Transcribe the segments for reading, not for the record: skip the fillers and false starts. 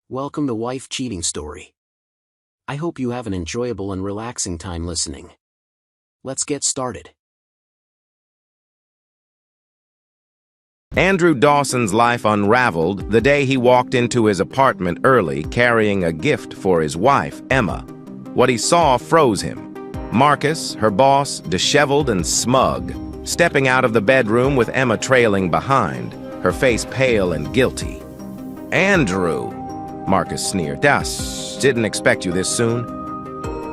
Welcome to Wife Cheating Story. I hope you have an enjoyable and relaxing time listening. Let's get started. Andrew Dawson's life unraveled the day he walked into his apartment early carrying a gift for his wife, Emma. What he saw froze him. Marcus, her boss, disheveled and smug, stepping out of the bedroom with Emma trailing behind, her face pale and guilty. "Andrew," Marcus sneered. Didn't expect you this soon."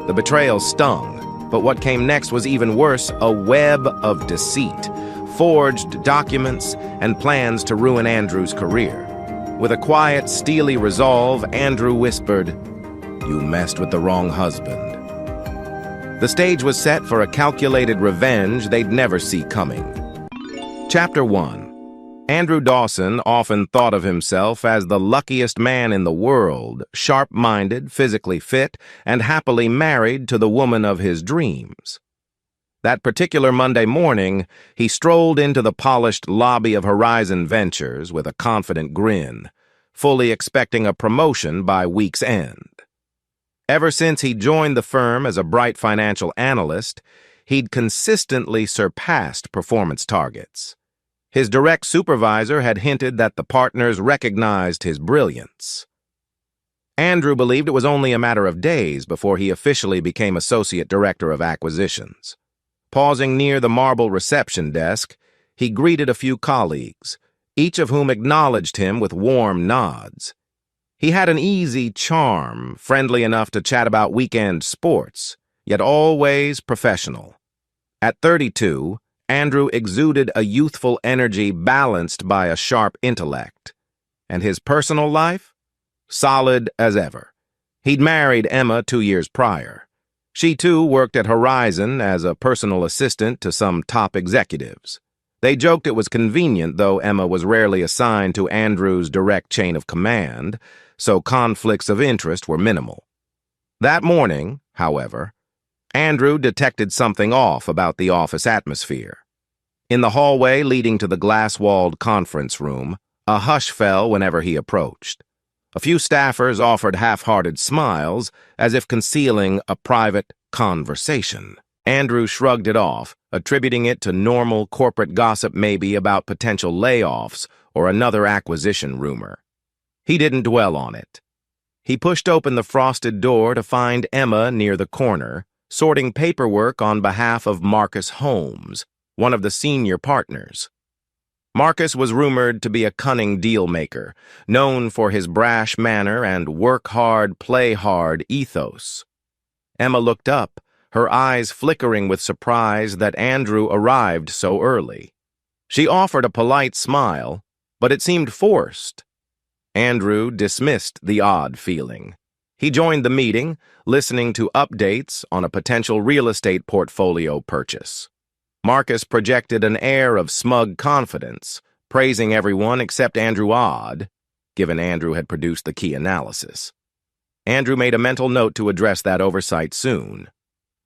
The betrayal stung, but what came next was even worse, a web of deceit, forged documents, and plans to ruin Andrew's career. With a quiet, steely resolve, Andrew whispered, "You messed with the wrong husband." The stage was set for a calculated revenge they'd never see coming. Chapter 1. Andrew Dawson often thought of himself as the luckiest man in the world, sharp-minded, physically fit, and happily married to the woman of his dreams. That particular Monday morning, he strolled into the polished lobby of Horizon Ventures with a confident grin, fully expecting a promotion by week's end. Ever since he joined the firm as a bright financial analyst, he'd consistently surpassed performance targets. His direct supervisor had hinted that the partners recognized his brilliance. Andrew believed it was only a matter of days before he officially became Associate Director of Acquisitions. Pausing near the marble reception desk, he greeted a few colleagues, each of whom acknowledged him with warm nods. He had an easy charm, friendly enough to chat about weekend sports, yet always professional. At 32, Andrew exuded a youthful energy balanced by a sharp intellect. And his personal life? Solid as ever. He'd married Emma 2 years prior. She, too, worked at Horizon as a personal assistant to some top executives. They joked it was convenient, though Emma was rarely assigned to Andrew's direct chain of command, so conflicts of interest were minimal. That morning, however, Andrew detected something off about the office atmosphere. In the hallway leading to the glass-walled conference room, a hush fell whenever he approached. A few staffers offered half-hearted smiles, as if concealing a private conversation. Andrew shrugged it off, attributing it to normal corporate gossip, maybe about potential layoffs or another acquisition rumor. He didn't dwell on it. He pushed open the frosted door to find Emma near the corner, sorting paperwork on behalf of Marcus Holmes, one of the senior partners. Marcus was rumored to be a cunning deal-maker, known for his brash manner and work hard, play hard ethos. Emma looked up, her eyes flickering with surprise that Andrew arrived so early. She offered a polite smile, but it seemed forced. Andrew dismissed the odd feeling. He joined the meeting, listening to updates on a potential real estate portfolio purchase. Marcus projected an air of smug confidence, praising everyone except Andrew Odd, given Andrew had produced the key analysis. Andrew made a mental note to address that oversight soon.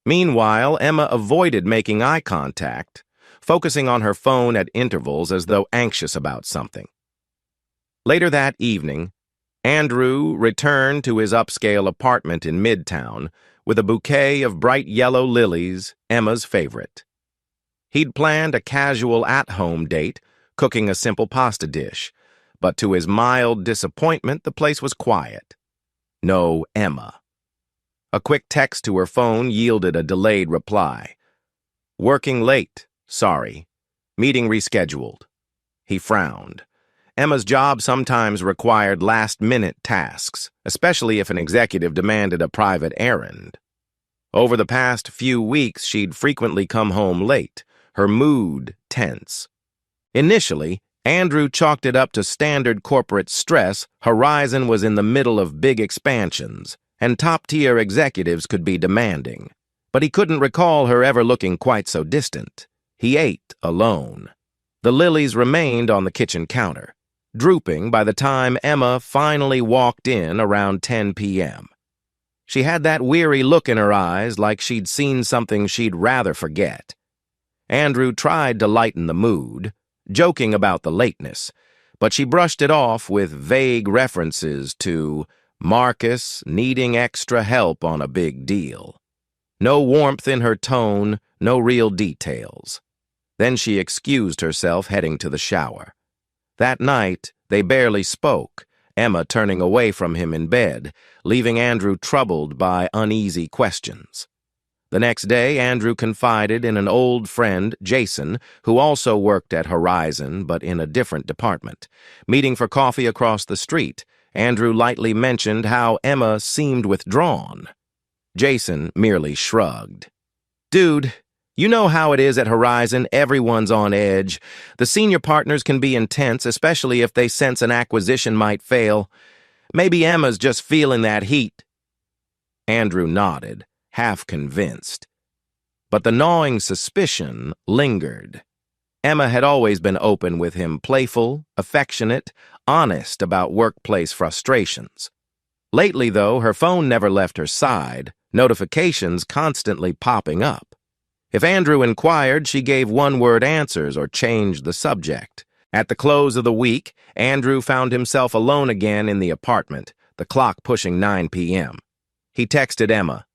Meanwhile, Emma avoided making eye contact, focusing on her phone at intervals as though anxious about something. Later that evening, Andrew returned to his upscale apartment in Midtown with a bouquet of bright yellow lilies, Emma's favorite. He'd planned a casual at-home date, cooking a simple pasta dish, but to his mild disappointment, the place was quiet. No Emma. A quick text to her phone yielded a delayed reply. "Working late, sorry. Meeting rescheduled." He frowned. Emma's job sometimes required last-minute tasks, especially if an executive demanded a private errand. Over the past few weeks, she'd frequently come home late, her mood tense. Initially, Andrew chalked it up to standard corporate stress. Horizon was in the middle of big expansions, and top-tier executives could be demanding. But he couldn't recall her ever looking quite so distant. He ate alone. The lilies remained on the kitchen counter, drooping by the time Emma finally walked in around 10 p.m. She had that weary look in her eyes, like she'd seen something she'd rather forget. Andrew tried to lighten the mood, joking about the lateness, but she brushed it off with vague references to Marcus needing extra help on a big deal. No warmth in her tone, no real details. Then she excused herself, heading to the shower. That night, they barely spoke, Emma turning away from him in bed, leaving Andrew troubled by uneasy questions. The next day, Andrew confided in an old friend, Jason, who also worked at Horizon but in a different department. Meeting for coffee across the street, Andrew lightly mentioned how Emma seemed withdrawn. Jason merely shrugged. "Dude, you know how it is at Horizon, everyone's on edge. The senior partners can be intense, especially if they sense an acquisition might fail. Maybe Emma's just feeling that heat." Andrew nodded, half convinced. But the gnawing suspicion lingered. Emma had always been open with him, playful, affectionate, honest about workplace frustrations. Lately, though, her phone never left her side, notifications constantly popping up. If Andrew inquired, she gave one-word answers or changed the subject. At the close of the week, Andrew found himself alone again in the apartment, the clock pushing 9 p.m. He texted Emma,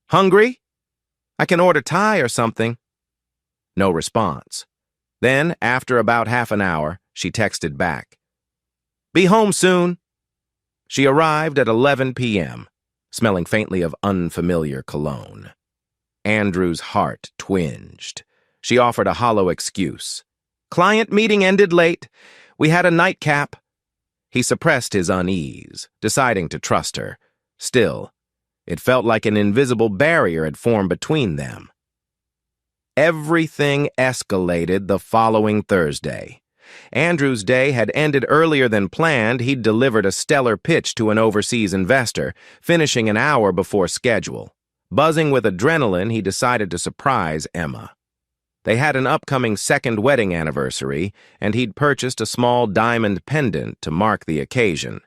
"Hungry? I can order Thai or something." No response. Then, after about half an hour, she texted back, "Be home soon." She arrived at 11 p.m., smelling faintly of unfamiliar cologne. Andrew's heart twinged. She offered a hollow excuse. "Client meeting ended late. We had a nightcap." He suppressed his unease, deciding to trust her. Still, it felt like an invisible barrier had formed between them. Everything escalated the following Thursday. Andrew's day had ended earlier than planned. He'd delivered a stellar pitch to an overseas investor, finishing an hour before schedule. Buzzing with adrenaline, he decided to surprise Emma. They had an upcoming second wedding anniversary, and he'd purchased a small diamond pendant to mark the occasion.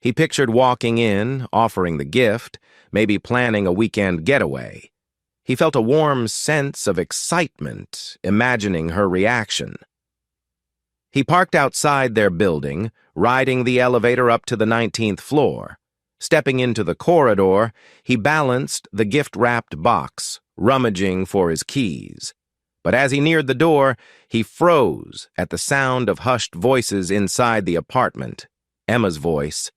He pictured walking in, offering the gift, maybe planning a weekend getaway. He felt a warm sense of excitement, imagining her reaction. He parked outside their building, riding the elevator up to the 19th floor. Stepping into the corridor, he balanced the gift-wrapped box, rummaging for his keys. But as he neared the door, he froze at the sound of hushed voices inside the apartment, Emma's voice,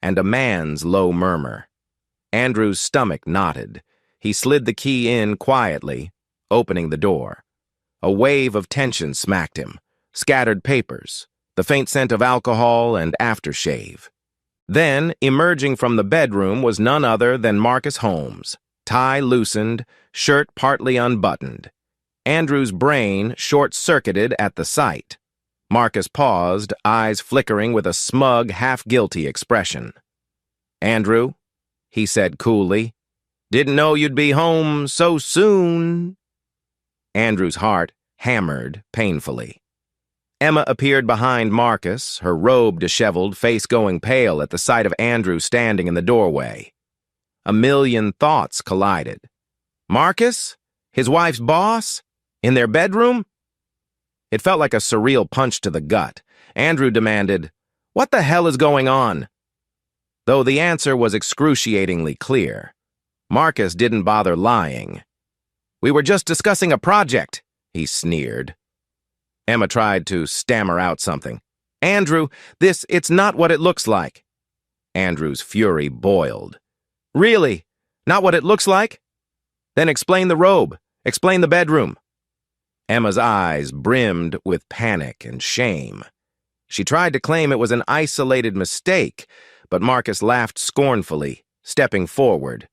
and a man's low murmur. Andrew's stomach knotted. He slid the key in quietly, opening the door. A wave of tension smacked him, scattered papers, the faint scent of alcohol and aftershave. Then, emerging from the bedroom was none other than Marcus Holmes, tie loosened, shirt partly unbuttoned. Andrew's brain short-circuited at the sight. Marcus paused, eyes flickering with a smug, half-guilty expression. "Andrew," he said coolly, "didn't know you'd be home so soon." Andrew's heart hammered painfully. Emma appeared behind Marcus, her robe disheveled, face going pale at the sight of Andrew standing in the doorway. A million thoughts collided. Marcus? His wife's boss? In their bedroom? It felt like a surreal punch to the gut. Andrew demanded, "What the hell is going on?" Though the answer was excruciatingly clear. Marcus didn't bother lying. "We were just discussing a project," he sneered. Emma tried to stammer out something. "Andrew, it's not what it looks like." Andrew's fury boiled. "Really? Not what it looks like? Then explain the robe. Explain the bedroom." Emma's eyes brimmed with panic and shame. She tried to claim it was an isolated mistake, but Marcus laughed scornfully, stepping forward.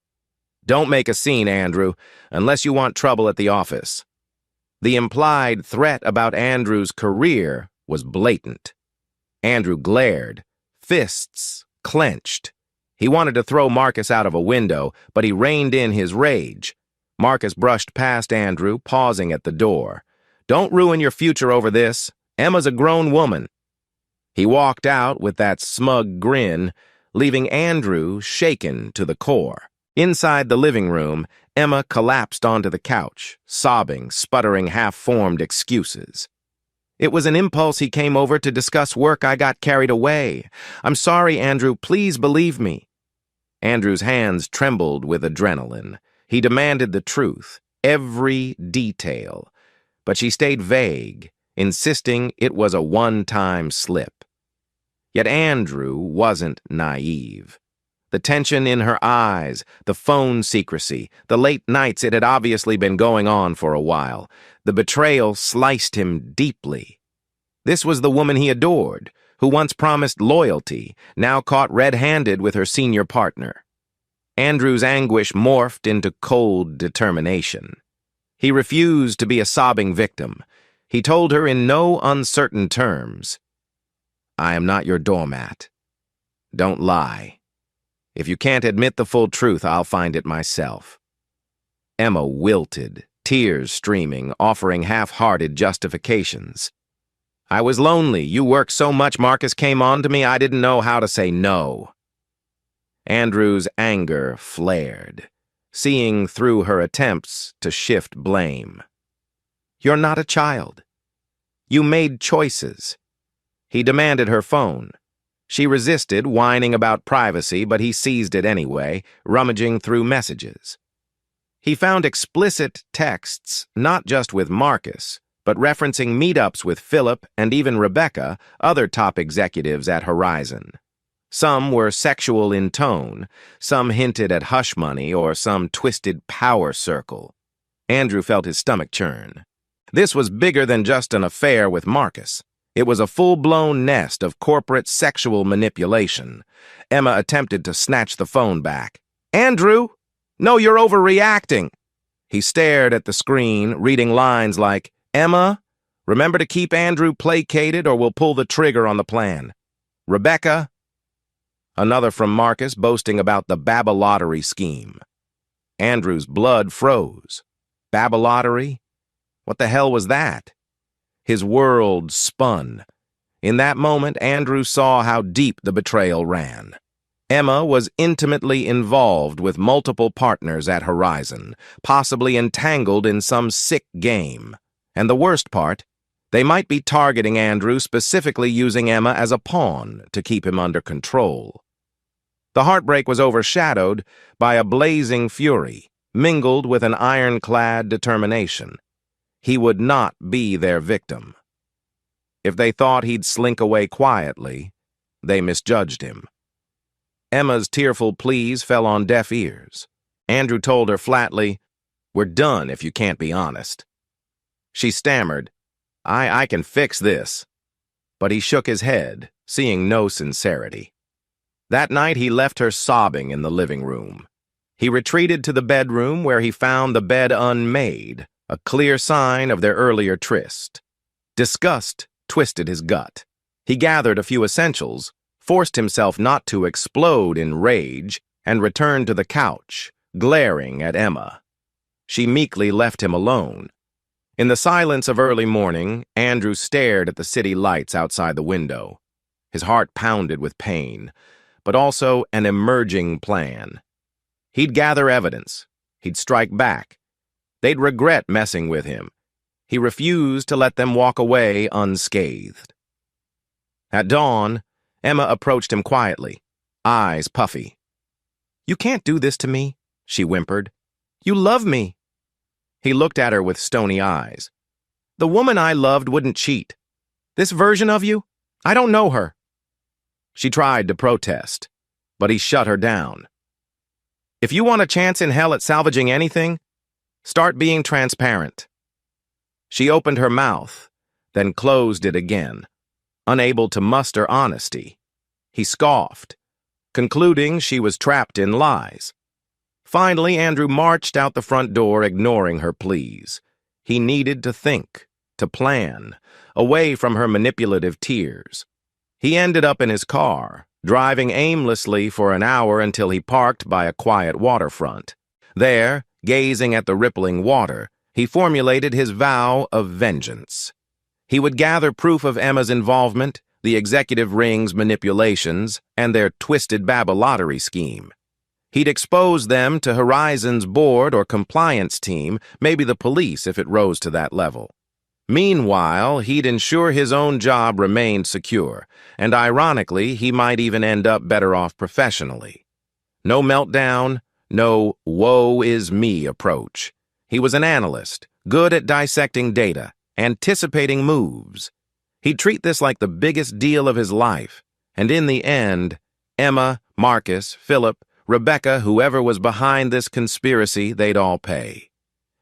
"Don't make a scene, Andrew, unless you want trouble at the office." The implied threat about Andrew's career was blatant. Andrew glared, fists clenched. He wanted to throw Marcus out of a window, but he reined in his rage. Marcus brushed past Andrew, pausing at the door. "Don't ruin your future over this. Emma's a grown woman." He walked out with that smug grin, leaving Andrew shaken to the core. Inside the living room, Emma collapsed onto the couch, sobbing, sputtering half-formed excuses. "It was an impulse. He came over to discuss work. I got carried away. I'm sorry, Andrew. Please believe me." Andrew's hands trembled with adrenaline. He demanded the truth, every detail. But she stayed vague, insisting it was a one-time slip. Yet Andrew wasn't naive. The tension in her eyes, the phone secrecy, the late nights it had obviously been going on for a while. The betrayal sliced him deeply. This was the woman he adored, who once promised loyalty, now caught red-handed with her senior partner. Andrew's anguish morphed into cold determination. He refused to be a sobbing victim. He told her in no uncertain terms, "I am not your doormat. Don't lie. If you can't admit the full truth, I'll find it myself." Emma wilted, tears streaming, offering half-hearted justifications. "I was lonely. You worked so much Marcus came on to me I didn't know how to say no." Andrew's anger flared, seeing through her attempts to shift blame. "You're not a child. You made choices." He demanded her phone. She resisted, whining about privacy, but he seized it anyway, rummaging through messages. He found explicit texts, not just with Marcus, but referencing meetups with Philip and even Rebecca, other top executives at Horizon. Some were sexual in tone, some hinted at hush money or some twisted power circle. Andrew felt his stomach churn. This was bigger than just an affair with Marcus. It was a full-blown nest of corporate sexual manipulation. Emma attempted to snatch the phone back. "Andrew! No, you're overreacting!" He stared at the screen, reading lines like, "Emma, remember to keep Andrew placated or we'll pull the trigger on the plan. Rebecca." Another from Marcus boasting about the Babalottery scheme. Andrew's blood froze. Babalottery? What the hell was that? His world spun. In that moment, Andrew saw how deep the betrayal ran. Emma was intimately involved with multiple partners at Horizon, possibly entangled in some sick game. And the worst part, they might be targeting Andrew, specifically using Emma as a pawn to keep him under control. The heartbreak was overshadowed by a blazing fury, mingled with an ironclad determination. He would not be their victim. If they thought he'd slink away quietly, they misjudged him. Emma's tearful pleas fell on deaf ears. Andrew told her flatly, "We're done if you can't be honest." She stammered, I can fix this." But he shook his head, seeing no sincerity. That night he left her sobbing in the living room. He retreated to the bedroom where he found the bed unmade, a clear sign of their earlier tryst. Disgust twisted his gut. He gathered a few essentials, forced himself not to explode in rage, and returned to the couch, glaring at Emma. She meekly left him alone. In the silence of early morning, Andrew stared at the city lights outside the window. His heart pounded with pain, but also an emerging plan. He'd gather evidence. He'd strike back. They'd regret messing with him. He refused to let them walk away unscathed. At dawn, Emma approached him quietly, eyes puffy. "You can't do this to me," she whimpered. "You love me." He looked at her with stony eyes. "The woman I loved wouldn't cheat. This version of you, I don't know her." She tried to protest, but he shut her down. "If you want a chance in hell at salvaging anything, start being transparent." She opened her mouth, then closed it again, unable to muster honesty. He scoffed, concluding she was trapped in lies. Finally, Andrew marched out the front door, ignoring her pleas. He needed to think, to plan, away from her manipulative tears. He ended up in his car, driving aimlessly for an hour until he parked by a quiet waterfront. There, gazing at the rippling water, he formulated his vow of vengeance. He would gather proof of Emma's involvement, the executive ring's manipulations, and their twisted Babalottery scheme. He'd expose them to Horizon's board or compliance team, maybe the police if it rose to that level. Meanwhile, he'd ensure his own job remained secure, and ironically, he might even end up better off professionally. No meltdown, no woe is me approach. He was an analyst, good at dissecting data, anticipating moves. He'd treat this like the biggest deal of his life, and in the end, Emma, Marcus, Philip, Rebecca, whoever was behind this conspiracy, they'd all pay.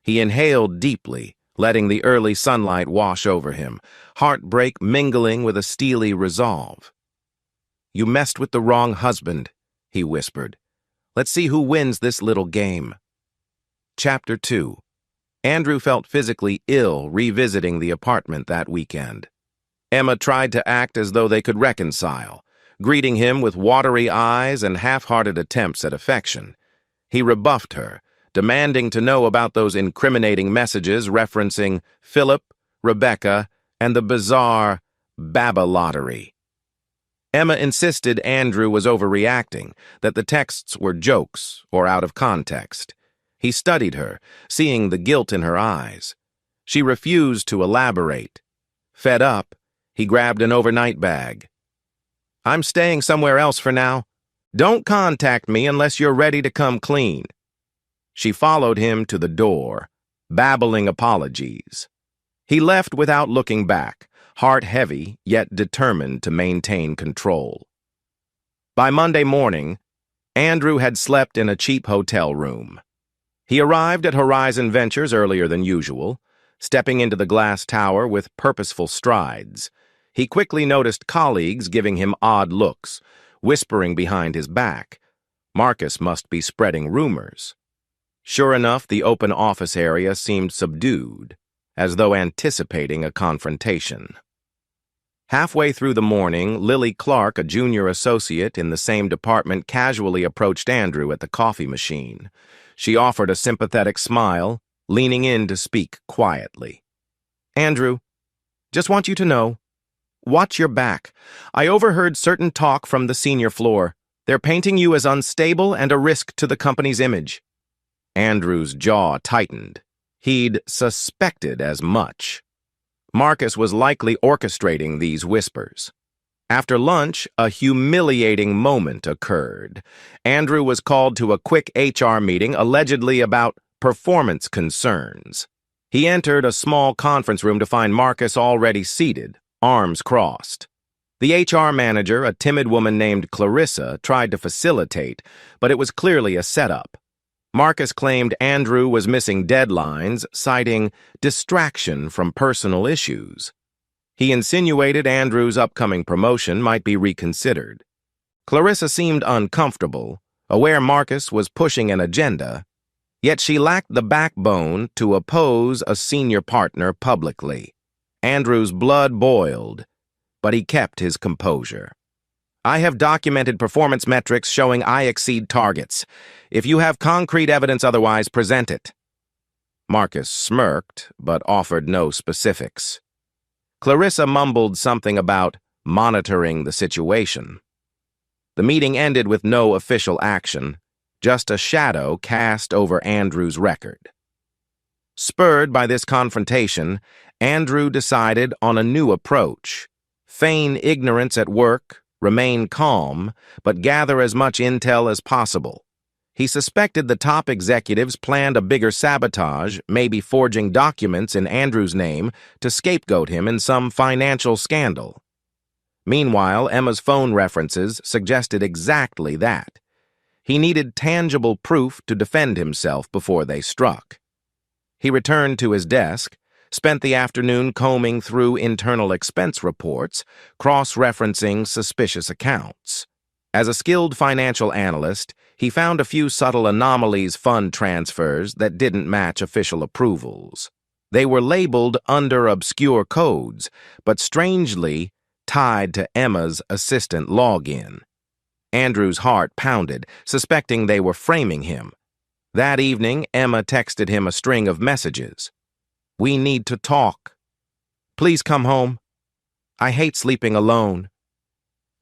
He inhaled deeply, letting the early sunlight wash over him, heartbreak mingling with a steely resolve. "You messed with the wrong husband," he whispered. "Let's see who wins this little game." Chapter 2. Andrew felt physically ill revisiting the apartment that weekend. Emma tried to act as though they could reconcile, greeting him with watery eyes and half-hearted attempts at affection. He rebuffed her, demanding to know about those incriminating messages referencing Philip, Rebecca, and the bizarre Baba lottery. Emma insisted Andrew was overreacting, that the texts were jokes or out of context. He studied her, seeing the guilt in her eyes. She refused to elaborate. Fed up, he grabbed an overnight bag. "I'm staying somewhere else for now. Don't contact me unless you're ready to come clean." She followed him to the door, babbling apologies. He left without looking back, heart heavy yet determined to maintain control. By Monday morning, Andrew had slept in a cheap hotel room. He arrived at Horizon Ventures earlier than usual, stepping into the glass tower with purposeful strides. He quickly noticed colleagues giving him odd looks, whispering behind his back. Marcus must be spreading rumors. Sure enough, the open office area seemed subdued, as though anticipating a confrontation. Halfway through the morning, Lily Clark, a junior associate in the same department, casually approached Andrew at the coffee machine. She offered a sympathetic smile, leaning in to speak quietly. "Andrew, just want you to know, watch your back. I overheard certain talk from the senior floor. They're painting you as unstable and a risk to the company's image." Andrew's jaw tightened. He'd suspected as much. Marcus was likely orchestrating these whispers. After lunch, a humiliating moment occurred. Andrew was called to a quick HR meeting allegedly about performance concerns. He entered a small conference room to find Marcus already seated, arms crossed. The HR manager, a timid woman named Clarissa, tried to facilitate, but it was clearly a setup. Marcus claimed Andrew was missing deadlines, citing distraction from personal issues. He insinuated Andrew's upcoming promotion might be reconsidered. Clarissa seemed uncomfortable, aware Marcus was pushing an agenda, yet she lacked the backbone to oppose a senior partner publicly. Andrew's blood boiled, but he kept his composure. "I have documented performance metrics showing I exceed targets. If you have concrete evidence otherwise, present it." Marcus smirked, but offered no specifics. Clarissa mumbled something about monitoring the situation. The meeting ended with no official action, just a shadow cast over Andrew's record. Spurred by this confrontation, Andrew decided on a new approach. Feign ignorance at work, remain calm, but gather as much intel as possible. He suspected the top executives planned a bigger sabotage, maybe forging documents in Andrew's name to scapegoat him in some financial scandal. Meanwhile, Emma's phone references suggested exactly that. He needed tangible proof to defend himself before they struck. He returned to his desk, spent the afternoon combing through internal expense reports, cross-referencing suspicious accounts. As a skilled financial analyst, he found a few subtle anomalies, fund transfers that didn't match official approvals. They were labeled under obscure codes, but strangely tied to Emma's assistant login. Andrew's heart pounded, suspecting they were framing him. That evening, Emma texted him a string of messages. "We need to talk. Please come home. I hate sleeping alone."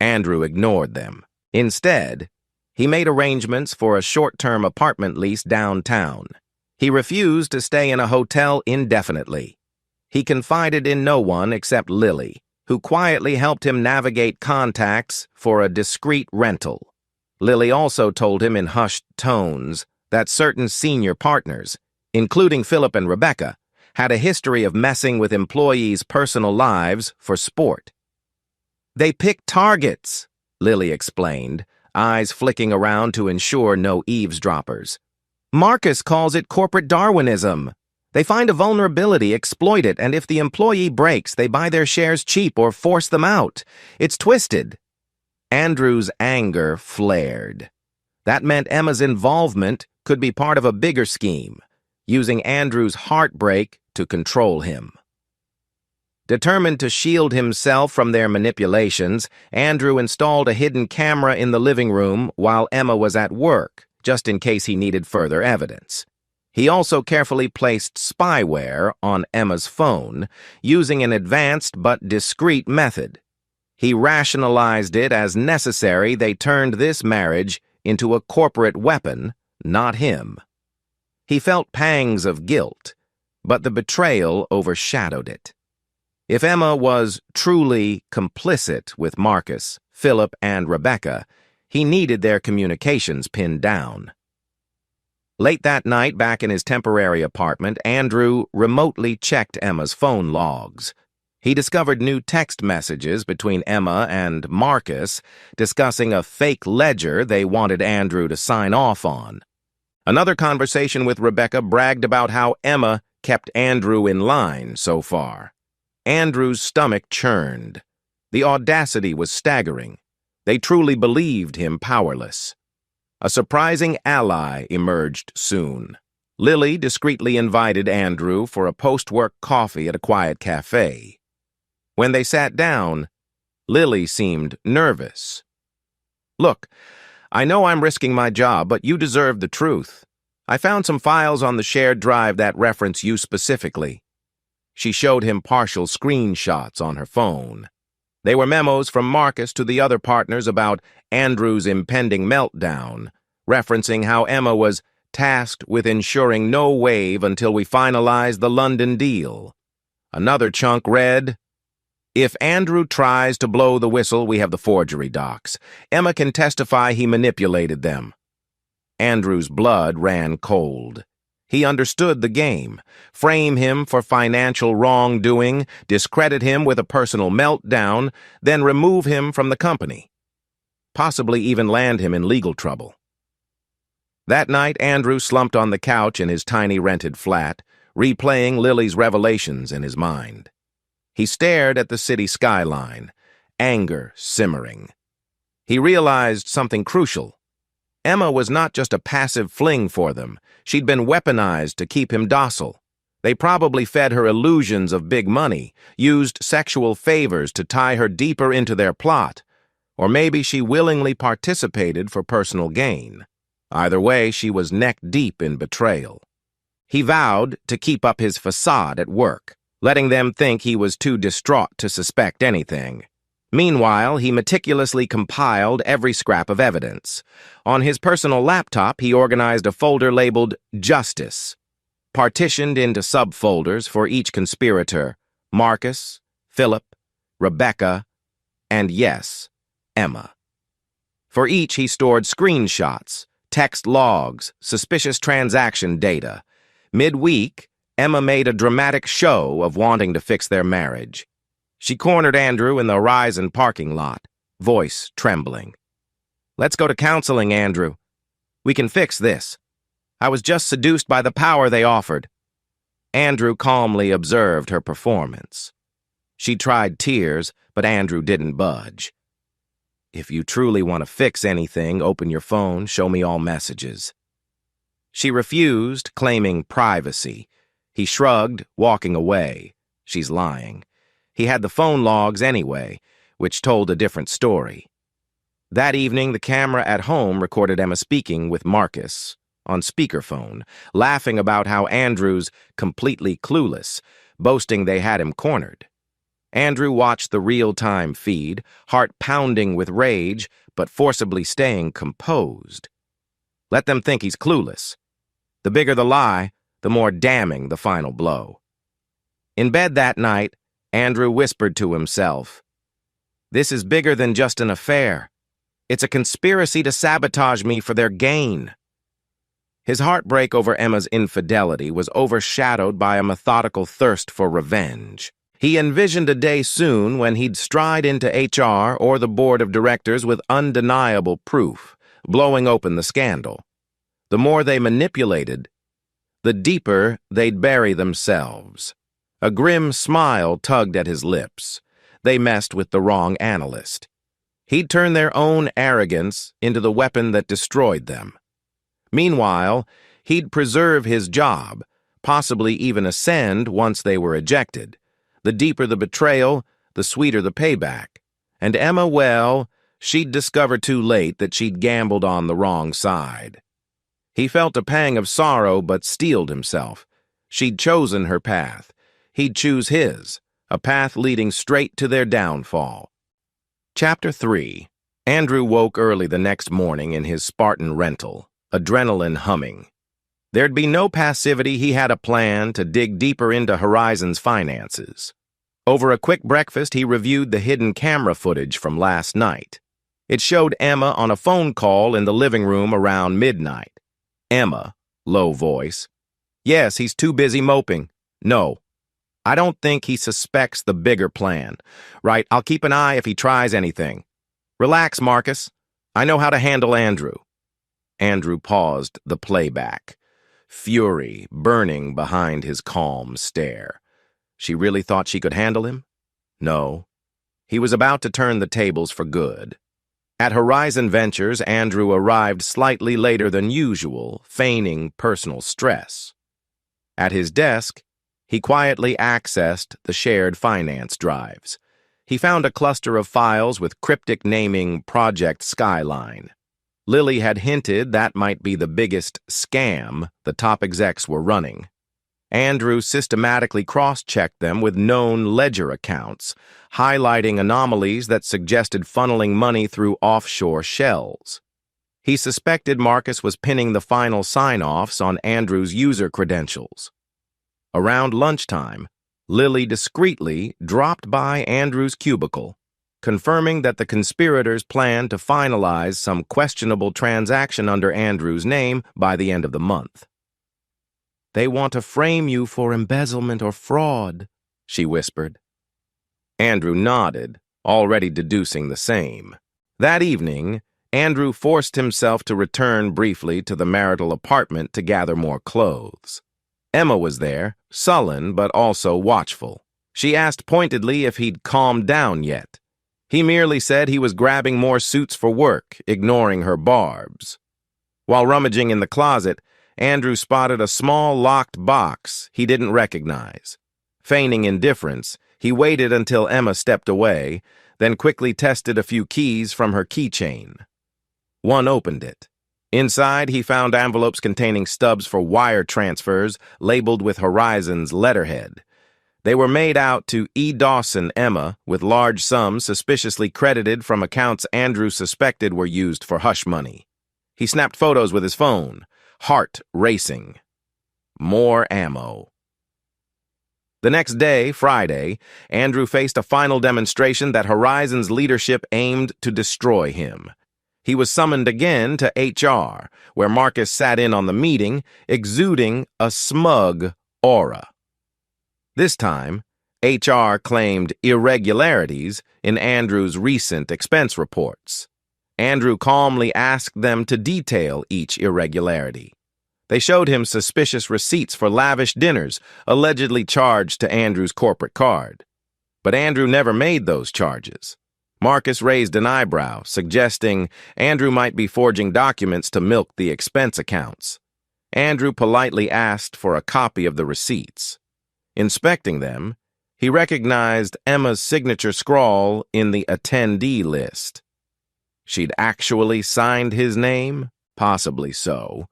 Andrew ignored them. Instead, he made arrangements for a short-term apartment lease downtown. He refused to stay in a hotel indefinitely. He confided in no one except Lily, who quietly helped him navigate contacts for a discreet rental. Lily also told him in hushed tones that certain senior partners, including Philip and Rebecca, had a history of messing with employees' personal lives for sport. "They pick targets," Lily explained, eyes flicking around to ensure no eavesdroppers. "Marcus calls it corporate Darwinism. They find a vulnerability, exploit it, and if the employee breaks, they buy their shares cheap or force them out. It's twisted." Andrew's anger flared. That meant Emma's involvement could be part of a bigger scheme, using Andrew's heartbreak to control him. Determined to shield himself from their manipulations, Andrew installed a hidden camera in the living room while Emma was at work, just in case he needed further evidence. He also carefully placed spyware on Emma's phone, using an advanced but discreet method. He rationalized it as necessary they turned this marriage into a corporate weapon, not him. He felt pangs of guilt, but the betrayal overshadowed it. If Emma was truly complicit with Marcus, Philip, and Rebecca, he needed their communications pinned down. Late that night, back in his temporary apartment, Andrew remotely checked Emma's phone logs. He discovered new text messages between Emma and Marcus discussing a fake ledger they wanted Andrew to sign off on. Another conversation with Rebecca bragged about how Emma kept Andrew in line so far. Andrew's stomach churned. The audacity was staggering. They truly believed him powerless. A surprising ally emerged soon. Lily discreetly invited Andrew for a post-work coffee at a quiet cafe. When they sat down, Lily seemed nervous. "Look, I know I'm risking my job, but you deserve the truth. I found some files on the shared drive that reference you specifically." She showed him partial screenshots on her phone. They were memos from Marcus to the other partners about Andrew's impending meltdown, referencing how Emma was tasked with ensuring no wave until we finalized the London deal. Another chunk read, "If Andrew tries to blow the whistle, we have the forgery docs. Emma can testify he manipulated them." Andrew's blood ran cold. He understood the game. Frame him for financial wrongdoing, discredit him with a personal meltdown, then remove him from the company. Possibly even land him in legal trouble. That night, Andrew slumped on the couch in his tiny rented flat, replaying Lily's revelations in his mind. He stared at the city skyline, anger simmering. He realized something crucial. Emma was not just a passive fling for them. She'd been weaponized to keep him docile. They probably fed her illusions of big money, used sexual favors to tie her deeper into their plot, or maybe she willingly participated for personal gain. Either way, she was neck-deep in betrayal. He vowed to keep up his facade at work, letting them think he was too distraught to suspect anything. Meanwhile, he meticulously compiled every scrap of evidence. On his personal laptop, he organized a folder labeled Justice, partitioned into subfolders for each conspirator: Marcus, Philip, Rebecca, and yes, Emma. For each, he stored screenshots, text logs, suspicious transaction data. Midweek, Emma made a dramatic show of wanting to fix their marriage. She cornered Andrew in the Horizon parking lot, voice trembling. "Let's go to counseling, Andrew. We can fix this. I was just seduced by the power they offered." Andrew calmly observed her performance. She tried tears, but Andrew didn't budge. "If you truly want to fix anything, open your phone, show me all messages." She refused, claiming privacy. He shrugged, walking away. She's lying. He had the phone logs anyway, which told a different story. That evening, the camera at home recorded Emma speaking with Marcus on speakerphone, laughing about how Andrew's completely clueless, boasting they had him cornered. Andrew watched the real-time feed, heart pounding with rage, but forcibly staying composed. Let them think he's clueless. The bigger the lie, the more damning the final blow. In bed that night, Andrew whispered to himself, "This is bigger than just an affair. It's a conspiracy to sabotage me for their gain. His heartbreak over Emma's infidelity was overshadowed by a methodical thirst for revenge. He envisioned a day soon when he'd stride into HR or the board of directors with undeniable proof, blowing open the scandal. The more they manipulated, the deeper they'd bury themselves. A grim smile tugged at his lips. They messed with the wrong analyst. He'd turn their own arrogance into the weapon that destroyed them. Meanwhile, he'd preserve his job, possibly even ascend once they were ejected. The deeper the betrayal, the sweeter the payback. And Emma, well, she'd discover too late that she'd gambled on the wrong side. He felt a pang of sorrow but steeled himself. She'd chosen her path. He'd choose his, a path leading straight to their downfall. Chapter 3. Andrew woke early the next morning in his Spartan rental, adrenaline humming. There'd be no passivity. He had a plan to dig deeper into Horizon's finances. Over a quick breakfast, he reviewed the hidden camera footage from last night. It showed Emma on a phone call in the living room around midnight. Emma, low voice. Yes, he's too busy moping. No. I don't think he suspects the bigger plan. Right, I'll keep an eye if he tries anything. Relax, Marcus. I know how to handle Andrew. Andrew paused the playback, fury burning behind his calm stare. She really thought she could handle him? No. He was about to turn the tables for good. At Horizon Ventures, Andrew arrived slightly later than usual, feigning personal stress. At his desk, he quietly accessed the shared finance drives. He found a cluster of files with cryptic naming Project Skyline. Lily had hinted that might be the biggest scam the top execs were running. Andrew systematically cross-checked them with known ledger accounts, highlighting anomalies that suggested funneling money through offshore shells. He suspected Marcus was pinning the final sign-offs on Andrew's user credentials. Around lunchtime, Lily discreetly dropped by Andrew's cubicle, confirming that the conspirators planned to finalize some questionable transaction under Andrew's name by the end of the month. They want to frame you for embezzlement or fraud, she whispered. Andrew nodded, already deducing the same. That evening, Andrew forced himself to return briefly to the marital apartment to gather more clothes. Emma was there, sullen but also watchful. She asked pointedly if he'd calmed down yet. He merely said he was grabbing more suits for work, ignoring her barbs. While rummaging in the closet, Andrew spotted a small locked box he didn't recognize. Feigning indifference, he waited until Emma stepped away, then quickly tested a few keys from her keychain. One opened it. Inside, he found envelopes containing stubs for wire transfers labeled with Horizon's letterhead. They were made out to E. Dawson, Emma, with large sums suspiciously credited from accounts Andrew suspected were used for hush money. He snapped photos with his phone, heart racing. More ammo. The next day, Friday, Andrew faced a final demonstration that Horizon's leadership aimed to destroy him. He was summoned again to HR, where Marcus sat in on the meeting, exuding a smug aura. This time, HR claimed irregularities in Andrew's recent expense reports. Andrew calmly asked them to detail each irregularity. They showed him suspicious receipts for lavish dinners, allegedly charged to Andrew's corporate card. But Andrew never made those charges. Marcus raised an eyebrow, suggesting Andrew might be forging documents to milk the expense accounts. Andrew politely asked for a copy of the receipts. Inspecting them, he recognized Emma's signature scrawl in the attendee list. She'd actually signed his name? Possibly so.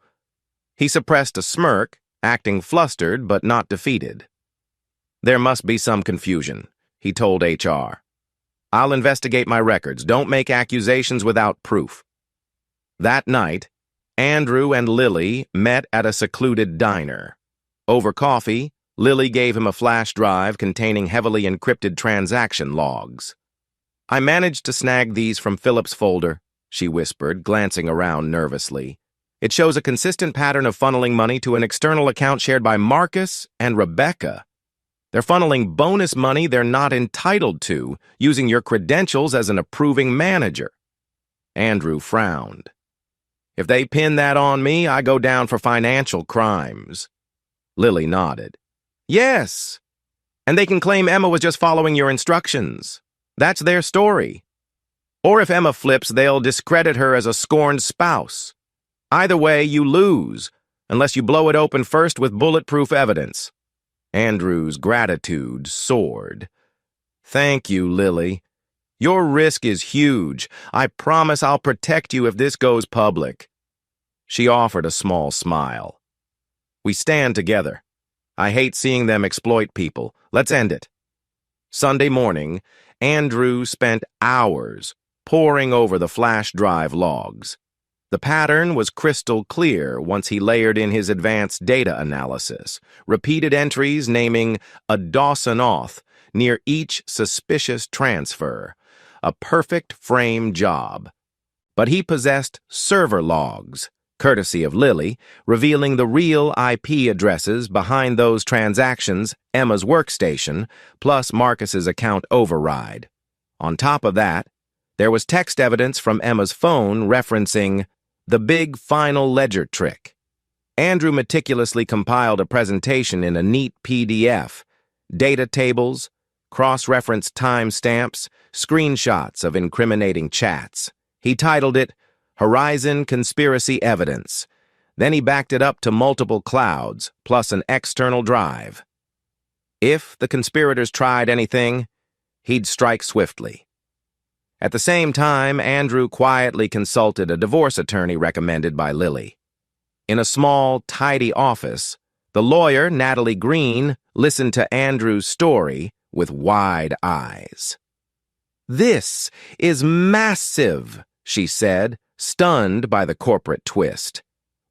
He suppressed a smirk, acting flustered but not defeated. There must be some confusion, he told HR. I'll investigate my records. Don't make accusations without proof. That night, Andrew and Lily met at a secluded diner. Over coffee, Lily gave him a flash drive containing heavily encrypted transaction logs. I managed to snag these from Philip's folder. she whispered, glancing around nervously. "It shows a consistent pattern of funneling money to an external account shared by Marcus and Rebecca. They're funneling bonus money they're not entitled to, using your credentials as an approving manager." Andrew frowned. "If they pin that on me, I go down for financial crimes." Lily nodded. "Yes, and they can claim Emma was just following your instructions. That's their story. Or if Emma flips, they'll discredit her as a scorned spouse. Either way, you lose, unless you blow it open first with bulletproof evidence." Andrew's gratitude soared. "Thank you, Lily. Your risk is huge. I promise I'll protect you if this goes public." She offered a small smile. "We stand together. I hate seeing them exploit people. Let's end it." Sunday morning, Andrew spent hours poring over the flash drive logs. The pattern was crystal clear once he layered in his advanced data analysis, repeated entries naming a Dawson Auth near each suspicious transfer, a perfect frame job. But he possessed server logs, courtesy of Lily, revealing the real IP addresses behind those transactions, Emma's workstation, plus Marcus's account override. On top of that, there was text evidence from Emma's phone referencing the big final ledger trick. Andrew meticulously compiled a presentation in a neat PDF, data tables, cross-referenced timestamps, screenshots of incriminating chats. He titled it Horizon Conspiracy Evidence. Then he backed it up to multiple clouds, plus an external drive. If the conspirators tried anything, he'd strike swiftly. At the same time, Andrew quietly consulted a divorce attorney recommended by Lily. In a small, tidy office, the lawyer, Natalie Green, listened to Andrew's story with wide eyes. "This is massive," she said, stunned by the corporate twist.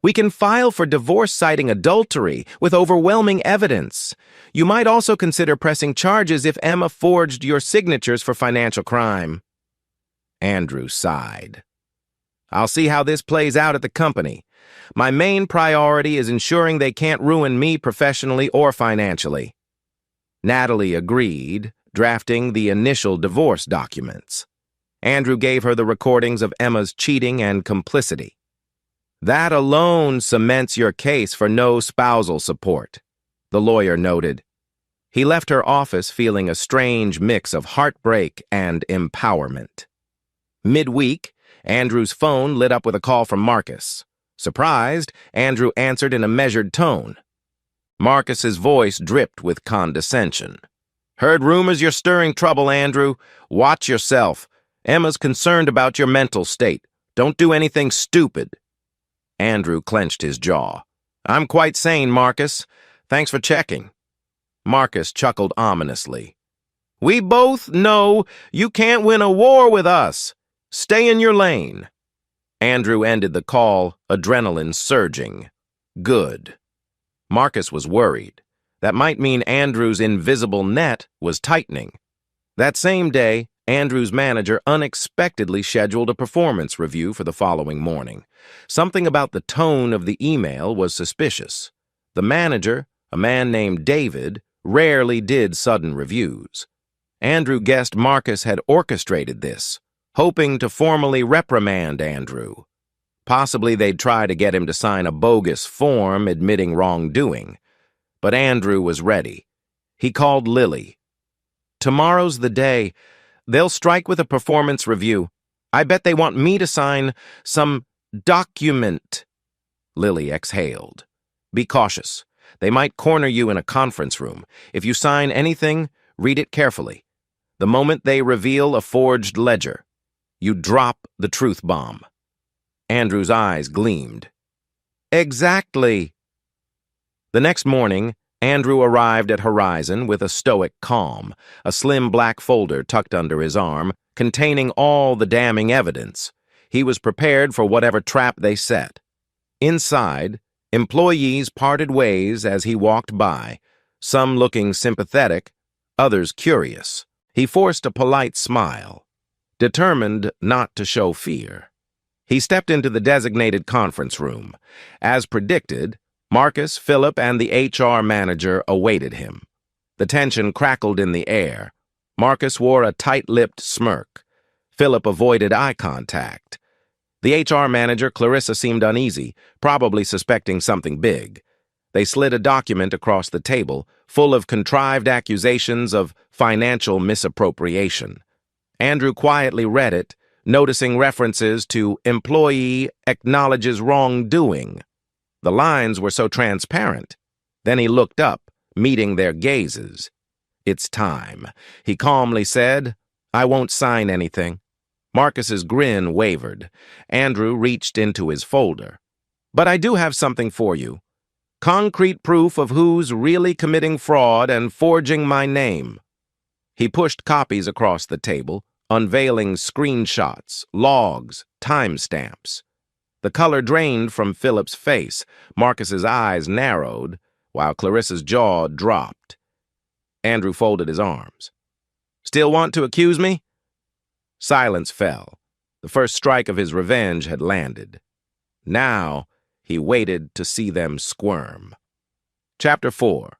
"We can file for divorce citing adultery with overwhelming evidence. You might also consider pressing charges if Emma forged your signatures for financial crime." Andrew sighed. "I'll see how this plays out at the company. My main priority is ensuring they can't ruin me professionally or financially." Natalie agreed, drafting the initial divorce documents. Andrew gave her the recordings of Emma's cheating and complicity. "That alone cements your case for no spousal support," the lawyer noted. He left her office feeling a strange mix of heartbreak and empowerment. Midweek, Andrew's phone lit up with a call from Marcus. Surprised, Andrew answered in a measured tone. Marcus's voice dripped with condescension. "Heard rumors you're stirring trouble, Andrew. Watch yourself. Emma's concerned about your mental state. Don't do anything stupid." Andrew clenched his jaw. "I'm quite sane, Marcus. Thanks for checking." Marcus chuckled ominously. "We both know you can't win a war with us. Stay in your lane." Andrew ended the call, adrenaline surging. Good. Marcus was worried. That might mean Andrew's invisible net was tightening. That same day, Andrew's manager unexpectedly scheduled a performance review for the following morning. Something about the tone of the email was suspicious. The manager, a man named David, rarely did sudden reviews. Andrew guessed Marcus had orchestrated this, hoping to formally reprimand Andrew. Possibly they'd try to get him to sign a bogus form admitting wrongdoing. But Andrew was ready. He called Lily. "Tomorrow's the day. They'll strike with a performance review. I bet they want me to sign some document." Lily exhaled. "Be cautious. They might corner you in a conference room. If you sign anything, read it carefully. The moment they reveal a forged ledger, you drop the truth bomb." Andrew's eyes gleamed. "Exactly." The next morning, Andrew arrived at Horizon with a stoic calm, a slim black folder tucked under his arm, containing all the damning evidence. He was prepared for whatever trap they set. Inside, employees parted ways as he walked by, some looking sympathetic, others curious. He forced a polite smile, determined not to show fear. He stepped into the designated conference room. As predicted, Marcus, Philip, and the HR manager awaited him. The tension crackled in the air. Marcus wore a tight-lipped smirk. Philip avoided eye contact. The HR manager, Clarissa, seemed uneasy, probably suspecting something big. They slid a document across the table, full of contrived accusations of financial misappropriation. Andrew quietly read it, noticing references to employee acknowledges wrongdoing. The lines were so transparent. Then he looked up, meeting their gazes. "It's time," he calmly said. "I won't sign anything." Marcus's grin wavered. Andrew reached into his folder. "But I do have something for you. Concrete proof of who's really committing fraud and forging my name." He pushed copies across the table, unveiling screenshots, logs, timestamps. The color drained from Philip's face. Marcus's eyes narrowed, while Clarissa's jaw dropped. Andrew folded his arms. "Still want to accuse me?" Silence fell. The first strike of his revenge had landed. Now, he waited to see them squirm. Chapter 4.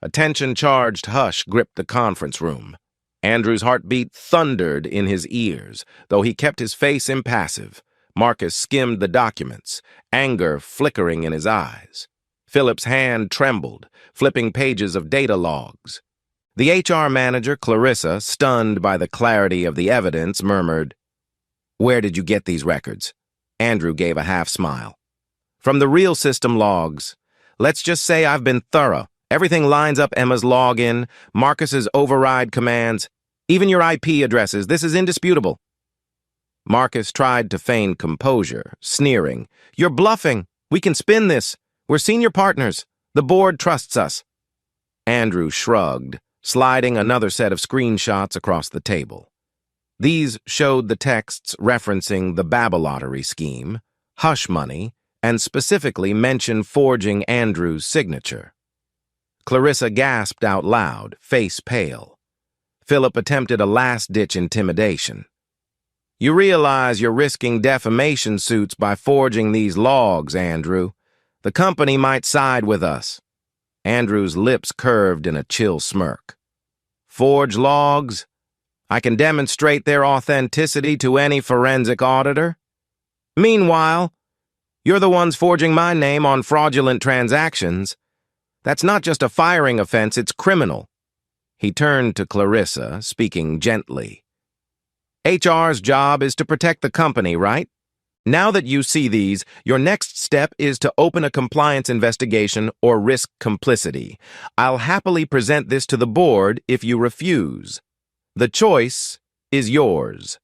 A tension-charged hush gripped the conference room. Andrew's heartbeat thundered in his ears, though he kept his face impassive. Marcus skimmed the documents, anger flickering in his eyes. Philip's hand trembled, flipping pages of data logs. The HR manager, Clarissa, stunned by the clarity of the evidence, murmured, "Where did you get these records?" Andrew gave a half-smile. "From the real system logs. Let's just say I've been thorough. Everything lines up: Emma's login, Marcus's override commands, even your IP addresses. This is indisputable." Marcus tried to feign composure, sneering, "You're bluffing. We can spin this. We're senior partners. The board trusts us." Andrew shrugged, sliding another set of screenshots across the table. These showed the texts referencing the Babalottery scheme, hush money, and specifically mentioned forging Andrew's signature. Clarissa gasped out loud, face pale. Philip attempted a last-ditch intimidation. "You realize you're risking defamation suits by forging these logs, Andrew. The company might side with us." Andrew's lips curved in a chill smirk. "Forge logs? I can demonstrate their authenticity to any forensic auditor. Meanwhile, you're the ones forging my name on fraudulent transactions. That's not just a firing offense, it's criminal." He turned to Clarissa, speaking gently. "HR's job is to protect the company, right? Now that you see these, your next step is to open a compliance investigation or risk complicity. I'll happily present this to the board if you refuse. The choice is yours."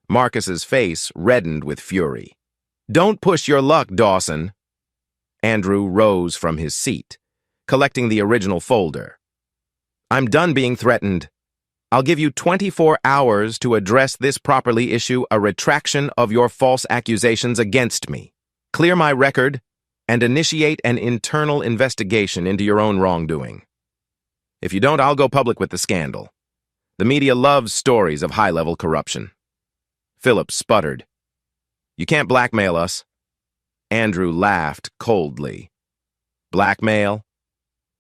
Marcus's face reddened with fury. "Don't push your luck, Dawson." Andrew rose from his seat, collecting the original folder. "I'm done being threatened. I'll give you 24 hours to address this properly. Issue a retraction of your false accusations against me. Clear my record and initiate an internal investigation into your own wrongdoing. If you don't, I'll go public with the scandal. The media loves stories of high-level corruption." Philip sputtered. "You can't blackmail us." Andrew laughed coldly. "Blackmail?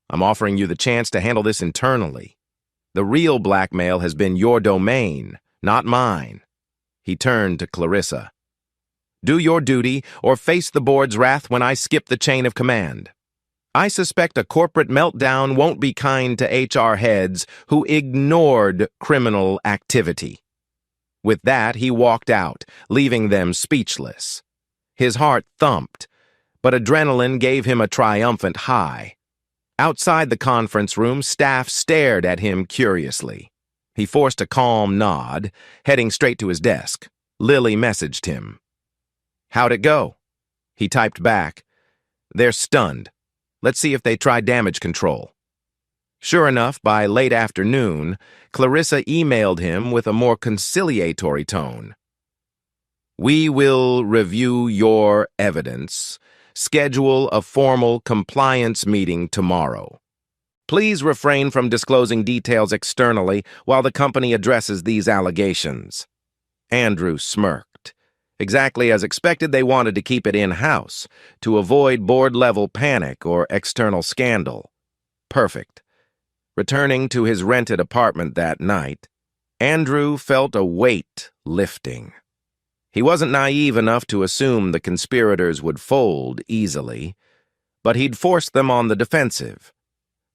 I'm offering you the chance to handle this internally. The real blackmail has been your domain, not mine." He turned to Clarissa. "Do your duty or face the board's wrath when I skip the chain of command. I suspect a corporate meltdown won't be kind to HR heads who ignored criminal activity." With that, he walked out, leaving them speechless. His heart thumped, but adrenaline gave him a triumphant high. Outside the conference room, staff stared at him curiously. He forced a calm nod, heading straight to his desk. Lily messaged him. "How'd it go?" He typed back, "They're stunned. Let's see if they try damage control." Sure enough, by late afternoon, Clarissa emailed him with a more conciliatory tone. "We will review your evidence. Schedule a formal compliance meeting tomorrow. Please refrain from disclosing details externally while the company addresses these allegations." Andrew smirked. Exactly as expected, they wanted to keep it in-house, to avoid board-level panic or external scandal. Perfect. Returning to his rented apartment that night, Andrew felt a weight lifting. He wasn't naive enough to assume the conspirators would fold easily, but he'd forced them on the defensive.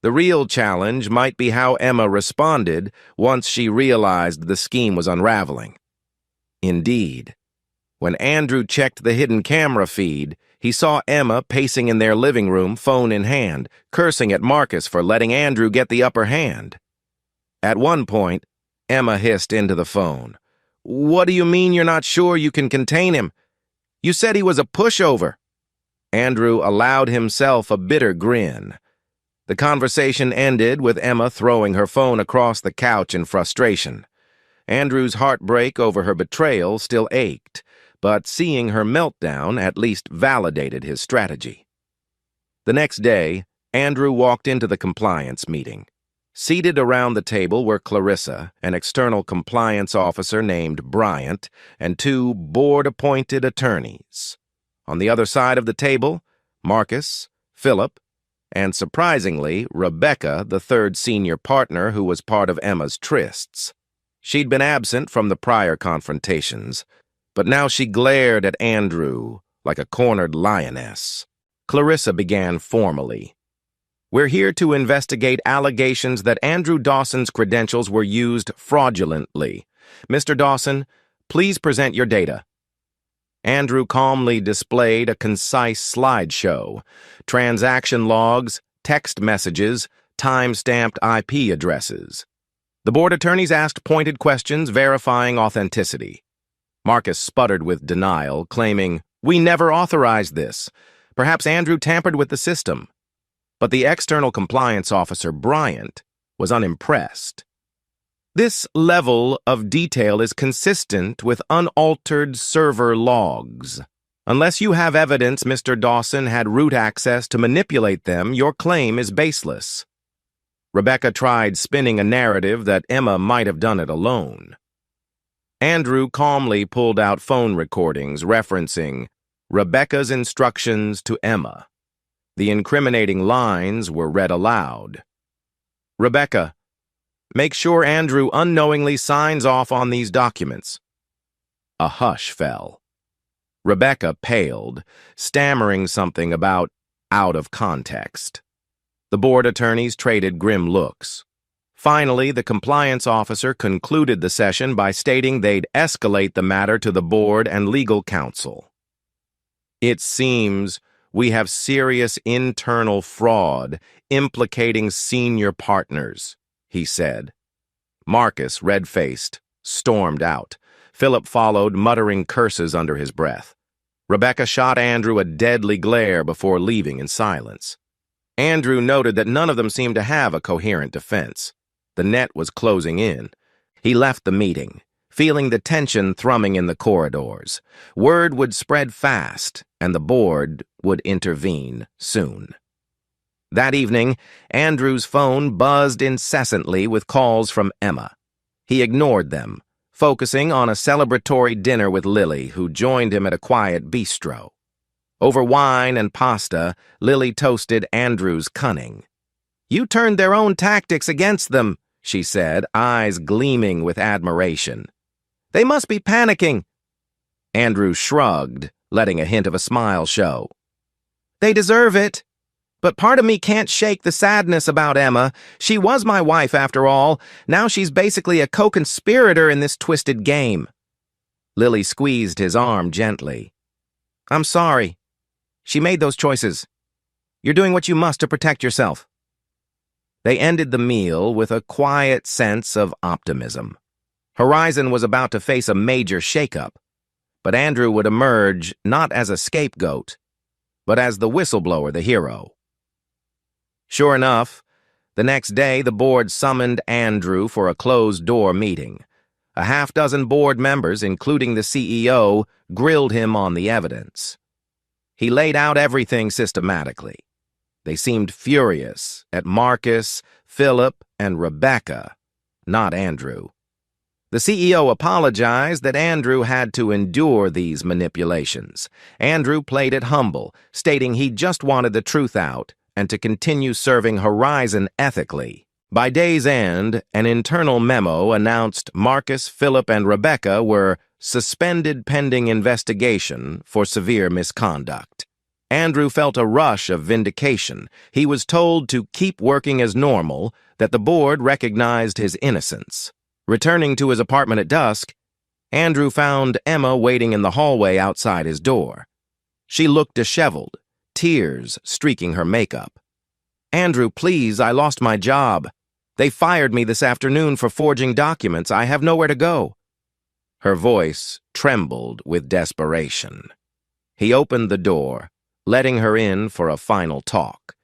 The real challenge might be how Emma responded once she realized the scheme was unraveling. Indeed, when Andrew checked the hidden camera feed, he saw Emma pacing in their living room, phone in hand, cursing at Marcus for letting Andrew get the upper hand. At one point, Emma hissed into the phone, "What do you mean you're not sure you can contain him? You said he was a pushover." Andrew allowed himself a bitter grin. The conversation ended with Emma throwing her phone across the couch in frustration. Andrew's heartbreak over her betrayal still ached, but seeing her meltdown at least validated his strategy. The next day, Andrew walked into the compliance meeting. Seated around the table were Clarissa, an external compliance officer named Bryant, and two board-appointed attorneys. On the other side of the table, Marcus, Philip, and surprisingly, Rebecca, the third senior partner who was part of Emma's trysts. She'd been absent from the prior confrontations, but now she glared at Andrew like a cornered lioness. Clarissa began formally. "We're here to investigate allegations that Andrew Dawson's credentials were used fraudulently. Mr. Dawson, please present your data." Andrew calmly displayed a concise slideshow, transaction logs, text messages, time-stamped IP addresses. The board attorneys asked pointed questions verifying authenticity. Marcus sputtered with denial, claiming, "We never authorized this. Perhaps Andrew tampered with the system." But the external compliance officer, Bryant, was unimpressed. "This level of detail is consistent with unaltered server logs. Unless you have evidence Mr. Dawson had root access to manipulate them, your claim is baseless." Rebecca tried spinning a narrative that Emma might have done it alone. Andrew calmly pulled out phone recordings referencing Rebecca's instructions to Emma. The incriminating lines were read aloud. "Rebecca, make sure Andrew unknowingly signs off on these documents." A hush fell. Rebecca paled, stammering something about out of context. The board attorneys traded grim looks. Finally, the compliance officer concluded the session by stating they'd escalate the matter to the board and legal counsel. "It seems we have serious internal fraud implicating senior partners," he said. Marcus, red-faced, stormed out. Philip followed, muttering curses under his breath. Rebecca shot Andrew a deadly glare before leaving in silence. Andrew noted that none of them seemed to have a coherent defense. The net was closing in. He left the meeting, feeling the tension thrumming in the corridors. Word would spread fast, and the board would intervene soon. That evening, Andrew's phone buzzed incessantly with calls from Emma. He ignored them, focusing on a celebratory dinner with Lily, who joined him at a quiet bistro. Over wine and pasta, Lily toasted Andrew's cunning. "You turned their own tactics against them," she said, eyes gleaming with admiration. "They must be panicking." Andrew shrugged, letting a hint of a smile show. "They deserve it. But part of me can't shake the sadness about Emma. She was my wife, after all. Now she's basically a co-conspirator in this twisted game." Lily squeezed his arm gently. "I'm sorry. She made those choices. You're doing what you must to protect yourself." They ended the meal with a quiet sense of optimism. Horizon was about to face a major shakeup, but Andrew would emerge not as a scapegoat, but as the whistleblower, the hero. Sure enough, the next day the board summoned Andrew for a closed-door meeting. A half-dozen board members, including the CEO, grilled him on the evidence. He laid out everything systematically. They seemed furious at Marcus, Philip, and Rebecca, not Andrew. The CEO apologized that Andrew had to endure these manipulations. Andrew played it humble, stating he just wanted the truth out and to continue serving Horizon ethically. By day's end, an internal memo announced Marcus, Philip, and Rebecca were suspended pending investigation for severe misconduct. Andrew felt a rush of vindication. He was told to keep working as normal, that the board recognized his innocence. Returning to his apartment at dusk, Andrew found Emma waiting in the hallway outside his door. She looked disheveled, tears streaking her makeup. "Andrew, please, I lost my job. They fired me this afternoon for forging documents. I have nowhere to go." Her voice trembled with desperation. He opened the door, letting her in for a final talk.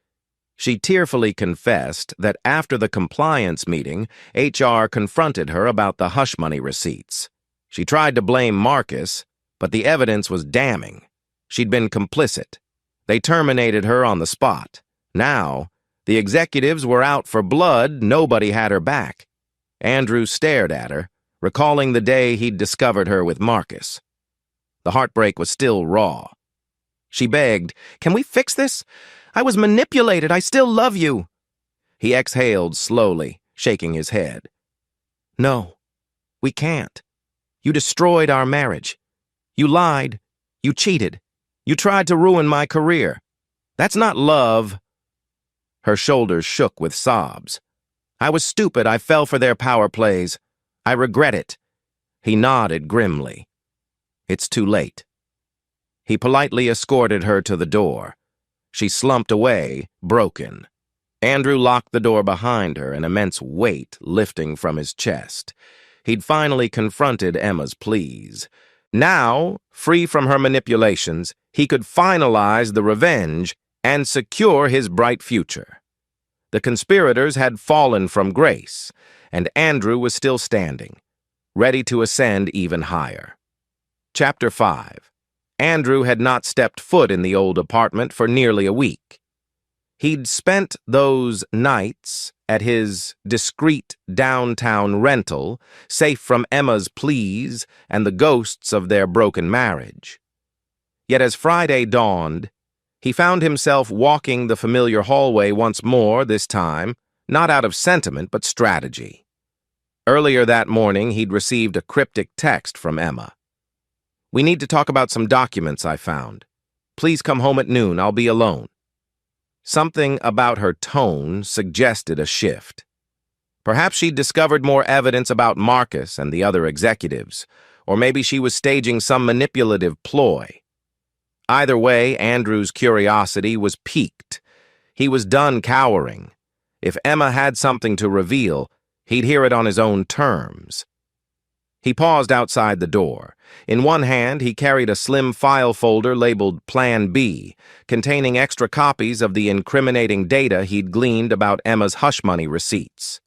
She tearfully confessed that after the compliance meeting, HR confronted her about the hush money receipts. She tried to blame Marcus, but the evidence was damning. She'd been complicit. They terminated her on the spot. Now, the executives were out for blood, nobody had her back. Andrew stared at her, recalling the day he'd discovered her with Marcus. The heartbreak was still raw. She begged, "Can we fix this? I was manipulated. I still love you." He exhaled slowly, shaking his head. "No, we can't. You destroyed our marriage. You lied. You cheated. You tried to ruin my career. That's not love." Her shoulders shook with sobs. "I was stupid. I fell for their power plays. I regret it." He nodded grimly. "It's too late." He politely escorted her to the door. She slumped away, broken. Andrew locked the door behind her, an immense weight lifting from his chest. He'd finally confronted Emma's pleas. Now, free from her manipulations, he could finalize the revenge and secure his bright future. The conspirators had fallen from grace, and Andrew was still standing, ready to ascend even higher. Chapter 5. Andrew had not stepped foot in the old apartment for nearly a week. He'd spent those nights at his discreet downtown rental, safe from Emma's pleas and the ghosts of their broken marriage. Yet as Friday dawned, he found himself walking the familiar hallway once more, this time, not out of sentiment but strategy. Earlier that morning, he'd received a cryptic text from Emma. "We need to talk about some documents I found. Please come home at noon. I'll be alone." Something about her tone suggested a shift. Perhaps she'd discovered more evidence about Marcus and the other executives, or maybe she was staging some manipulative ploy. Either way, Andrew's curiosity was piqued. He was done cowering. If Emma had something to reveal, he'd hear it on his own terms. He paused outside the door. In one hand, he carried a slim file folder labeled Plan B, containing extra copies of the incriminating data he'd gleaned about Emma's hush money receipts.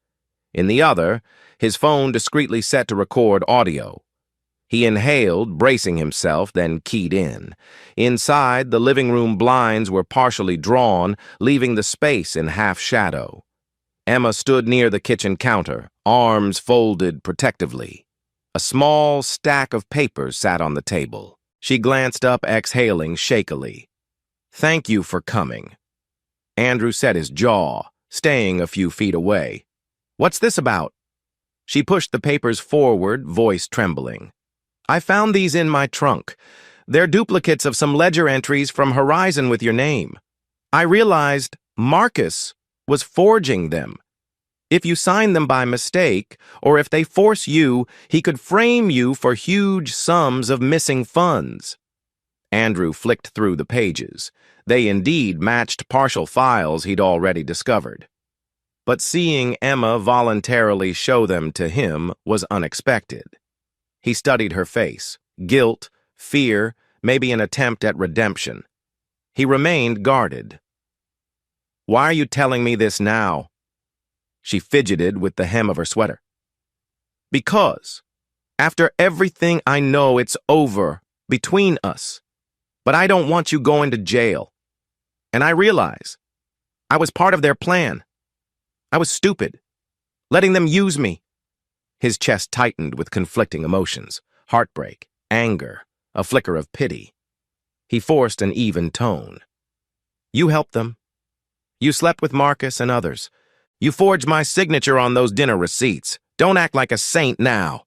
In the other, his phone discreetly set to record audio. He inhaled, bracing himself, then keyed in. Inside, the living room blinds were partially drawn, leaving the space in half-shadow. Emma stood near the kitchen counter, arms folded protectively. A small stack of papers sat on the table. She glanced up, exhaling shakily. "Thank you for coming." Andrew set his jaw, staying a few feet away. "What's this about?" She pushed the papers forward, voice trembling. "I found these in my trunk. They're duplicates of some ledger entries from Horizon with your name. I realized Marcus was forging them. If you sign them by mistake, or if they force you, he could frame you for huge sums of missing funds." Andrew flicked through the pages. They indeed matched partial files he'd already discovered. But seeing Emma voluntarily show them to him was unexpected. He studied her face. Guilt, fear, maybe an attempt at redemption. He remained guarded. "Why are you telling me this now?" She fidgeted with the hem of her sweater. "Because, after everything I know, it's over between us. But I don't want you going to jail. And I realize I was part of their plan. I was stupid, letting them use me. His chest tightened with conflicting emotions: heartbreak, anger, a flicker of pity. He forced an even tone. You helped them. You slept with Marcus and others. You forged my signature on those dinner receipts. Don't act like a saint now.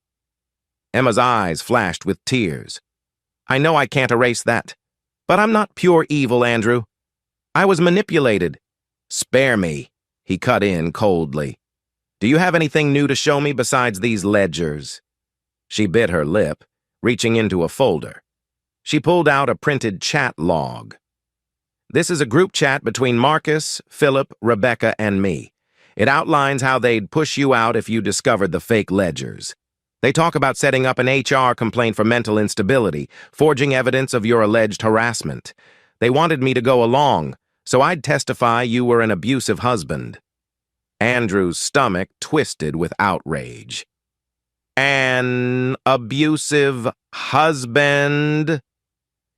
Emma's eyes flashed with tears. I know I can't erase that, but I'm not pure evil, Andrew. I was manipulated. Spare me, he cut in coldly. Do you have anything new to show me besides these ledgers? She bit her lip, reaching into a folder. She pulled out a printed chat log. This is a group chat between Marcus, Philip, Rebecca, and me. It outlines how they'd push you out if you discovered the fake ledgers. They talk about setting up an HR complaint for mental instability, forging evidence of your alleged harassment. They wanted me to go along, so I'd testify you were an abusive husband. Andrew's stomach twisted with outrage. An abusive husband?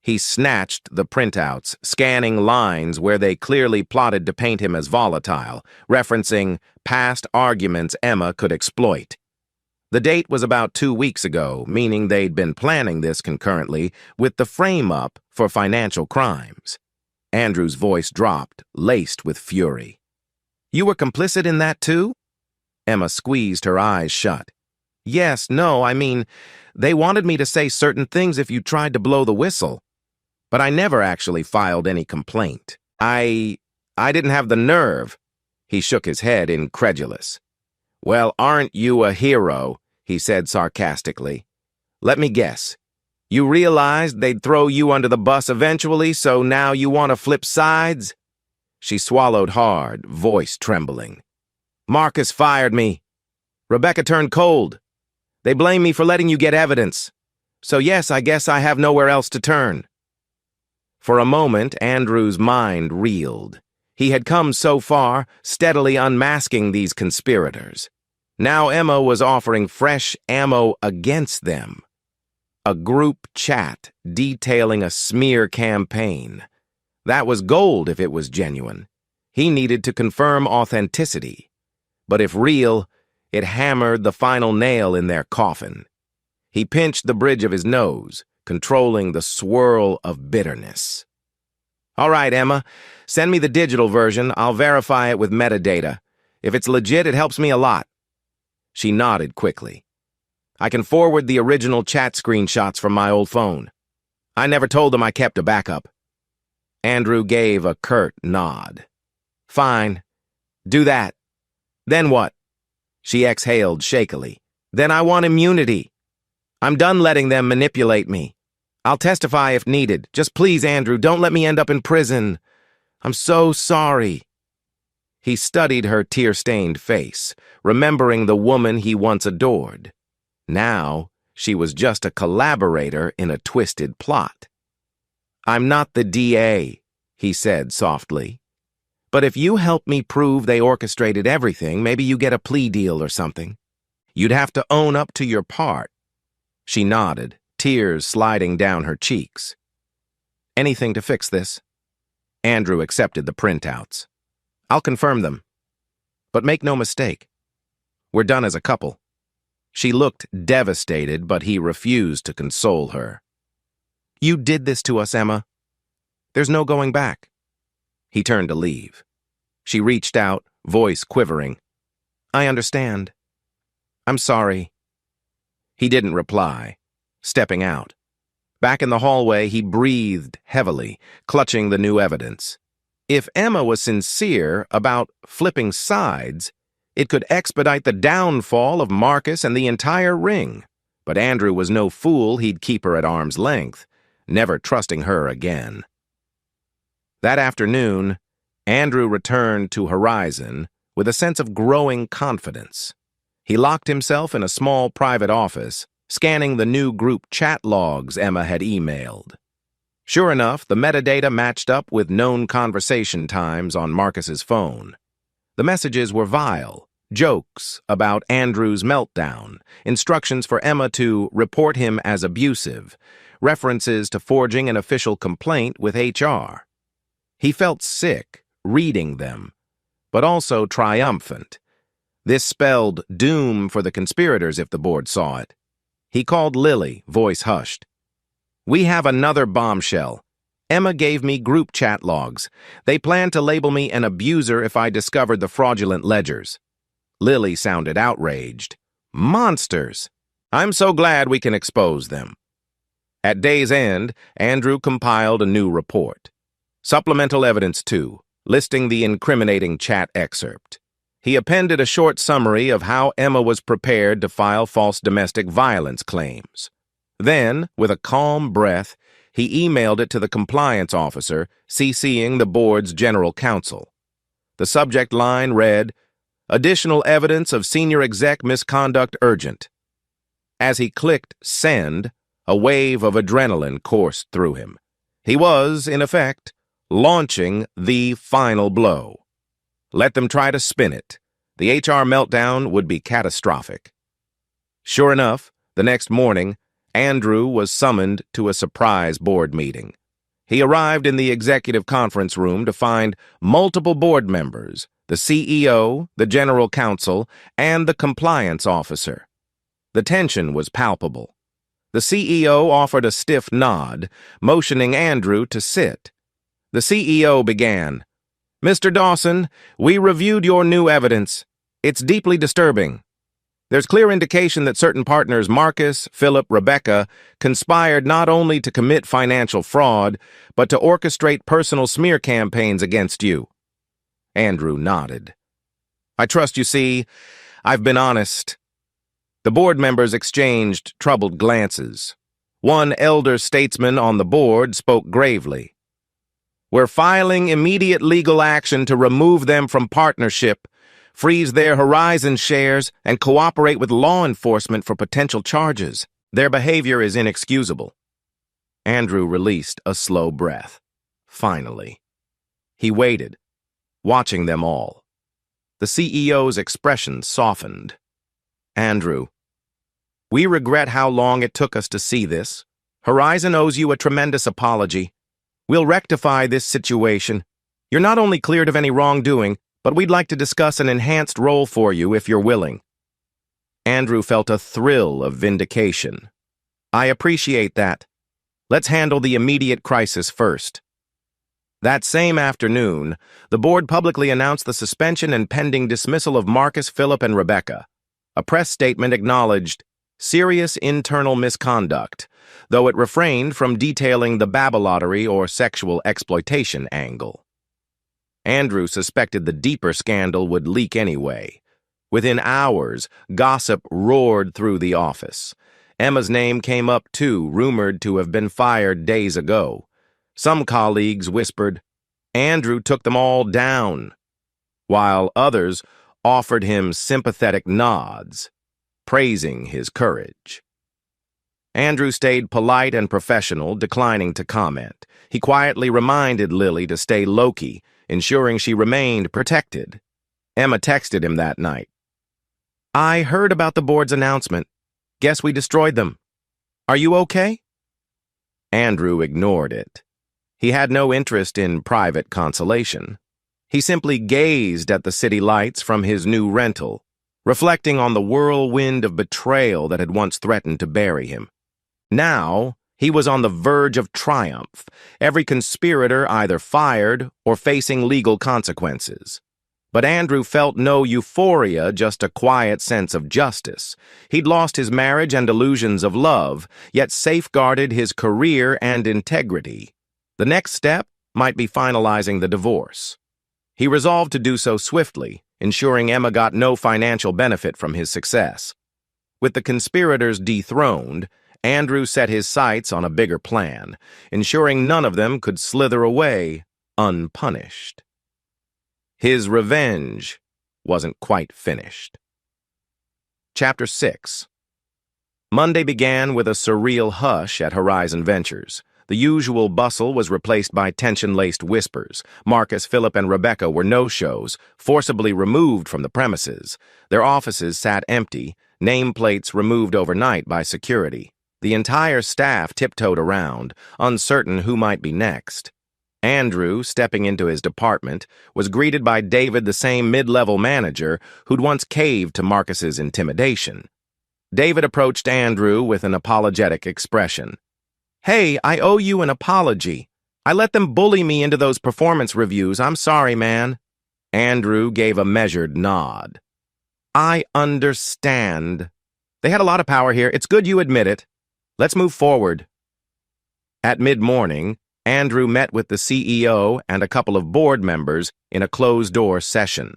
He snatched the printouts, scanning lines where they clearly plotted to paint him as volatile, referencing past arguments Emma could exploit. The date was about 2 weeks ago, meaning they'd been planning this concurrently with the frame-up for financial crimes. Andrew's voice dropped, laced with fury. You were complicit in that too? Emma squeezed her eyes shut. Yes, no, I mean, they wanted me to say certain things if you tried to blow the whistle. But I never actually filed any complaint. I didn't have the nerve. He shook his head, incredulous. Well, aren't you a hero? He said sarcastically. Let me guess. You realized they'd throw you under the bus eventually, so now you want to flip sides? She swallowed hard, voice trembling. Marcus fired me. Rebecca turned cold. They blame me for letting you get evidence. So yes, I guess I have nowhere else to turn. For a moment, Andrew's mind reeled. He had come so far, steadily unmasking these conspirators. Now Emma was offering fresh ammo against them. A group chat detailing a smear campaign. That was gold if it was genuine. He needed to confirm authenticity. But if real, it hammered the final nail in their coffin. He pinched the bridge of his nose, controlling the swirl of bitterness. All right, Emma, send me the digital version. I'll verify it with metadata. If it's legit, it helps me a lot. She nodded quickly. I can forward the original chat screenshots from my old phone. I never told them I kept a backup. Andrew gave a curt nod. Fine. Do that. Then what? She exhaled shakily. Then I want immunity. I'm done letting them manipulate me. I'll testify if needed. Just please, Andrew, don't let me end up in prison. I'm so sorry. He studied her tear-stained face, remembering the woman he once adored. Now, she was just a collaborator in a twisted plot. I'm not the DA, he said softly. But if you help me prove they orchestrated everything, maybe you get a plea deal or something. You'd have to own up to your part. She nodded, tears sliding down her cheeks. Anything to fix this? Andrew accepted the printouts. I'll confirm them. But make no mistake. We're done as a couple. She looked devastated, but he refused to console her. You did this to us, Emma. There's no going back. He turned to leave. She reached out, voice quivering. I understand. I'm sorry. He didn't reply, stepping out. Back in the hallway, he breathed heavily, clutching the new evidence. If Emma was sincere about flipping sides, it could expedite the downfall of Marcus and the entire ring. But Andrew was no fool. He'd keep her at arm's length, never trusting her again. That afternoon, Andrew returned to Horizon with a sense of growing confidence. He locked himself in a small private office, scanning the new group chat logs Emma had emailed. Sure enough, the metadata matched up with known conversation times on Marcus's phone. The messages were vile, jokes about Andrew's meltdown, instructions for Emma to report him as abusive, references to forging an official complaint with HR. He felt sick reading them, but also triumphant. This spelled doom for the conspirators if the board saw it. He called Lily, voice hushed. "We have another bombshell. Emma gave me group chat logs. They planned to label me an abuser if I discovered the fraudulent ledgers." Lily sounded outraged. "Monsters! I'm so glad we can expose them." At day's end, Andrew compiled a new report. Supplemental Evidence 2, listing the incriminating chat excerpt. He appended a short summary of how Emma was prepared to file false domestic violence claims. Then, with a calm breath, he emailed it to the compliance officer, CCing the board's general counsel. The subject line read, "Additional evidence of senior exec misconduct urgent." As he clicked send, a wave of adrenaline coursed through him. He was, in effect, launching the final blow. Let them try to spin it. The HR meltdown would be catastrophic. Sure enough, the next morning, Andrew was summoned to a surprise board meeting. He arrived in the executive conference room to find multiple board members, the CEO, the general counsel, and the compliance officer. The tension was palpable. The CEO offered a stiff nod, motioning Andrew to sit. The CEO began, "Mr. Dawson, we reviewed your new evidence. It's deeply disturbing. There's clear indication that certain partners, Marcus, Philip, Rebecca, conspired not only to commit financial fraud, but to orchestrate personal smear campaigns against you." Andrew nodded. "I trust you see. I've been honest." The board members exchanged troubled glances. One elder statesman on the board spoke gravely. "We're filing immediate legal action to remove them from partnership, freeze their Horizon shares, and cooperate with law enforcement for potential charges. Their behavior is inexcusable." Andrew released a slow breath. Finally. He waited, watching them all. The CEO's expression softened. "Andrew, we regret how long it took us to see this. Horizon owes you a tremendous apology. We'll rectify this situation. You're not only cleared of any wrongdoing, but we'd like to discuss an enhanced role for you if you're willing." Andrew felt a thrill of vindication. "I appreciate that. Let's handle the immediate crisis first." That same afternoon, the board publicly announced the suspension and pending dismissal of Marcus, Philip, and Rebecca. A press statement acknowledged serious internal misconduct, though it refrained from detailing the babalottery or sexual exploitation angle. Andrew suspected the deeper scandal would leak anyway. Within hours, gossip roared through the office. Emma's name came up too, rumored to have been fired days ago. Some colleagues whispered, Andrew took them all down, while others offered him sympathetic nods, praising his courage. Andrew stayed polite and professional, declining to comment. He quietly reminded Lily to stay low-key, ensuring she remained protected. Emma texted him that night. "I heard about the board's announcement. Guess we destroyed them. Are you okay?" Andrew ignored it. He had no interest in private consolation. He simply gazed at the city lights from his new rental, reflecting on the whirlwind of betrayal that had once threatened to bury him. Now, he was on the verge of triumph, every conspirator either fired or facing legal consequences. But Andrew felt no euphoria, just a quiet sense of justice. He'd lost his marriage and illusions of love, yet safeguarded his career and integrity. The next step might be finalizing the divorce. He resolved to do so swiftly, ensuring Emma got no financial benefit from his success. With the conspirators dethroned, Andrew set his sights on a bigger plan, ensuring none of them could slither away unpunished. His revenge wasn't quite finished. Chapter 6. Monday began with a surreal hush at Horizon Ventures. The usual bustle was replaced by tension-laced whispers. Marcus, Philip, and Rebecca were no-shows, forcibly removed from the premises. Their offices sat empty, nameplates removed overnight by security. The entire staff tiptoed around, uncertain who might be next. Andrew, stepping into his department, was greeted by David, the same mid-level manager who'd once caved to Marcus's intimidation. David approached Andrew with an apologetic expression. "Hey, I owe you an apology. I let them bully me into those performance reviews. I'm sorry, man." Andrew gave a measured nod. "I understand. They had a lot of power here. It's good you admit it. Let's move forward." At mid-morning, Andrew met with the CEO and a couple of board members in a closed-door session.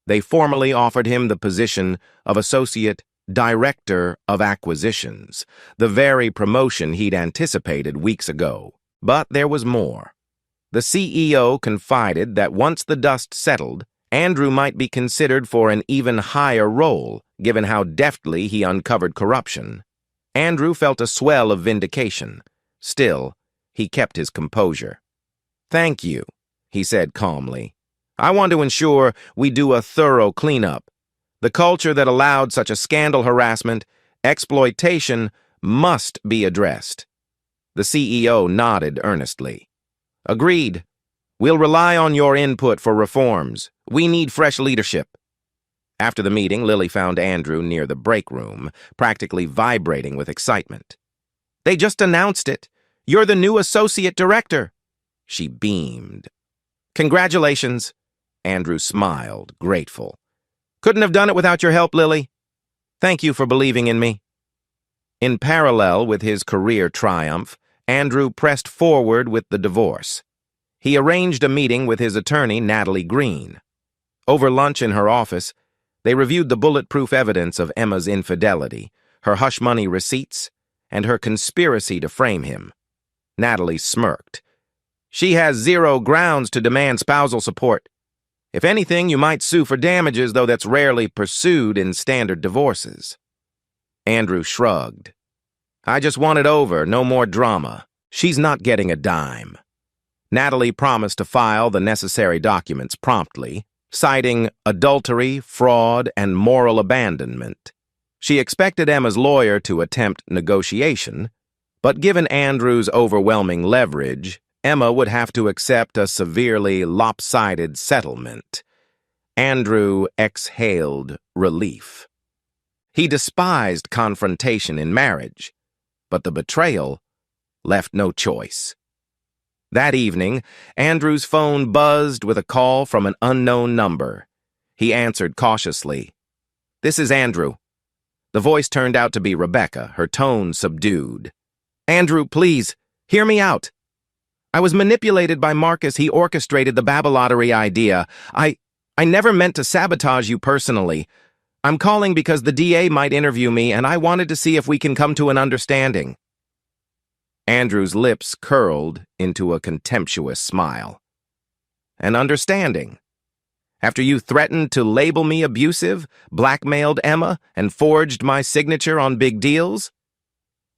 They formally offered him the position of Associate Director of Acquisitions, the very promotion he'd anticipated weeks ago. But there was more. The CEO confided that once the dust settled, Andrew might be considered for an even higher role, given how deftly he uncovered corruption. Andrew felt a swell of vindication. Still, he kept his composure. "Thank you," he said calmly. "I want to ensure we do a thorough cleanup. The culture that allowed such a scandal harassment, exploitation, must be addressed." The CEO nodded earnestly. "Agreed. We'll rely on your input for reforms. We need fresh leadership." After the meeting, Lily found Andrew near the break room, practically vibrating with excitement. "They just announced it. You're the new associate director." She beamed. "Congratulations." Andrew smiled, grateful. "Couldn't have done it without your help, Lily. Thank you for believing in me." In parallel with his career triumph, Andrew pressed forward with the divorce. He arranged a meeting with his attorney, Natalie Green. Over lunch in her office, they reviewed the bulletproof evidence of Emma's infidelity, her hush-money receipts, and her conspiracy to frame him. Natalie smirked. "She has zero grounds to demand spousal support. If anything, you might sue for damages, though that's rarely pursued in standard divorces." Andrew shrugged. "I just want it over, no more drama. She's not getting a dime." Natalie promised to file the necessary documents promptly, citing adultery, fraud, and moral abandonment. She expected Emma's lawyer to attempt negotiation, but given Andrew's overwhelming leverage, Emma would have to accept a severely lopsided settlement. Andrew exhaled relief. He despised confrontation in marriage, but the betrayal left no choice. That evening, Andrew's phone buzzed with a call from an unknown number. He answered cautiously. "This is Andrew." The voice turned out to be Rebecca, her tone subdued. "Andrew, please, hear me out. I was manipulated by Marcus. He orchestrated the Babylottery idea. I never meant to sabotage you personally. I'm calling because the DA might interview me, and I wanted to see if we can come to an understanding." Andrew's lips curled into a contemptuous smile. "An understanding? After you threatened to label me abusive, blackmailed Emma, and forged my signature on big deals?"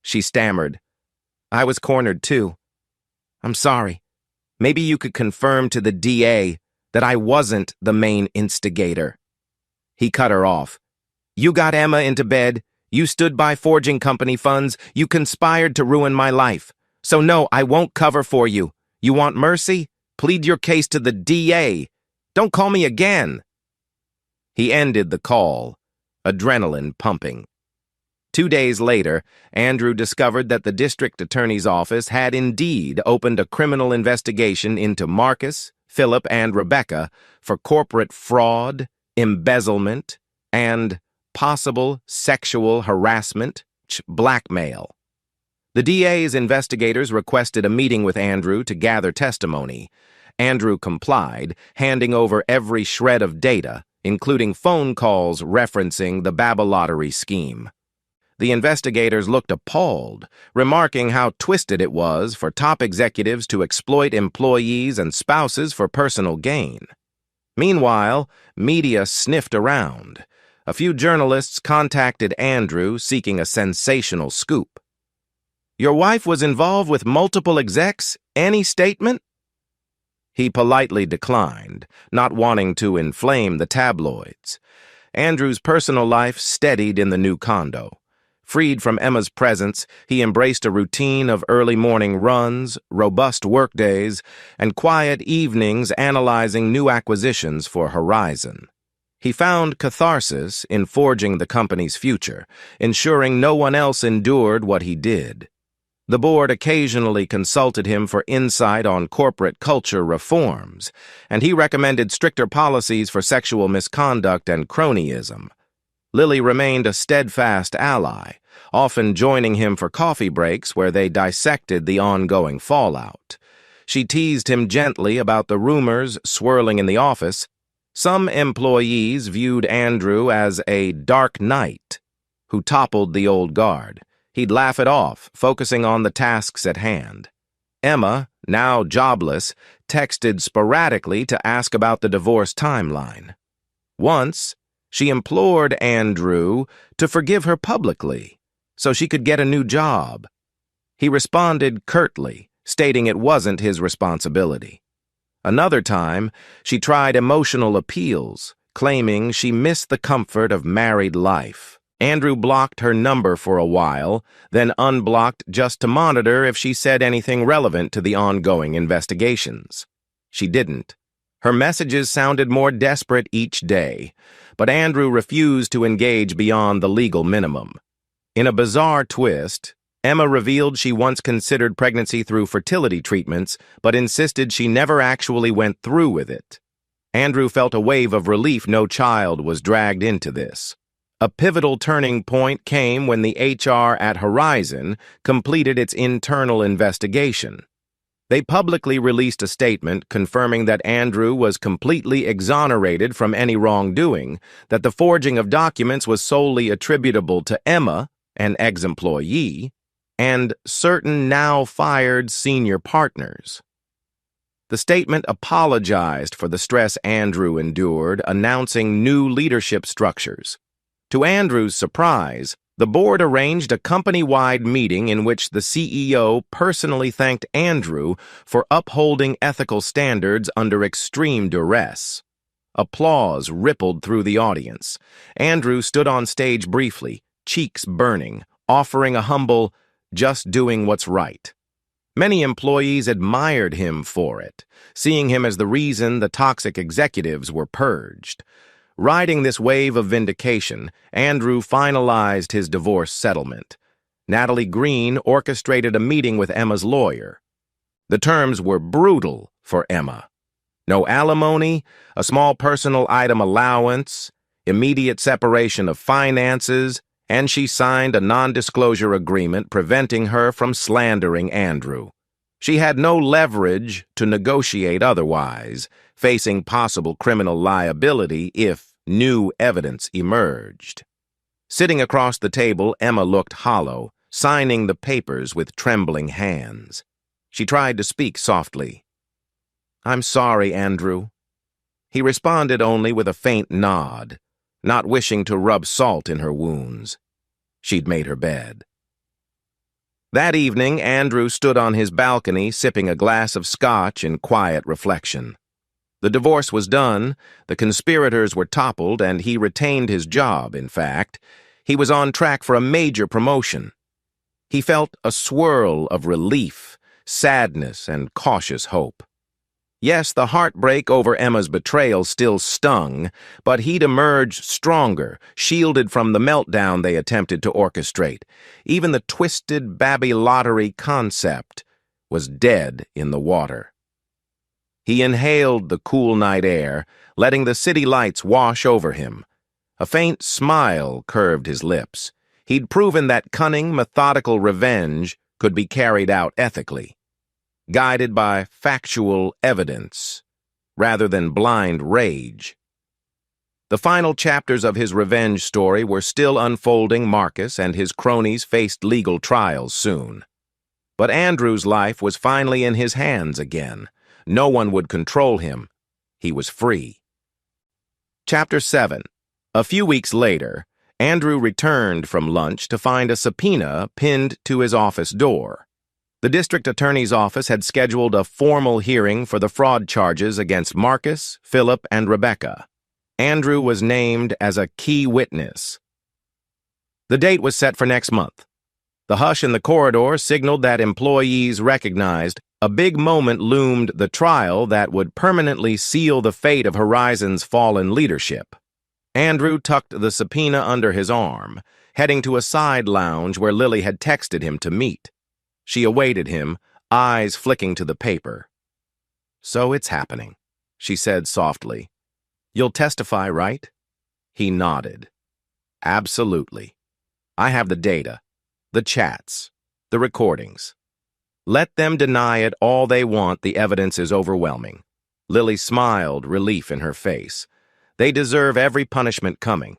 She stammered. "I was cornered too. I'm sorry. Maybe you could confirm to the DA that I wasn't the main instigator." He cut her off. "You got Emma into bed. You stood by forging company funds. You conspired to ruin my life. So no, I won't cover for you. You want mercy? Plead your case to the DA. Don't call me again." He ended the call, adrenaline pumping. 2 days later, Andrew discovered that the district attorney's office had indeed opened a criminal investigation into Marcus, Philip, and Rebecca for corporate fraud, embezzlement, and possible sexual harassment, blackmail. The DA's investigators requested a meeting with Andrew to gather testimony. Andrew complied, handing over every shred of data, including phone calls referencing the Babylottery scheme. The investigators looked appalled, remarking how twisted it was for top executives to exploit employees and spouses for personal gain. Meanwhile, media sniffed around. A few journalists contacted Andrew seeking a sensational scoop. "Your wife was involved with multiple execs? Any statement?" He politely declined, not wanting to inflame the tabloids. Andrew's personal life steadied in the new condo. Freed from Emma's presence, he embraced a routine of early morning runs, robust workdays, and quiet evenings analyzing new acquisitions for Horizon. He found catharsis in forging the company's future, ensuring no one else endured what he did. The board occasionally consulted him for insight on corporate culture reforms, and he recommended stricter policies for sexual misconduct and cronyism. Lily remained a steadfast ally, often joining him for coffee breaks where they dissected the ongoing fallout. She teased him gently about the rumors swirling in the office. Some employees viewed Andrew as a dark knight who toppled the old guard. He'd laugh it off, focusing on the tasks at hand. Emma, now jobless, texted sporadically to ask about the divorce timeline. Once, she implored Andrew to forgive her publicly so she could get a new job. He responded curtly, stating it wasn't his responsibility. Another time, she tried emotional appeals, claiming she missed the comfort of married life. Andrew blocked her number for a while, then unblocked just to monitor if she said anything relevant to the ongoing investigations. She didn't. Her messages sounded more desperate each day, but Andrew refused to engage beyond the legal minimum. In a bizarre twist, Emma revealed she once considered pregnancy through fertility treatments, but insisted she never actually went through with it. Andrew felt a wave of relief no child was dragged into this. A pivotal turning point came when the HR at Horizon completed its internal investigation. They publicly released a statement confirming that Andrew was completely exonerated from any wrongdoing, that the forging of documents was solely attributable to Emma, an ex-employee, and certain now-fired senior partners. The statement apologized for the stress Andrew endured, announcing new leadership structures. To Andrew's surprise, the board arranged a company-wide meeting in which the CEO personally thanked Andrew for upholding ethical standards under extreme duress. Applause rippled through the audience. Andrew stood on stage briefly, cheeks burning, offering a humble, "just doing what's right." Many employees admired him for it, seeing him as the reason the toxic executives were purged. Riding this wave of vindication, Andrew finalized his divorce settlement. Natalie Green orchestrated a meeting with Emma's lawyer. The terms were brutal for Emma. No alimony, a small personal item allowance, immediate separation of finances, and she signed a non-disclosure agreement preventing her from slandering Andrew. She had no leverage to negotiate otherwise, facing possible criminal liability if new evidence emerged. Sitting across the table, Emma looked hollow, signing the papers with trembling hands. She tried to speak softly. "I'm sorry, Andrew." He responded only with a faint nod, not wishing to rub salt in her wounds. She'd made her bed. That evening, Andrew stood on his balcony sipping a glass of scotch in quiet reflection. The divorce was done, the conspirators were toppled, and he retained his job, in fact. He was on track for a major promotion. He felt a swirl of relief, sadness, and cautious hope. Yes, the heartbreak over Emma's betrayal still stung, but he'd emerged stronger, shielded from the meltdown they attempted to orchestrate. Even the twisted Babby lottery concept was dead in the water. He inhaled the cool night air, letting the city lights wash over him. A faint smile curved his lips. He'd proven that cunning, methodical revenge could be carried out ethically, guided by factual evidence, rather than blind rage. The final chapters of his revenge story were still unfolding. Marcus and his cronies faced legal trials soon. But Andrew's life was finally in his hands again. No one would control him. He was free. Chapter 7. A few weeks later, Andrew returned from lunch to find a subpoena pinned to his office door. The district attorney's office had scheduled a formal hearing for the fraud charges against Marcus, Philip, and Rebecca. Andrew was named as a key witness. The date was set for next month. The hush in the corridor signaled that employees recognized a big moment loomed: the trial that would permanently seal the fate of Horizon's fallen leadership. Andrew tucked the subpoena under his arm, heading to a side lounge where Lily had texted him to meet. She awaited him, eyes flicking to the paper. "So it's happening," she said softly. "You'll testify, right?" He nodded. "Absolutely. I have the data, the chats, the recordings. Let them deny it all they want, the evidence is overwhelming." Lily smiled, relief in her face. "They deserve every punishment coming."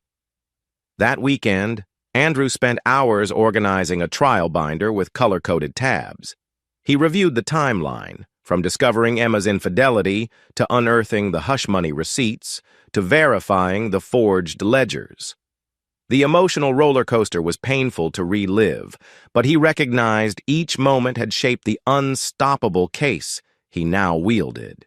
That weekend, Andrew spent hours organizing a trial binder with color-coded tabs. He reviewed the timeline, from discovering Emma's infidelity to unearthing the hush money receipts to verifying the forged ledgers. The emotional roller coaster was painful to relive, but he recognized each moment had shaped the unstoppable case he now wielded.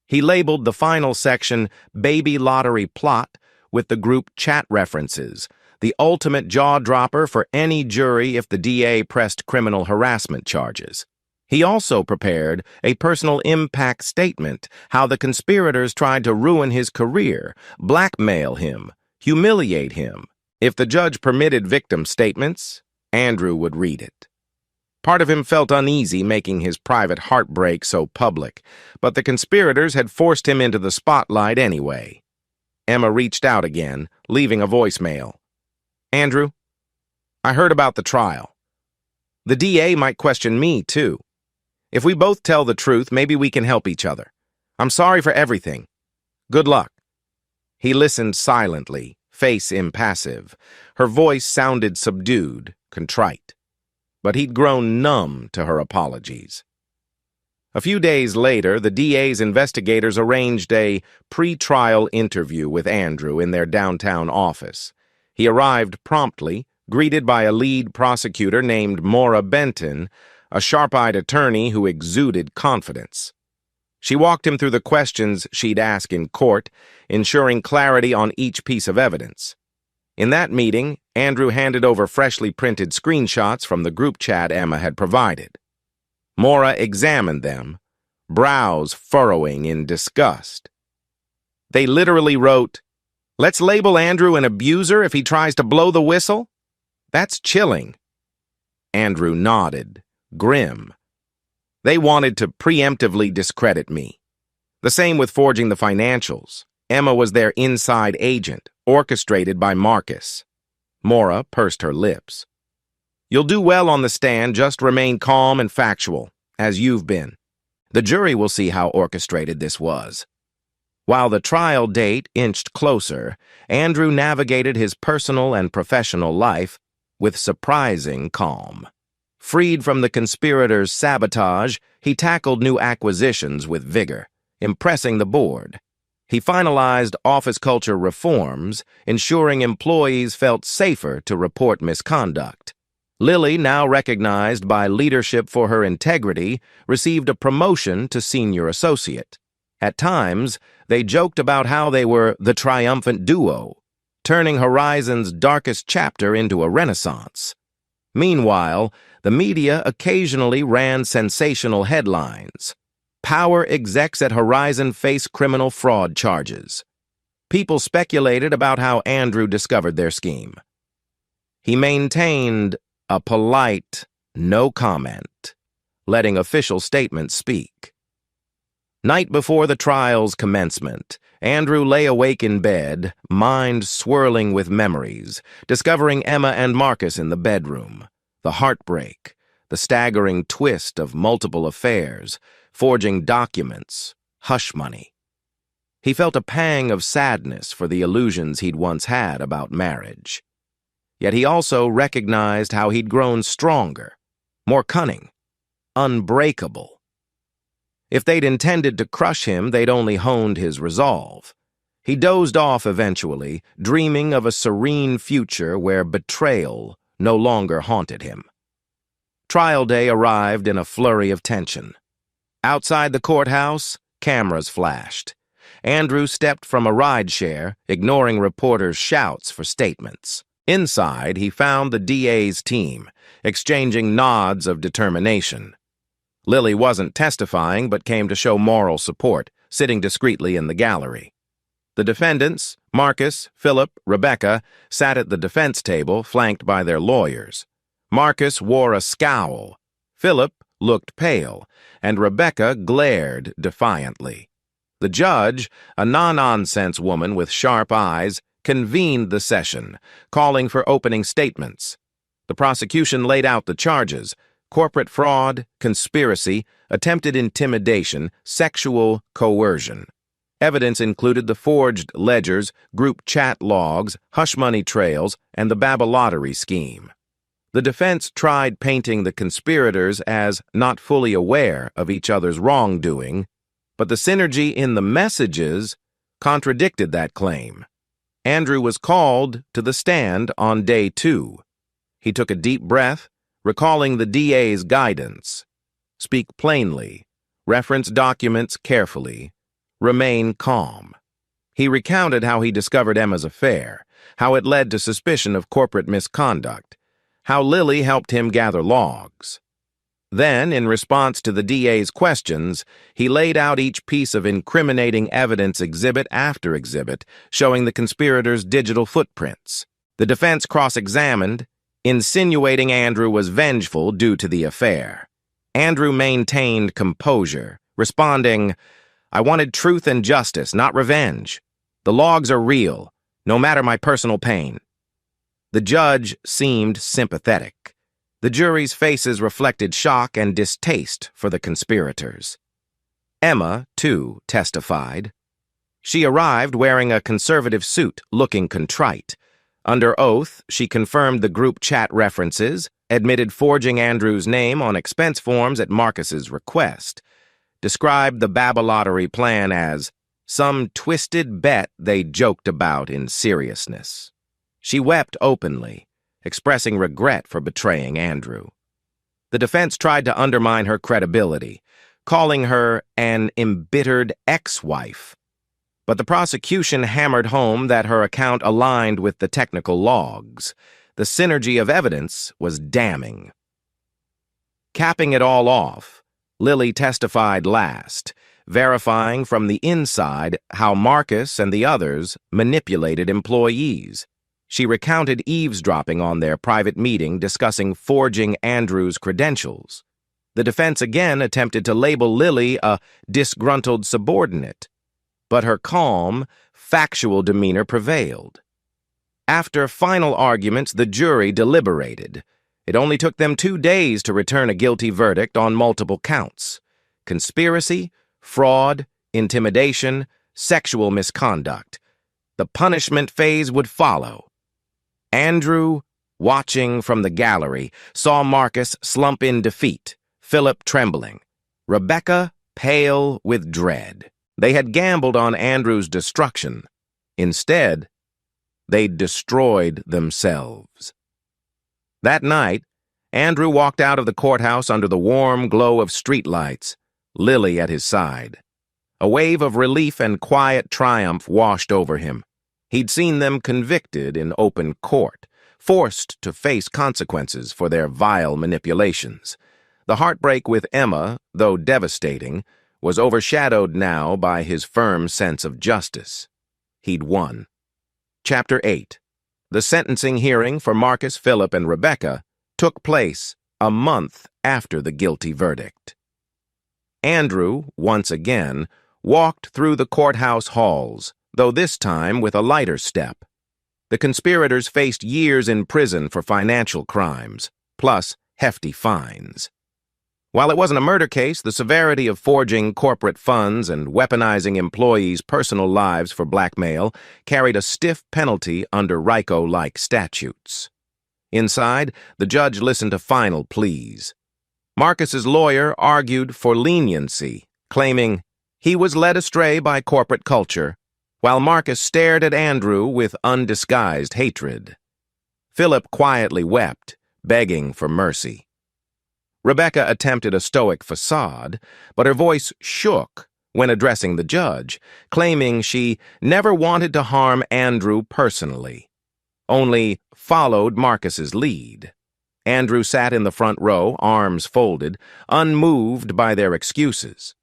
He labeled the final section "Baby Lottery Plot" with the group chat references, the ultimate jaw-dropper for any jury if the DA pressed criminal harassment charges. He also prepared a personal impact statement: how the conspirators tried to ruin his career, blackmail him, humiliate him. If the judge permitted victim statements, Andrew would read it. Part of him felt uneasy making his private heartbreak so public, but the conspirators had forced him into the spotlight anyway. Emma reached out again, leaving a voicemail. "Andrew, I heard about the trial. The DA might question me, too. If we both tell the truth, maybe we can help each other. I'm sorry for everything. Good luck." He listened silently, face impassive. Her voice sounded subdued, contrite. But he'd grown numb to her apologies. A few days later, the DA's investigators arranged a pre-trial interview with Andrew in their downtown office. He arrived promptly, greeted by a lead prosecutor named Maura Benton, a sharp-eyed attorney who exuded confidence. She walked him through the questions she'd ask in court, ensuring clarity on each piece of evidence. In that meeting, Andrew handed over freshly printed screenshots from the group chat Emma had provided. Maura examined them, brows furrowing in disgust. They literally wrote, "Let's label Andrew an abuser if he tries to blow the whistle? That's chilling." Andrew nodded, grim. "They wanted to preemptively discredit me. The same with forging the financials. Emma was their inside agent, orchestrated by Marcus." Maura pursed her lips. "You'll do well on the stand, just remain calm and factual, as you've been. The jury will see how orchestrated this was." While the trial date inched closer, Andrew navigated his personal and professional life with surprising calm. Freed from the conspirators' sabotage, he tackled new acquisitions with vigor, impressing the board. He finalized office culture reforms, ensuring employees felt safer to report misconduct. Lily, now recognized by leadership for her integrity, received a promotion to senior associate. At times, they joked about how they were the triumphant duo, turning Horizon's darkest chapter into a renaissance. Meanwhile, the media occasionally ran sensational headlines. Power execs at Horizon face criminal fraud charges. People speculated about how Andrew discovered their scheme. He maintained a polite no comment, letting official statements speak. Night before the trial's commencement, Andrew lay awake in bed, mind swirling with memories, discovering Emma and Marcus in the bedroom, the heartbreak, the staggering twist of multiple affairs, forging documents, hush money. He felt a pang of sadness for the illusions he'd once had about marriage. Yet he also recognized how he'd grown stronger, more cunning, unbreakable. If they'd intended to crush him, they'd only honed his resolve. He dozed off eventually, dreaming of a serene future where betrayal no longer haunted him. Trial day arrived in a flurry of tension. Outside the courthouse, cameras flashed. Andrew stepped from a rideshare, ignoring reporters' shouts for statements. Inside, he found the DA's team, exchanging nods of determination. Lily wasn't testifying but came to show moral support, sitting discreetly in the gallery. The defendants, Marcus, Philip, Rebecca, sat at the defense table, flanked by their lawyers. Marcus wore a scowl, Philip looked pale, and Rebecca glared defiantly. The judge, a no-nonsense woman with sharp eyes, convened the session, calling for opening statements. The prosecution laid out the charges: corporate fraud, conspiracy, attempted intimidation, sexual coercion. Evidence included the forged ledgers, group chat logs, hush money trails, and the Babalottery scheme. The defense tried painting the conspirators as not fully aware of each other's wrongdoing, but the synergy in the messages contradicted that claim. Andrew was called to the stand on day 2. He took a deep breath, recalling the DA's guidance. Speak plainly, reference documents carefully, remain calm. He recounted how he discovered Emma's affair, how it led to suspicion of corporate misconduct, how Lily helped him gather logs. Then, in response to the DA's questions, he laid out each piece of incriminating evidence exhibit after exhibit, showing the conspirators' digital footprints. The defense cross-examined, insinuating Andrew was vengeful due to the affair. Andrew maintained composure, responding, "I wanted truth and justice, not revenge. The logs are real, no matter my personal pain." The judge seemed sympathetic. The jury's faces reflected shock and distaste for the conspirators. Emma, too, testified. She arrived wearing a conservative suit, looking contrite. Under oath, she confirmed the group chat references, admitted forging Andrew's name on expense forms at Marcus's request, described the Babalottery plan as some twisted bet they joked about in seriousness. She wept openly, expressing regret for betraying Andrew. The defense tried to undermine her credibility, calling her an embittered ex-wife. But the prosecution hammered home that her account aligned with the technical logs. The synergy of evidence was damning. Capping it all off, Lily testified last, verifying from the inside how Marcus and the others manipulated employees. She recounted eavesdropping on their private meeting discussing forging Andrew's credentials. The defense again attempted to label Lily a disgruntled subordinate, but her calm, factual demeanor prevailed. After final arguments, the jury deliberated. It only took them 2 days to return a guilty verdict on multiple counts: conspiracy, fraud, intimidation, sexual misconduct. The punishment phase would follow. Andrew, watching from the gallery, saw Marcus slump in defeat, Philip trembling, Rebecca pale with dread. They had gambled on Andrew's destruction. Instead, they destroyed themselves. That night, Andrew walked out of the courthouse under the warm glow of streetlights, Lily at his side. A wave of relief and quiet triumph washed over him. He'd seen them convicted in open court, forced to face consequences for their vile manipulations. The heartbreak with Emma, though devastating, was overshadowed now by his firm sense of justice. He'd won. Chapter 8. The sentencing hearing for Marcus, Philip, and Rebecca took place a month after the guilty verdict. Andrew, once again, walked through the courthouse halls, though this time with a lighter step. The conspirators faced years in prison for financial crimes, plus hefty fines. While it wasn't a murder case, the severity of forging corporate funds and weaponizing employees' personal lives for blackmail carried a stiff penalty under RICO-like statutes. Inside, the judge listened to final pleas. Marcus's lawyer argued for leniency, claiming he was led astray by corporate culture, while Marcus stared at Andrew with undisguised hatred. Philip quietly wept, begging for mercy. Rebecca attempted a stoic facade, but her voice shook when addressing the judge, claiming she never wanted to harm Andrew personally, only followed Marcus's lead. Andrew sat in the front row, arms folded, unmoved by their excuses.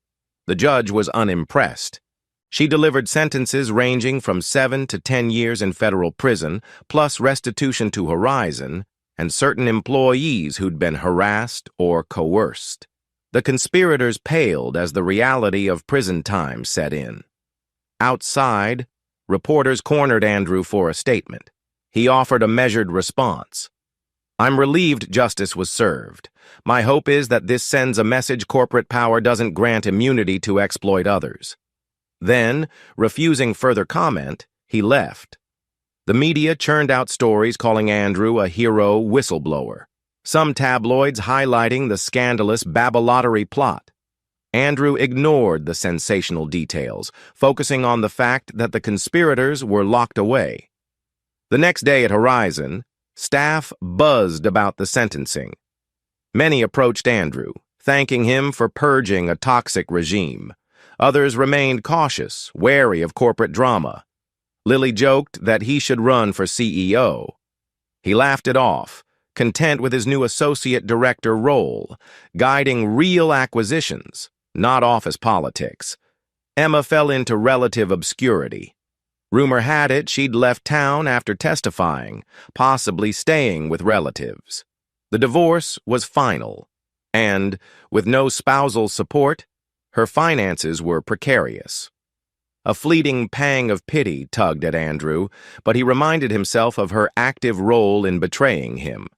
The judge was unimpressed. She delivered sentences ranging from 7 to 10 years in federal prison, plus restitution to Horizon, and certain employees who'd been harassed or coerced. The conspirators paled as the reality of prison time set in. Outside, reporters cornered Andrew for a statement. He offered a measured response. "I'm relieved justice was served. My hope is that this sends a message corporate power doesn't grant immunity to exploit others." Then, refusing further comment, he left. The media churned out stories calling Andrew a hero whistleblower, some tabloids highlighting the scandalous Babalottery plot. Andrew ignored the sensational details, focusing on the fact that the conspirators were locked away. The next day at Horizon, staff buzzed about the sentencing. Many approached Andrew, thanking him for purging a toxic regime. Others remained cautious, wary of corporate drama. Lily joked that he should run for CEO. He laughed it off, content with his new associate director role, guiding real acquisitions, not office politics. Emma fell into relative obscurity. Rumor had it she'd left town after testifying, possibly staying with relatives. The divorce was final, and, with no spousal support, her finances were precarious. A fleeting pang of pity tugged at Andrew, but he reminded himself of her active role in betraying him.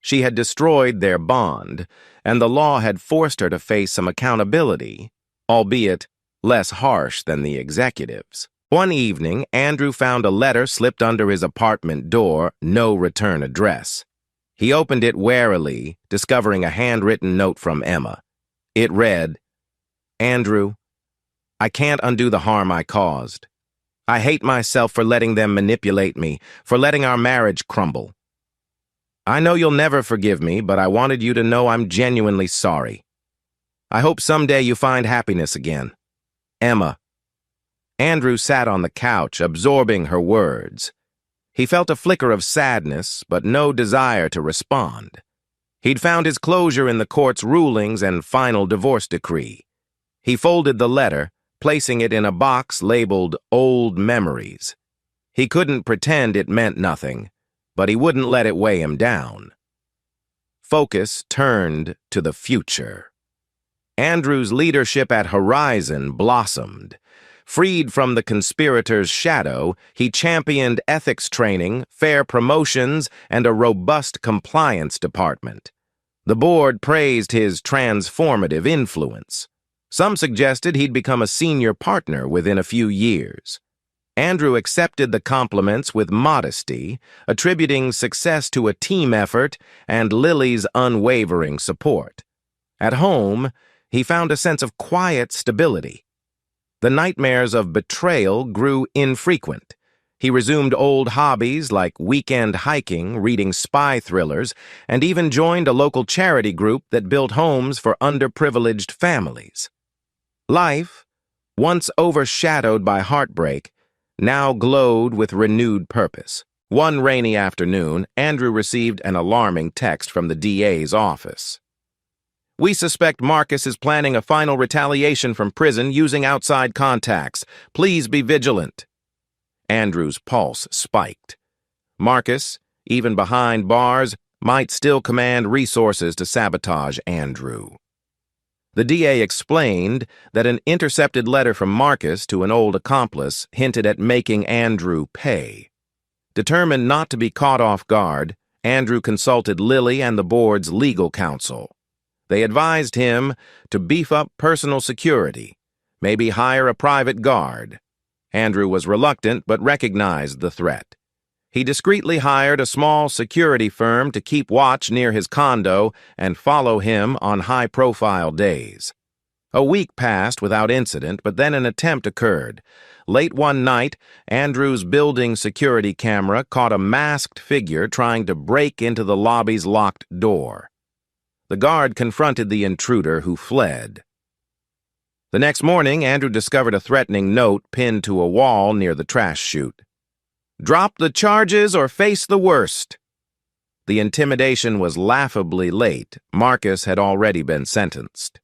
She had destroyed their bond, and the law had forced her to face some accountability, albeit less harsh than the executives. One evening, Andrew found a letter slipped under his apartment door, no return address. He opened it warily, discovering a handwritten note from Emma. It read, "Andrew, I can't undo the harm I caused. I hate myself for letting them manipulate me, for letting our marriage crumble. I know you'll never forgive me, but I wanted you to know I'm genuinely sorry. I hope someday you find happiness again. Emma." Andrew sat on the couch, absorbing her words. He felt a flicker of sadness, but no desire to respond. He'd found his closure in the court's rulings and final divorce decree. He folded the letter, placing it in a box labeled Old Memories. He couldn't pretend it meant nothing, but he wouldn't let it weigh him down. Focus turned to the future. Andrew's leadership at Horizon blossomed. Freed from the conspirators' shadow, he championed ethics training, fair promotions, and a robust compliance department. The board praised his transformative influence. Some suggested he'd become a senior partner within a few years. Andrew accepted the compliments with modesty, attributing success to a team effort and Lily's unwavering support. At home, he found a sense of quiet stability. The nightmares of betrayal grew infrequent. He resumed old hobbies like weekend hiking, reading spy thrillers, and even joined a local charity group that built homes for underprivileged families. Life, once overshadowed by heartbreak, now glowed with renewed purpose. One rainy afternoon, Andrew received an alarming text from the DA's office. "We suspect Marcus is planning a final retaliation from prison using outside contacts. Please be vigilant." Andrew's pulse spiked. Marcus, even behind bars, might still command resources to sabotage Andrew. The DA explained that an intercepted letter from Marcus to an old accomplice hinted at making Andrew pay. Determined not to be caught off guard, Andrew consulted Lily and the board's legal counsel. They advised him to beef up personal security, maybe hire a private guard. Andrew was reluctant but recognized the threat. He discreetly hired a small security firm to keep watch near his condo and follow him on high-profile days. A week passed without incident, but then an attempt occurred. Late one night, Andrew's building security camera caught a masked figure trying to break into the lobby's locked door. The guard confronted the intruder, who fled. The next morning, Andrew discovered a threatening note pinned to a wall near the trash chute. "Drop the charges or face the worst." The intimidation was laughably late. Marcus had already been sentenced.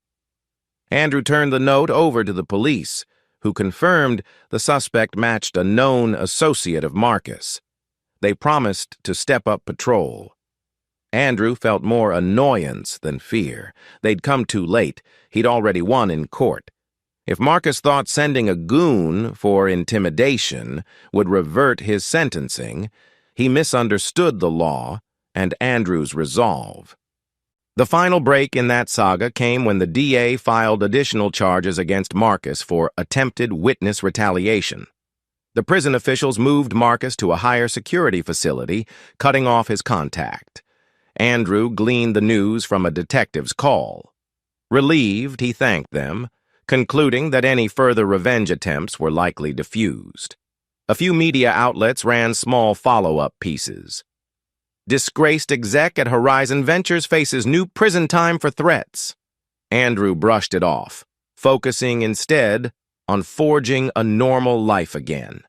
Andrew turned the note over to the police, who confirmed the suspect matched a known associate of Marcus. They promised to step up patrol. Andrew felt more annoyance than fear. They'd come too late. He'd already won in court. If Marcus thought sending a goon for intimidation would revert his sentencing, he misunderstood the law and Andrew's resolve. The final break in that saga came when the DA filed additional charges against Marcus for attempted witness retaliation. The prison officials moved Marcus to a higher security facility, cutting off his contact. Andrew gleaned the news from a detective's call. Relieved, he thanked them, concluding that any further revenge attempts were likely diffused. A few media outlets ran small follow-up pieces. Disgraced exec at Horizon Ventures faces new prison time for threats. Andrew brushed it off, focusing instead on forging a normal life again.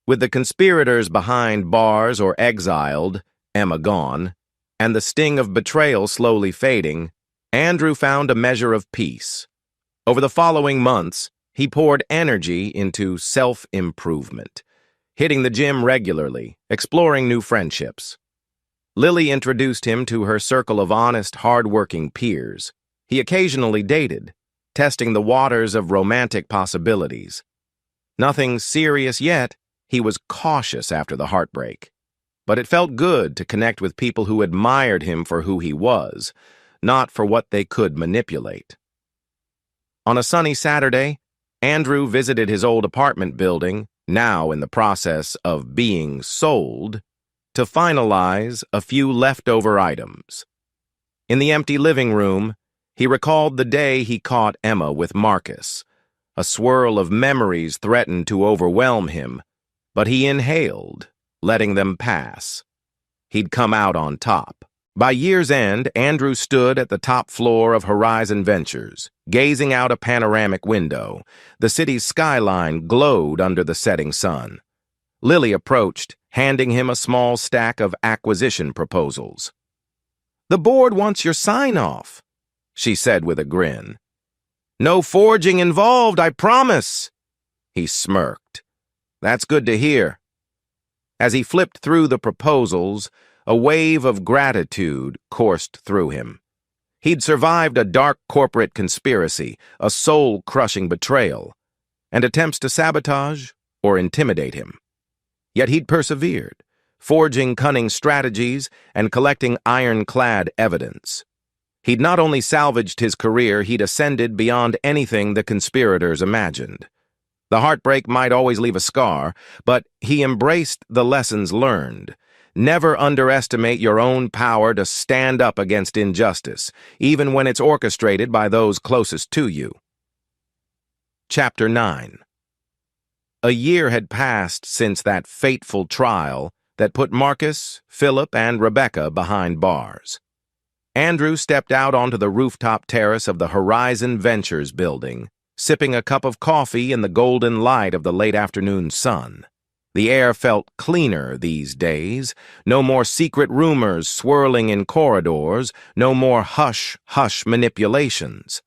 With the conspirators behind bars or exiled, Emma gone, and the sting of betrayal slowly fading, Andrew found a measure of peace. Over the following months, he poured energy into self-improvement, hitting the gym regularly, exploring new friendships. Lily introduced him to her circle of honest, hard-working peers. He occasionally dated, testing the waters of romantic possibilities. Nothing serious yet, he was cautious after the heartbreak. But it felt good to connect with people who admired him for who he was, not for what they could manipulate. On a sunny Saturday, Andrew visited his old apartment building, now in the process of being sold, to finalize a few leftover items. In the empty living room, he recalled the day he caught Emma with Marcus. A swirl of memories threatened to overwhelm him, but he inhaled, letting them pass. He'd come out on top. By year's end, Andrew stood at the top floor of Horizon Ventures, gazing out a panoramic window. The city's skyline glowed under the setting sun. Lily approached, handing him a small stack of acquisition proposals. "The board wants your sign-off," she said with a grin. "No forging involved, I promise." He smirked. "That's good to hear." As he flipped through the proposals, a wave of gratitude coursed through him. He'd survived a dark corporate conspiracy, a soul-crushing betrayal, and attempts to sabotage or intimidate him. Yet he'd persevered, forging cunning strategies and collecting ironclad evidence. He'd not only salvaged his career, he'd ascended beyond anything the conspirators imagined. The heartbreak might always leave a scar, but he embraced the lessons learned. Never underestimate your own power to stand up against injustice, even when it's orchestrated by those closest to you. Chapter 9. A year had passed since that fateful trial that put Marcus, Philip, and Rebecca behind bars. Andrew stepped out onto the rooftop terrace of the Horizon Ventures building, sipping a cup of coffee in the golden light of the late afternoon sun. The air felt cleaner these days. No more secret rumors swirling in corridors, no more hush-hush manipulations.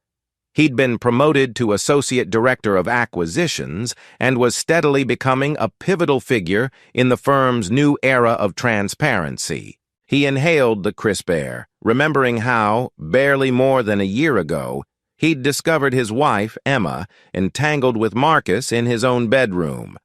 He'd been promoted to Associate Director of Acquisitions and was steadily becoming a pivotal figure in the firm's new era of transparency. He inhaled the crisp air, remembering how, barely more than a year ago, he'd discovered his wife, Emma, entangled with Marcus in his own bedroom.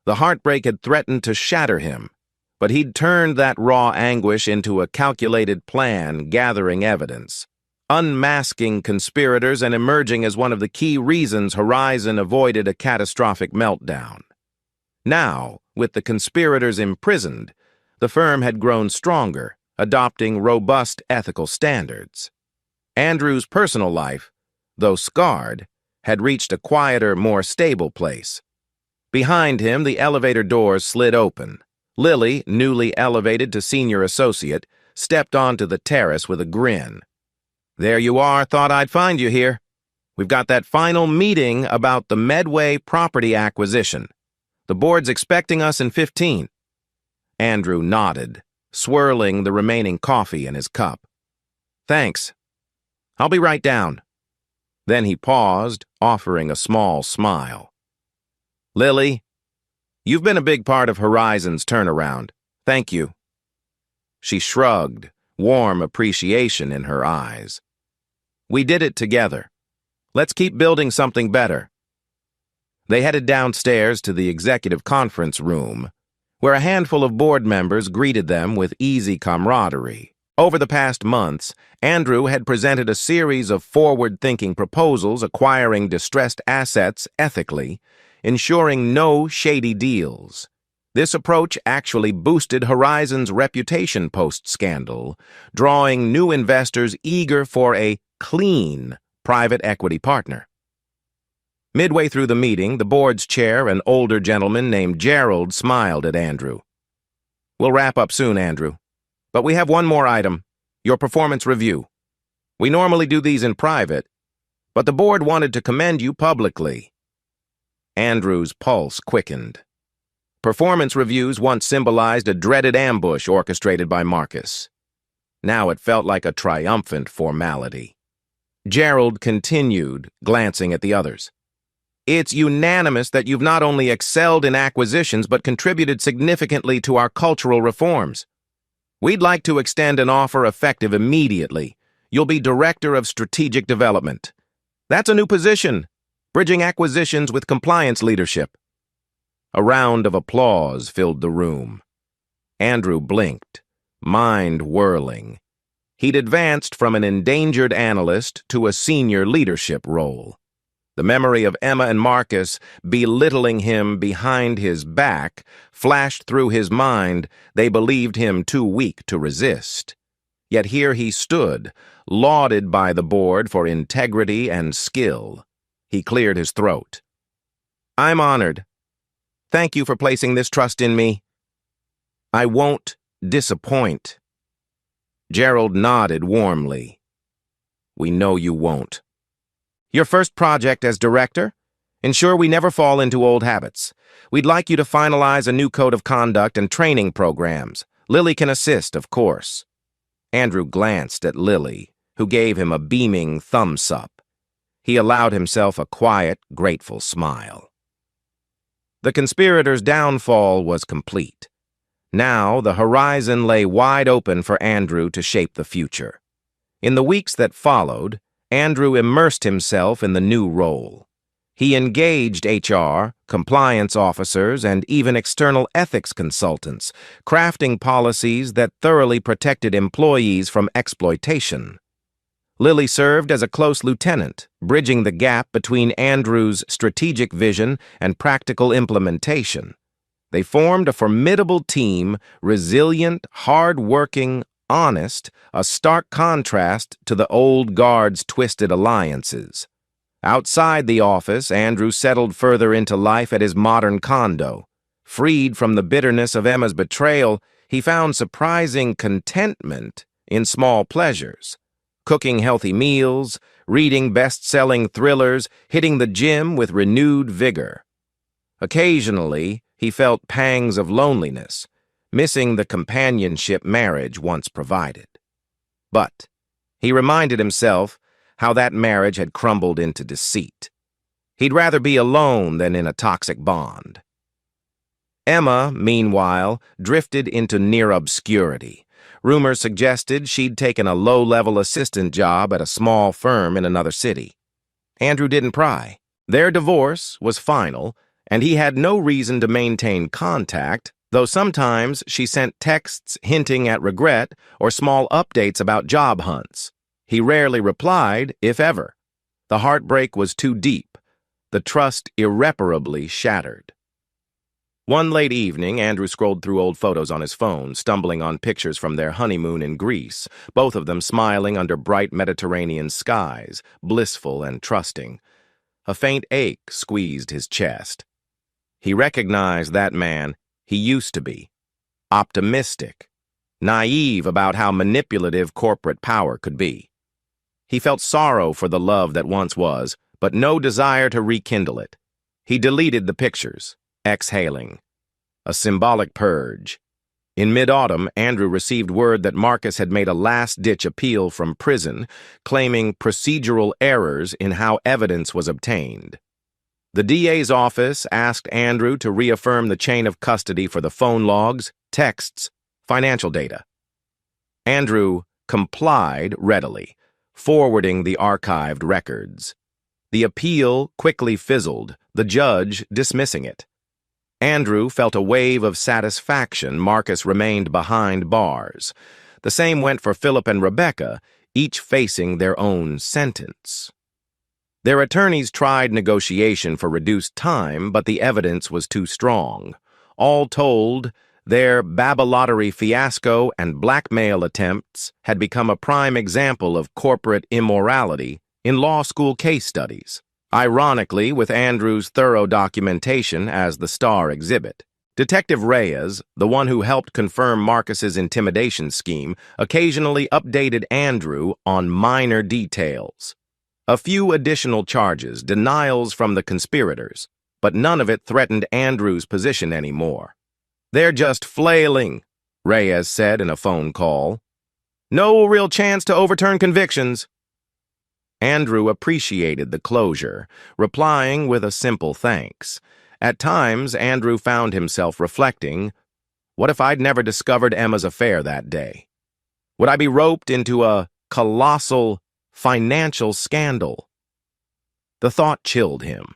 The heartbreak had threatened to shatter him, but he'd turned that raw anguish into a calculated plan, gathering evidence, unmasking conspirators and emerging as one of the key reasons Horizon avoided a catastrophic meltdown. Now, with the conspirators imprisoned, the firm had grown stronger, adopting robust ethical standards. Andrew's personal life, though scarred, had reached a quieter, more stable place. Behind him, the elevator doors slid open. Lily, newly elevated to senior associate, stepped onto the terrace with a grin. "There you are, thought I'd find you here. We've got that final meeting about the Medway property acquisition. The board's expecting us in 15. Andrew nodded. swirling the remaining coffee in his cup. "Thanks. I'll be right down." Then he paused, offering a small smile. "Lily, you've been a big part of Horizon's turnaround. Thank you." She shrugged, warm appreciation in her eyes. "We did it together. Let's keep building something better." They headed downstairs to the executive conference room, where a handful of board members greeted them with easy camaraderie. Over the past months, Andrew had presented a series of forward-thinking proposals acquiring distressed assets ethically, ensuring no shady deals. This approach actually boosted Horizon's reputation post-scandal, drawing new investors eager for a clean private equity partner. Midway through the meeting, the board's chair, an older gentleman named Gerald, smiled at Andrew. "We'll wrap up soon, Andrew. But we have one more item, your performance review. We normally do these in private, but the board wanted to commend you publicly." Andrew's pulse quickened. Performance reviews once symbolized a dreaded ambush orchestrated by Marcus. Now it felt like a triumphant formality. Gerald continued, glancing at the others. "It's unanimous that you've not only excelled in acquisitions but contributed significantly to our cultural reforms. We'd like to extend an offer effective immediately. You'll be Director of Strategic Development. That's a new position, bridging acquisitions with compliance leadership." A round of applause filled the room. Andrew blinked, mind whirling. He'd advanced from an endangered analyst to a senior leadership role. The memory of Emma and Marcus belittling him behind his back flashed through his mind. They believed him too weak to resist. Yet here he stood, lauded by the board for integrity and skill. He cleared his throat. "I'm honored. Thank you for placing this trust in me. I won't disappoint." Gerald nodded warmly. "We know you won't. Your first project as director? Ensure we never fall into old habits. We'd like you to finalize a new code of conduct and training programs. Lily can assist, of course." Andrew glanced at Lily, who gave him a beaming thumbs up. He allowed himself a quiet, grateful smile. The conspirators' downfall was complete. Now the horizon lay wide open for Andrew to shape the future. In the weeks that followed, Andrew immersed himself in the new role. He engaged HR, compliance officers, and even external ethics consultants, crafting policies that thoroughly protected employees from exploitation. Lily served as a close lieutenant, bridging the gap between Andrew's strategic vision and practical implementation. They formed a formidable team, resilient, hard-working, honest, a stark contrast to the old guard's twisted alliances. Outside the office, Andrew settled further into life at his modern condo. Freed from the bitterness of Emma's betrayal, he found surprising contentment in small pleasures. Cooking healthy meals, reading best-selling thrillers, hitting the gym with renewed vigor. Occasionally, he felt pangs of loneliness, missing the companionship marriage once provided. But he reminded himself how that marriage had crumbled into deceit. He'd rather be alone than in a toxic bond. Emma, meanwhile, drifted into near obscurity. Rumors suggested she'd taken a low-level assistant job at a small firm in another city. Andrew didn't pry. Their divorce was final, and he had no reason to maintain contact, though sometimes she sent texts hinting at regret or small updates about job hunts. He rarely replied, if ever. The heartbreak was too deep, the trust irreparably shattered. One late evening, Andrew scrolled through old photos on his phone, stumbling on pictures from their honeymoon in Greece, both of them smiling under bright Mediterranean skies, blissful and trusting. A faint ache squeezed his chest. He recognized that man he used to be, optimistic, naive about how manipulative corporate power could be. He felt sorrow for the love that once was, but no desire to rekindle it. He deleted the pictures, exhaling. A symbolic purge. In mid-autumn, Andrew received word that Marcus had made a last-ditch appeal from prison, claiming procedural errors in how evidence was obtained. The DA's office asked Andrew to reaffirm the chain of custody for the phone logs, texts, financial data. Andrew complied readily, forwarding the archived records. The appeal quickly fizzled, the judge dismissing it. Andrew felt a wave of satisfaction Marcus remained behind bars. The same went for Philip and Rebecca, each facing their own sentence. Their attorneys tried negotiation for reduced time, but the evidence was too strong. All told, their babalottery fiasco and blackmail attempts had become a prime example of corporate immorality in law school case studies. Ironically, with Andrew's thorough documentation as the star exhibit. Detective Reyes, the one who helped confirm Marcus's intimidation scheme, occasionally updated Andrew on minor details. A few additional charges, denials from the conspirators, but none of it threatened Andrew's position anymore. "They're just flailing," Reyes said in a phone call. "No real chance to overturn convictions." Andrew appreciated the closure, replying with a simple thanks. At times, Andrew found himself reflecting, what if I'd never discovered Emma's affair that day? Would I be roped into a colossal financial scandal? The thought chilled him.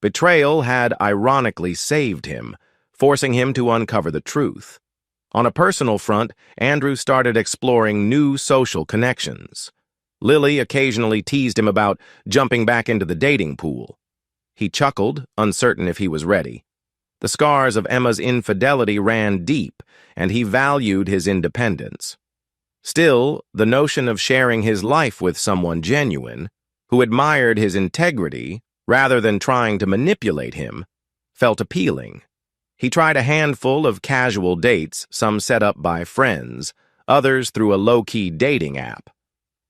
Betrayal had ironically saved him, forcing him to uncover the truth. On a personal front, Andrew started exploring new social connections. Lily occasionally teased him about jumping back into the dating pool. He chuckled, uncertain if he was ready. The scars of Emma's infidelity ran deep, and he valued his independence. Still, the notion of sharing his life with someone genuine, who admired his integrity rather than trying to manipulate him, felt appealing. He tried a handful of casual dates, some set up by friends, others through a low-key dating app.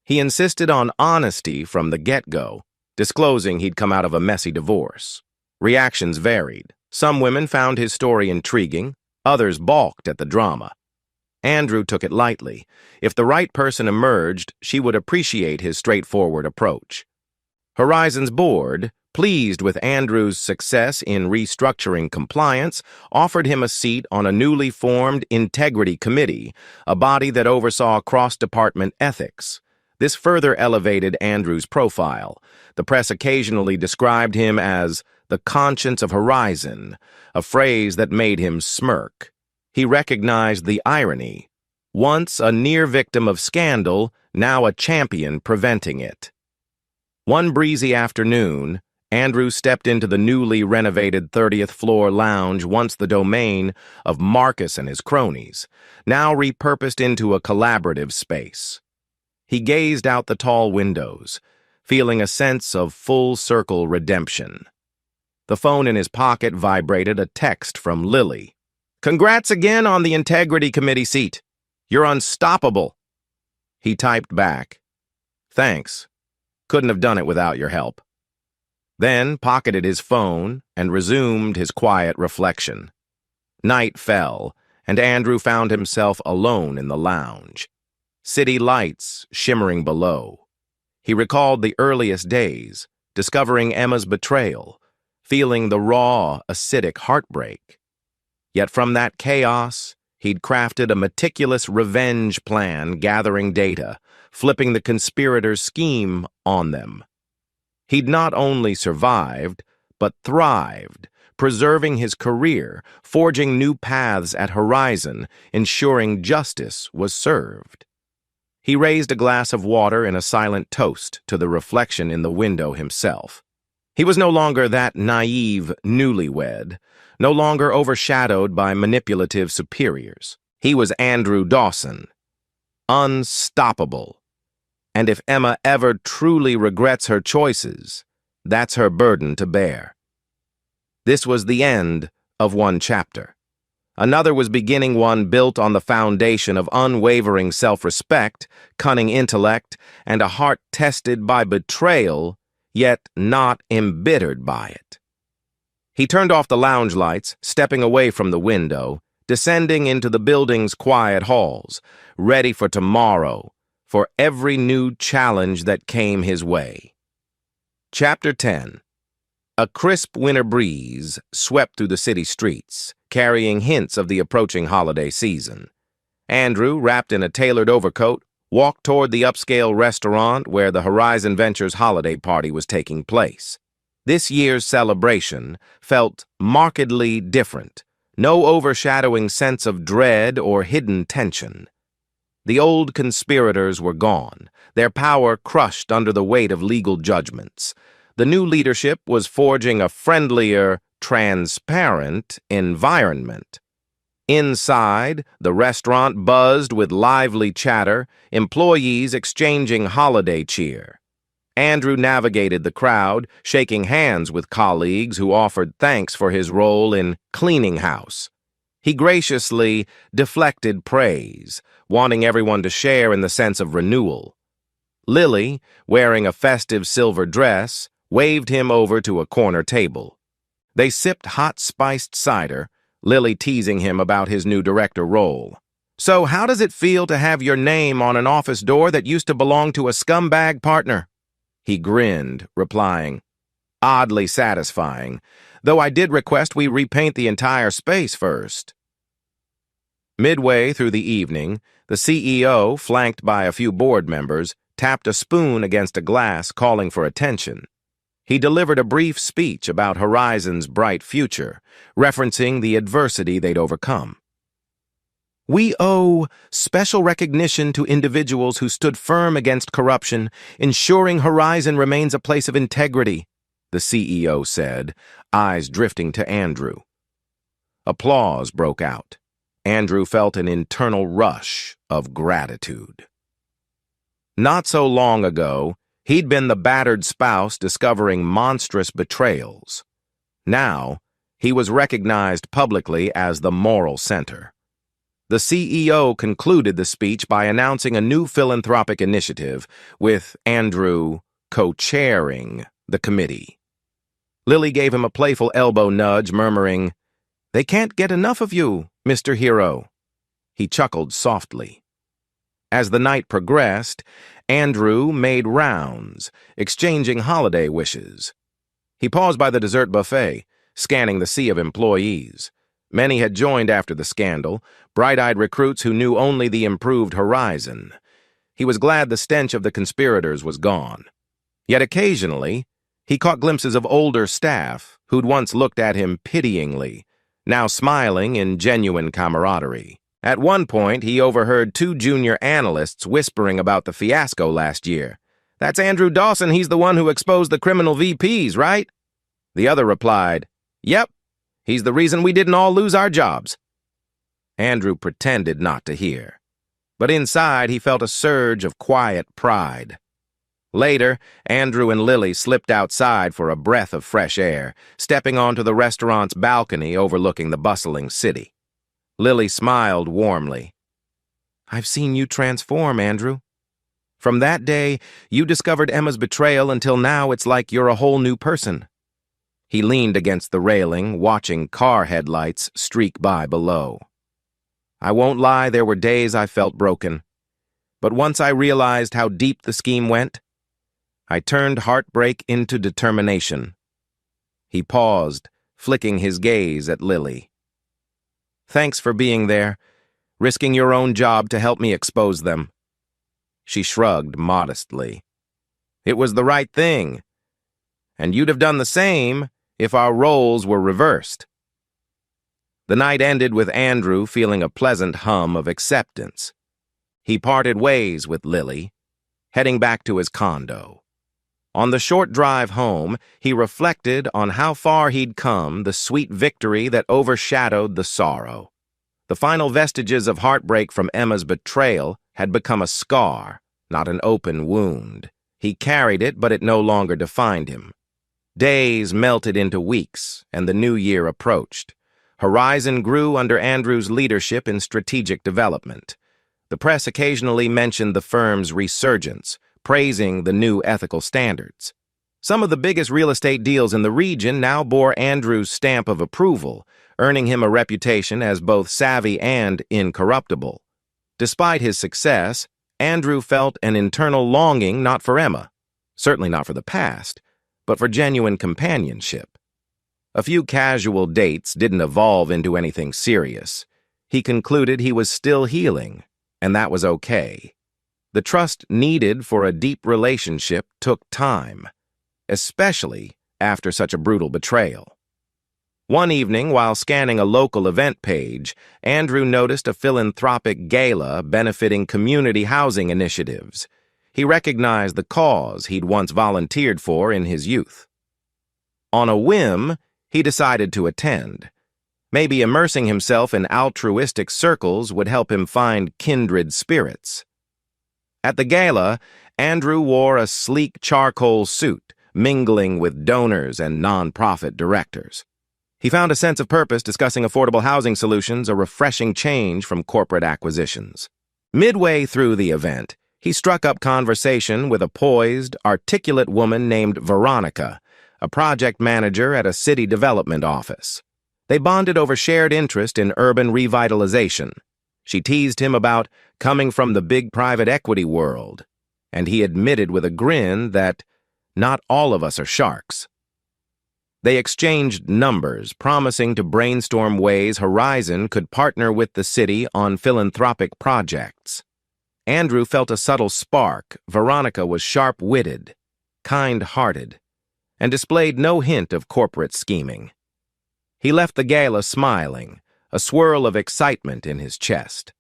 He insisted on honesty from the get-go, disclosing he'd come out of a messy divorce. Reactions varied. Some women found his story intriguing, others balked at the drama. Andrew took it lightly. If the right person emerged, she would appreciate his straightforward approach. Horizon's board, pleased with Andrew's success in restructuring compliance, offered him a seat on a newly formed Integrity Committee, a body that oversaw cross-department ethics. This further elevated Andrew's profile. The press occasionally described him as the conscience of Horizon, a phrase that made him smirk. He recognized the irony. Once a near victim of scandal, now a champion preventing it. One breezy afternoon, Andrew stepped into the newly renovated 30th floor lounge, once the domain of Marcus and his cronies, now repurposed into a collaborative space. He gazed out the tall windows, feeling a sense of full-circle redemption. The phone in his pocket vibrated a text from Lily. "Congrats again on the Integrity Committee seat. You're unstoppable." He typed back, "Thanks. Couldn't have done it without your help." Then pocketed his phone and resumed his quiet reflection. Night fell, and Andrew found himself alone in the lounge. City lights shimmering below. He recalled the earliest days, discovering Emma's betrayal, feeling the raw, acidic heartbreak. Yet from that chaos, he'd crafted a meticulous revenge plan, gathering data, flipping the conspirators' scheme on them. He'd not only survived, but thrived, preserving his career, forging new paths at Horizon, ensuring justice was served. He raised a glass of water in a silent toast to the reflection in the window himself. He was no longer that naive newlywed, no longer overshadowed by manipulative superiors. He was Andrew Dawson, unstoppable. And if Emma ever truly regrets her choices, that's her burden to bear. This was the end of one chapter. Another was beginning, one built on the foundation of unwavering self-respect, cunning intellect, and a heart tested by betrayal, yet not embittered by it. He turned off the lounge lights, stepping away from the window, descending into the building's quiet halls, ready for tomorrow, for every new challenge that came his way. Chapter 10. A crisp winter breeze swept through the city streets, carrying hints of the approaching holiday season. Andrew, wrapped in a tailored overcoat, walked toward the upscale restaurant where the Horizon Ventures holiday party was taking place. This year's celebration felt markedly different, no overshadowing sense of dread or hidden tension. The old conspirators were gone, their power crushed under the weight of legal judgments. The new leadership was forging a friendlier, transparent environment. Inside, the restaurant buzzed with lively chatter, employees exchanging holiday cheer. Andrew navigated the crowd, shaking hands with colleagues who offered thanks for his role in cleaning house. He graciously deflected praise, wanting everyone to share in the sense of renewal. Lily, wearing a festive silver dress, waved him over to a corner table. They sipped hot spiced cider, Lily teasing him about his new director role. "So how does it feel to have your name on an office door that used to belong to a scumbag partner?" He grinned, replying, "Oddly satisfying, though I did request we repaint the entire space first." Midway through the evening, the CEO, flanked by a few board members, tapped a spoon against a glass, calling for attention. He delivered a brief speech about Horizon's bright future, referencing the adversity they'd overcome. "We owe special recognition to individuals who stood firm against corruption, ensuring Horizon remains a place of integrity," the CEO said, eyes drifting to Andrew. Applause broke out. Andrew felt an internal rush of gratitude. Not so long ago, he'd been the battered spouse discovering monstrous betrayals. Now, he was recognized publicly as the moral center. The CEO concluded the speech by announcing a new philanthropic initiative, with Andrew co-chairing the committee. Lily gave him a playful elbow nudge, murmuring, "They can't get enough of you, Mr. Hero." He chuckled softly. As the night progressed, Andrew made rounds, exchanging holiday wishes. He paused by the dessert buffet, scanning the sea of employees. Many had joined after the scandal, bright-eyed recruits who knew only the improved Horizon. He was glad the stench of the conspirators was gone. Yet occasionally, he caught glimpses of older staff who'd once looked at him pityingly, now smiling in genuine camaraderie. At one point, he overheard two junior analysts whispering about the fiasco last year. "That's Andrew Dawson, he's the one who exposed the criminal VPs, right?" The other replied, "Yep, he's the reason we didn't all lose our jobs." Andrew pretended not to hear, but inside he felt a surge of quiet pride. Later, Andrew and Lily slipped outside for a breath of fresh air, stepping onto the restaurant's balcony overlooking the bustling city. Lily smiled warmly. "I've seen you transform, Andrew. From that day, you discovered Emma's betrayal until now it's like you're a whole new person." He leaned against the railing, watching car headlights streak by below. "I won't lie, there were days I felt broken. But once I realized how deep the scheme went, I turned heartbreak into determination." He paused, flicking his gaze at Lily. "Thanks for being there, risking your own job to help me expose them." She shrugged modestly. "It was the right thing, and you'd have done the same if our roles were reversed." The night ended with Andrew feeling a pleasant hum of acceptance. He parted ways with Lily, heading back to his condo. On the short drive home, he reflected on how far he'd come, the sweet victory that overshadowed the sorrow. The final vestiges of heartbreak from Emma's betrayal had become a scar, not an open wound. He carried it, but it no longer defined him. Days melted into weeks, and the new year approached. Horizon grew under Andrew's leadership in strategic development. The press occasionally mentioned the firm's resurgence, praising the new ethical standards. Some of the biggest real estate deals in the region now bore Andrew's stamp of approval, earning him a reputation as both savvy and incorruptible. Despite his success, Andrew felt an internal longing not for Emma, certainly not for the past, but for genuine companionship. A few casual dates didn't evolve into anything serious. He concluded he was still healing, and that was okay. The trust needed for a deep relationship took time, especially after such a brutal betrayal. One evening, while scanning a local event page, Andrew noticed a philanthropic gala benefiting community housing initiatives. He recognized the cause he'd once volunteered for in his youth. On a whim, he decided to attend. Maybe immersing himself in altruistic circles would help him find kindred spirits. At the gala, Andrew wore a sleek charcoal suit, mingling with donors and nonprofit directors. He found a sense of purpose discussing affordable housing solutions, a refreshing change from corporate acquisitions. Midway through the event, he struck up conversation with a poised, articulate woman named Veronica, a project manager at a city development office. They bonded over shared interest in urban revitalization. She teased him about coming from the big private equity world, and he admitted with a grin that not all of us are sharks. They exchanged numbers, promising to brainstorm ways Horizon could partner with the city on philanthropic projects. Andrew felt a subtle spark. Veronica was sharp-witted, kind-hearted, and displayed no hint of corporate scheming. He left the gala smiling, a swirl of excitement in his chest.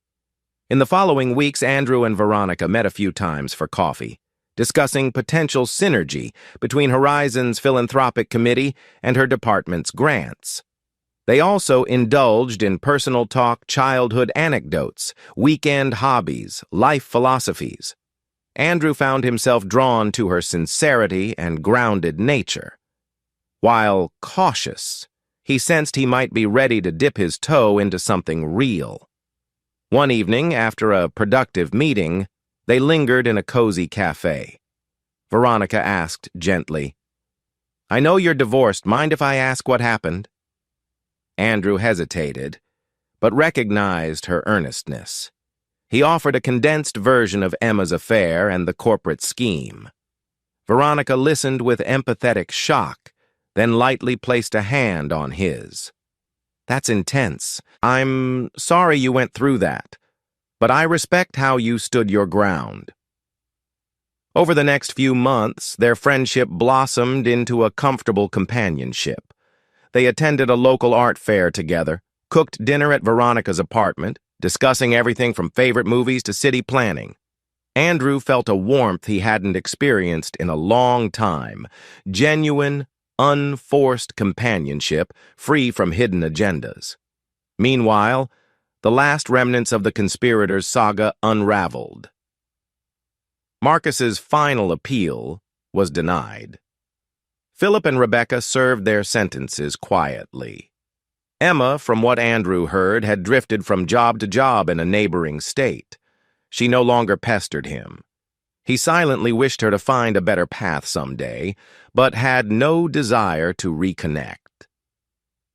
In the following weeks, Andrew and Veronica met a few times for coffee, discussing potential synergy between Horizon's philanthropic committee and her department's grants. They also indulged in personal talk, childhood anecdotes, weekend hobbies, life philosophies. Andrew found himself drawn to her sincerity and grounded nature. While cautious, he sensed he might be ready to dip his toe into something real. One evening, after a productive meeting, they lingered in a cozy cafe. Veronica asked gently, "I know you're divorced. Mind if I ask what happened?" Andrew hesitated, but recognized her earnestness. He offered a condensed version of Emma's affair and the corporate scheme. Veronica listened with empathetic shock, then lightly placed a hand on his. "That's intense. I'm sorry you went through that, but I respect how you stood your ground." Over the next few months, their friendship blossomed into a comfortable companionship. They attended a local art fair together, cooked dinner at Veronica's apartment, discussing everything from favorite movies to city planning. Andrew felt a warmth he hadn't experienced in a long time, genuine, unforced companionship, free from hidden agendas. Meanwhile, the last remnants of the conspirators' saga unraveled. Marcus's final appeal was denied. Philip and Rebecca served their sentences quietly. Emma, from what Andrew heard, had drifted from job to job in a neighboring state. She no longer pestered him. He silently wished her to find a better path someday, but had no desire to reconnect.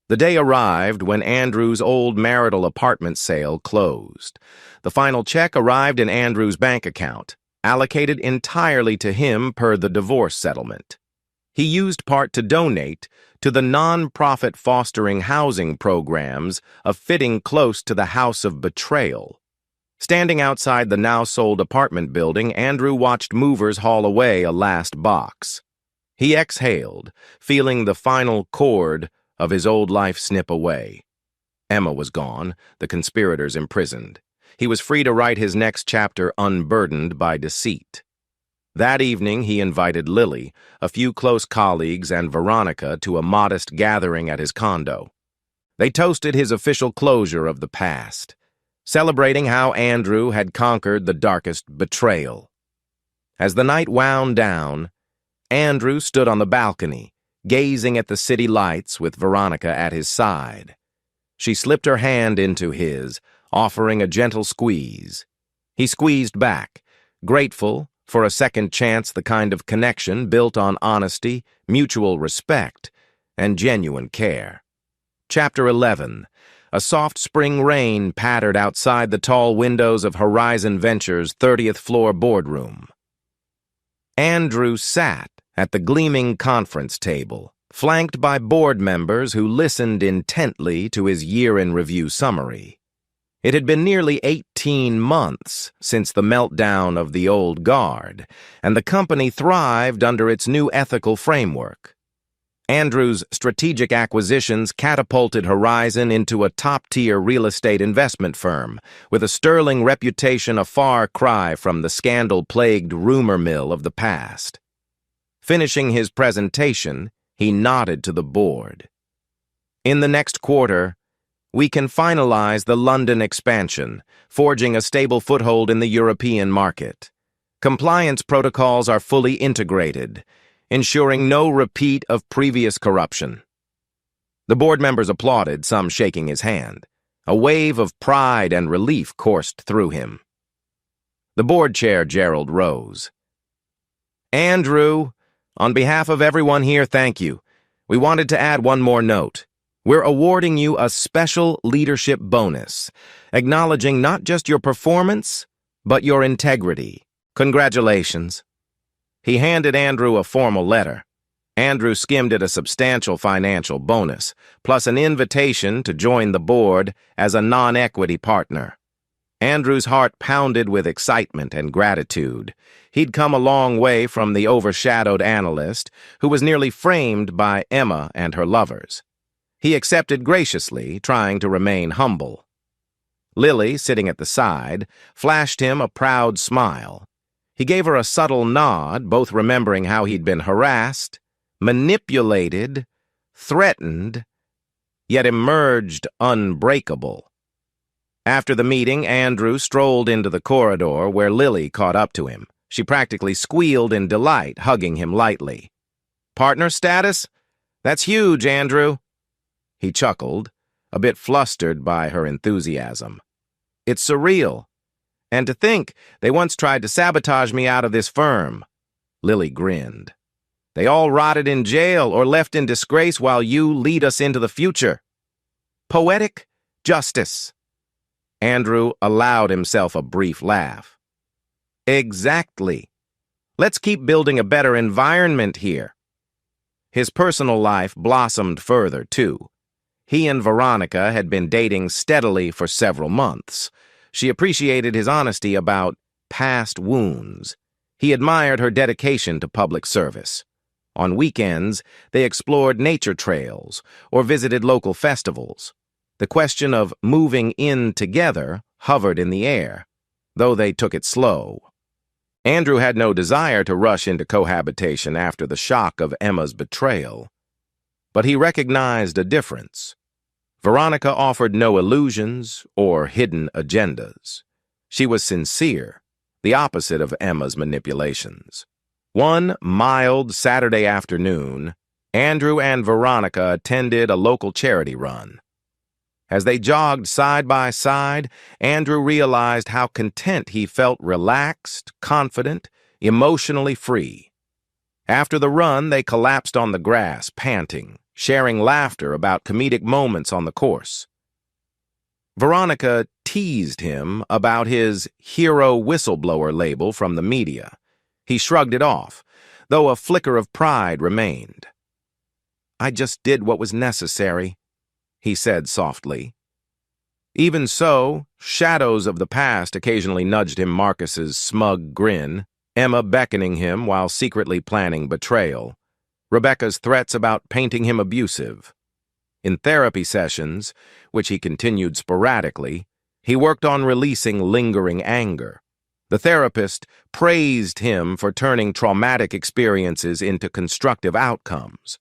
The day arrived when Andrew's old marital apartment sale closed. The final check arrived in Andrew's bank account, allocated entirely to him per the divorce settlement. He used part to donate to the non-profit fostering housing programs of fitting close to the House of Betrayal. Standing outside the now-sold apartment building, Andrew watched movers haul away a last box. He exhaled, feeling the final chord of his old life snip away. Emma was gone, the conspirators imprisoned. He was free to write his next chapter unburdened by deceit. That evening, he invited Lily, a few close colleagues, and Veronica to a modest gathering at his condo. They toasted his official closure of the past, celebrating how Andrew had conquered the darkest betrayal. As the night wound down, Andrew stood on the balcony, gazing at the city lights with Veronica at his side. She slipped her hand into his, offering a gentle squeeze. He squeezed back, grateful for a second chance, the kind of connection built on honesty, mutual respect, and genuine care. Chapter 11. A soft spring rain pattered outside the tall windows of Horizon Ventures' 30th floor boardroom. Andrew sat at the gleaming conference table, flanked by board members who listened intently to his year-in-review summary. It had been nearly 18 months since the meltdown of the old guard, and the company thrived under its new ethical framework. Andrew's strategic acquisitions catapulted Horizon into a top-tier real estate investment firm, with a sterling reputation a far cry from the scandal-plagued rumor mill of the past. Finishing his presentation, he nodded to the board. In the next quarter, we can finalize the London expansion, forging a stable foothold in the European market. Compliance protocols are fully integrated, ensuring no repeat of previous corruption. The board members applauded, some shaking his hand. A wave of pride and relief coursed through him. The board chair, Gerald, rose. Andrew, on behalf of everyone here, thank you. We wanted to add one more note. We're awarding you a special leadership bonus, acknowledging not just your performance, but your integrity. Congratulations. He handed Andrew a formal letter. Andrew skimmed at a substantial financial bonus, plus an invitation to join the board as a non-equity partner. Andrew's heart pounded with excitement and gratitude. He'd come a long way from the overshadowed analyst, who was nearly framed by Emma and her lovers. He accepted graciously, trying to remain humble. Lily, sitting at the side, flashed him a proud smile. He gave her a subtle nod, both remembering how he'd been harassed, manipulated, threatened, yet emerged unbreakable. After the meeting, Andrew strolled into the corridor where Lily caught up to him. She practically squealed in delight, hugging him lightly. Partner status? That's huge, Andrew. He chuckled, a bit flustered by her enthusiasm. It's surreal. And to think they once tried to sabotage me out of this firm. Lily grinned. They all rotted in jail or left in disgrace while you lead us into the future. Poetic justice. Andrew allowed himself a brief laugh. Exactly. Let's keep building a better environment here. His personal life blossomed further, too. He and Veronica had been dating steadily for several months. She appreciated his honesty about past wounds. He admired her dedication to public service. On weekends, they explored nature trails or visited local festivals. The question of moving in together hovered in the air, though they took it slow. Andrew had no desire to rush into cohabitation after the shock of Emma's betrayal. But he recognized a difference. Veronica offered no illusions or hidden agendas. She was sincere, the opposite of Emma's manipulations. One mild Saturday afternoon, Andrew and Veronica attended a local charity run. As they jogged side by side, Andrew realized how content he felt, relaxed, confident, emotionally free. After the run, they collapsed on the grass, panting, sharing laughter about comedic moments on the course. Veronica teased him about his hero whistleblower label from the media. He shrugged it off, though a flicker of pride remained. I just did what was necessary, he said softly. Even so, shadows of the past occasionally nudged him Marcus's smug grin, Emma beckoning him while secretly planning betrayal, Rebecca's threats about painting him abusive. In therapy sessions, which he continued sporadically, he worked on releasing lingering anger. The therapist praised him for turning traumatic experiences into constructive outcomes.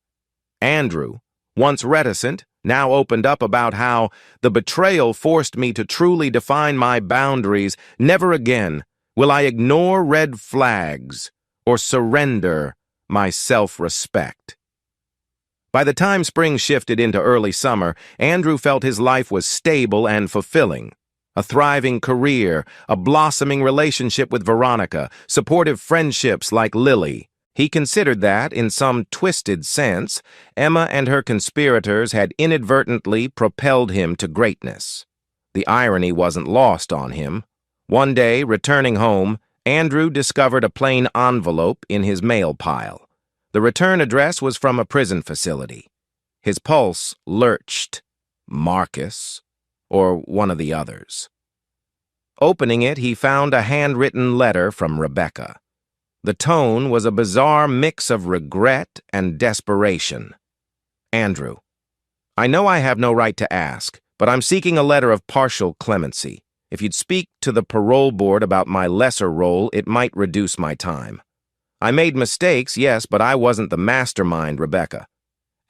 Andrew, once reticent, now opened up about how the betrayal forced me to truly define my boundaries. Never again will I ignore red flags or surrender my self-respect. By the time spring shifted into early summer, Andrew felt his life was stable and fulfilling. A thriving career, a blossoming relationship with Veronica, supportive friendships like Lily. He considered that, in some twisted sense, Emma and her conspirators had inadvertently propelled him to greatness. The irony wasn't lost on him. One day, returning home, Andrew discovered a plain envelope in his mail pile. The return address was from a prison facility. His pulse lurched. Marcus, or one of the others. Opening it, he found a handwritten letter from Rebecca. The tone was a bizarre mix of regret and desperation. Andrew, I know I have no right to ask, but I'm seeking a letter of partial clemency. If you'd speak to the parole board about my lesser role, it might reduce my time. I made mistakes, yes, but I wasn't the mastermind, Rebecca.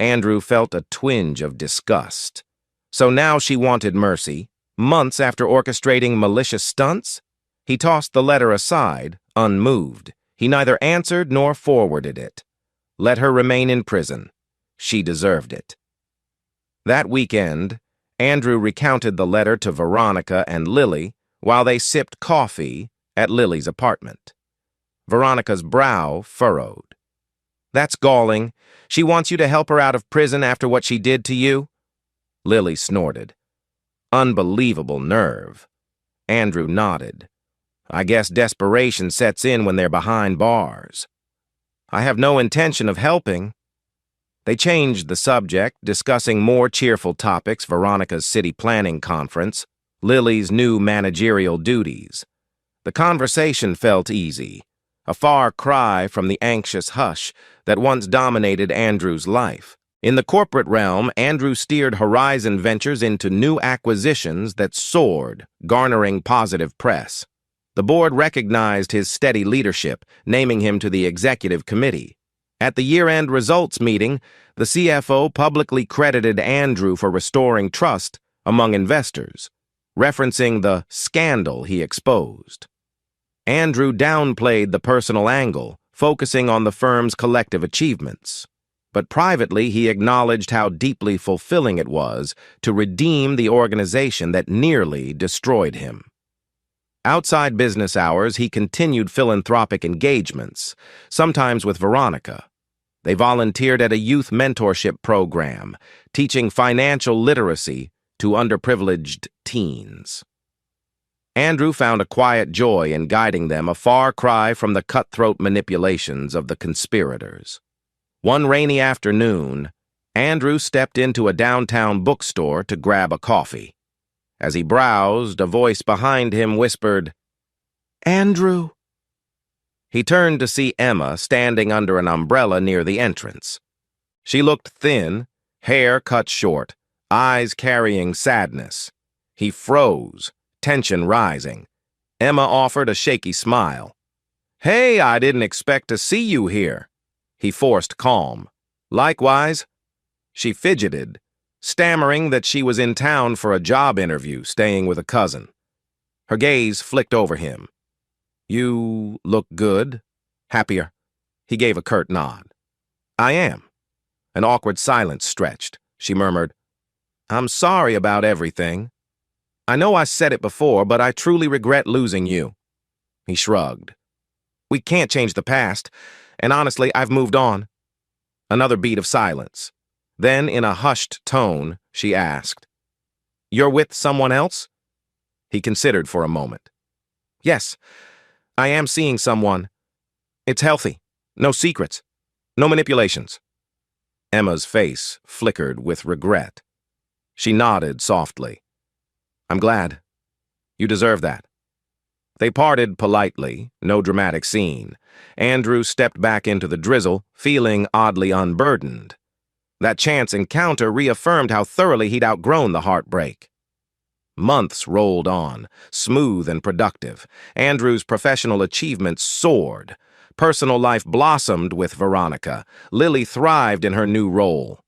Andrew felt a twinge of disgust. So now she wanted mercy, months after orchestrating malicious stunts? He tossed the letter aside, unmoved. He neither answered nor forwarded it. Let her remain in prison. She deserved it. That weekend, Andrew recounted the letter to Veronica and Lily while they sipped coffee at Lily's apartment. Veronica's brow furrowed. That's galling. She wants you to help her out of prison after what she did to you? Lily snorted. Unbelievable nerve. Andrew nodded. I guess desperation sets in when they're behind bars. I have no intention of helping. They changed the subject, discussing more cheerful topics: Veronica's city planning conference, Lily's new managerial duties. The conversation felt easy, a far cry from the anxious hush that once dominated Andrew's life. In the corporate realm, Andrew steered Horizon Ventures into new acquisitions that soared, garnering positive press. The board recognized his steady leadership, naming him to the executive committee. At the year-end results meeting, the CFO publicly credited Andrew for restoring trust among investors, referencing the scandal he exposed. Andrew downplayed the personal angle, focusing on the firm's collective achievements. But privately, he acknowledged how deeply fulfilling it was to redeem the organization that nearly destroyed him. Outside business hours, he continued philanthropic engagements, sometimes with Veronica. They volunteered at a youth mentorship program, teaching financial literacy to underprivileged teens. Andrew found a quiet joy in guiding them, a far cry from the cutthroat manipulations of the conspirators. One rainy afternoon, Andrew stepped into a downtown bookstore to grab a coffee. As he browsed, a voice behind him whispered, "Andrew." He turned to see Emma standing under an umbrella near the entrance. She looked thin, hair cut short, eyes carrying sadness. He froze, tension rising. Emma offered a shaky smile. "Hey, I didn't expect to see you here." He forced calm. "Likewise." She fidgeted, stammering that she was in town for a job interview, staying with a cousin. Her gaze flicked over him. "You look good. Happier." He gave a curt nod. "I am." An awkward silence stretched. She murmured, "I'm sorry about everything. I know I said it before, but I truly regret losing you." He shrugged. "We can't change the past, and honestly, I've moved on." Another beat of silence. Then, in a hushed tone, she asked, "You're with someone else?" He considered for a moment. "Yes, I am seeing someone. It's healthy. No secrets. No manipulations." Emma's face flickered with regret. She nodded softly. "I'm glad. You deserve that." They parted politely, no dramatic scene. Andrew stepped back into the drizzle, feeling oddly unburdened. That chance encounter reaffirmed how thoroughly he'd outgrown the heartbreak. Months rolled on, smooth and productive. Andrew's professional achievements soared. Personal life blossomed with Veronica. Lily thrived in her new role.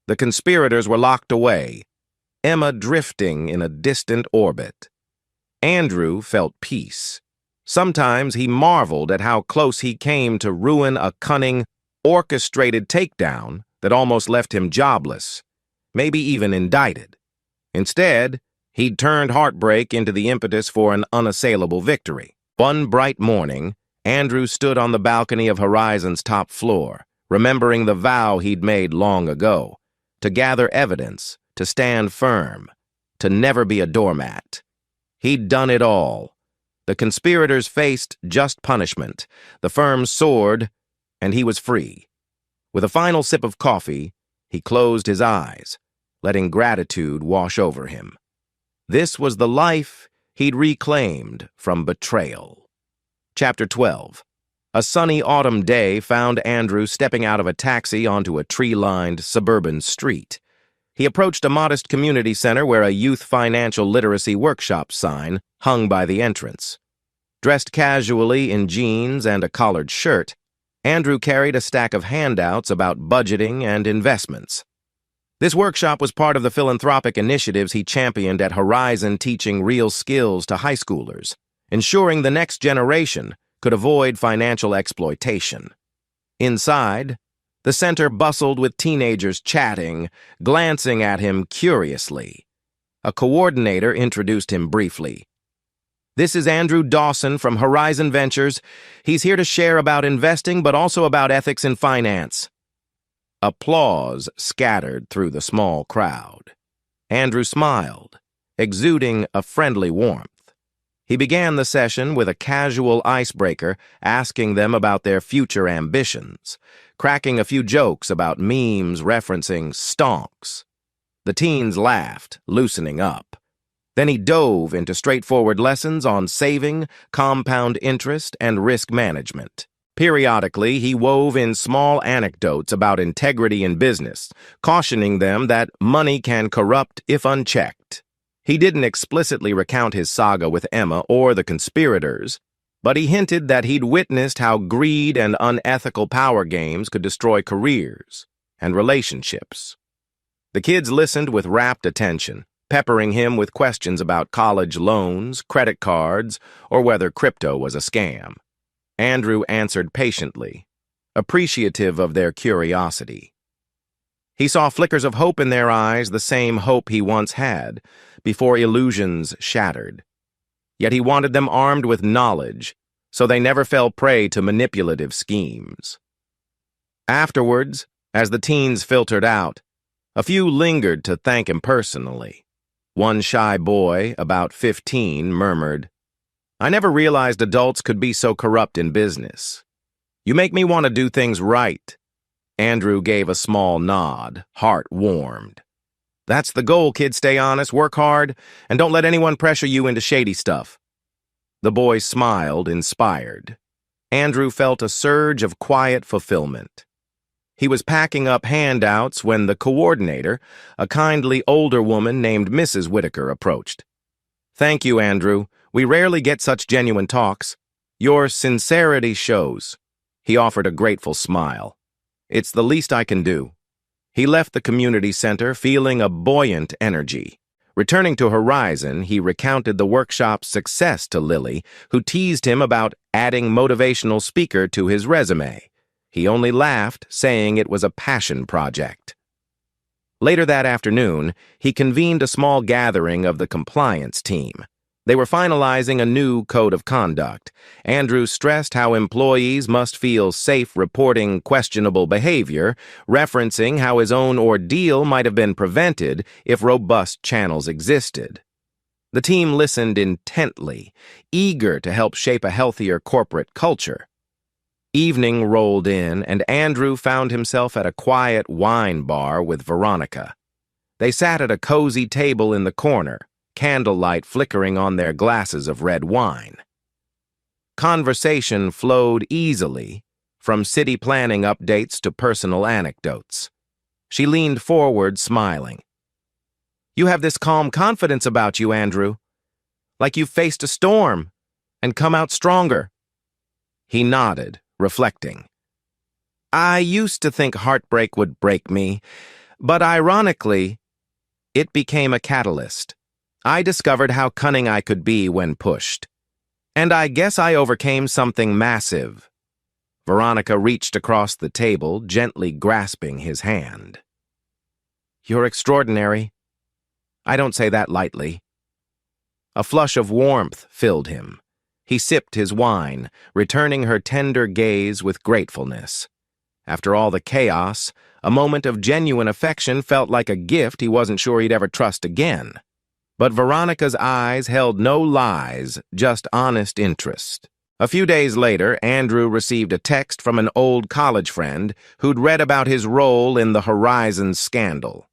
The conspirators were locked away, Emma drifting in a distant orbit. Andrew felt peace. Sometimes he marveled at how close he came to ruin a cunning, orchestrated takedown that almost left him jobless, maybe even indicted. Instead, He'd turned heartbreak into the impetus for an unassailable victory. One bright morning, Andrew stood on the balcony of Horizon's top floor, remembering the vow he'd made long ago, to gather evidence, to stand firm, to never be a doormat. He'd done it all. The conspirators faced just punishment, the firm soared, and he was free. With a final sip of coffee, he closed his eyes, letting gratitude wash over him. This was the life he'd reclaimed from betrayal. Chapter 12. A sunny autumn day found Andrew stepping out of a taxi onto a tree-lined suburban street. He approached a modest community center where a youth financial literacy workshop sign hung by the entrance. Dressed casually in jeans and a collared shirt, Andrew carried a stack of handouts about budgeting and investments. This workshop was part of the philanthropic initiatives he championed at Horizon, teaching real skills to high schoolers, ensuring the next generation could avoid financial exploitation. Inside, the center bustled with teenagers chatting, glancing at him curiously. A coordinator introduced him briefly. "This is Andrew Dawson from Horizon Ventures. He's here to share about investing, but also about ethics in finance." Applause scattered through the small crowd. Andrew smiled, exuding a friendly warmth. He began the session with a casual icebreaker, asking them about their future ambitions, cracking a few jokes about memes referencing stonks. The teens laughed, loosening up. Then he dove into straightforward lessons on saving, compound interest, and risk management. Periodically, he wove in small anecdotes about integrity in business, cautioning them that money can corrupt if unchecked. He didn't explicitly recount his saga with Emma or the conspirators, but he hinted that he'd witnessed how greed and unethical power games could destroy careers and relationships. The kids listened with rapt attention, peppering him with questions about college loans, credit cards, or whether crypto was a scam. Andrew answered patiently, appreciative of their curiosity. He saw flickers of hope in their eyes, the same hope he once had, before illusions shattered. Yet he wanted them armed with knowledge, so they never fell prey to manipulative schemes. Afterwards, as the teens filtered out, a few lingered to thank him personally. One shy boy, about 15, murmured, "I never realized adults could be so corrupt in business. You make me want to do things right." Andrew gave a small nod, heart warmed. "That's the goal, kid. Stay honest, work hard, and don't let anyone pressure you into shady stuff." The boy smiled, inspired. Andrew felt a surge of quiet fulfillment. He was packing up handouts when the coordinator, a kindly older woman named Mrs. Whitaker, approached. "Thank you, Andrew. We rarely get such genuine talks. Your sincerity shows." He offered a grateful smile. "It's the least I can do." He left the community center feeling a buoyant energy. Returning to Horizon, he recounted the workshop's success to Lily, who teased him about adding motivational speaker to his resume. He only laughed, saying it was a passion project. Later that afternoon, he convened a small gathering of the compliance team. They were finalizing a new code of conduct. Andrew stressed how employees must feel safe reporting questionable behavior, referencing how his own ordeal might have been prevented if robust channels existed. The team listened intently, eager to help shape a healthier corporate culture. Evening rolled in, and Andrew found himself at a quiet wine bar with Veronica. They sat at a cozy table in the corner, candlelight flickering on their glasses of red wine. Conversation flowed easily, from city planning updates to personal anecdotes. She leaned forward, smiling. "You have this calm confidence about you, Andrew, like you've faced a storm and come out stronger." He nodded, reflecting. "I used to think heartbreak would break me, but ironically, it became a catalyst. I discovered how cunning I could be when pushed. And I guess I overcame something massive." Veronica reached across the table, gently grasping his hand. "You're extraordinary. I don't say that lightly." A flush of warmth filled him. He sipped his wine, returning her tender gaze with gratefulness. After all the chaos, a moment of genuine affection felt like a gift he wasn't sure he'd ever trust again. But Veronica's eyes held no lies, just honest interest. A few days later, Andrew received a text from an old college friend who'd read about his role in the Horizon scandal.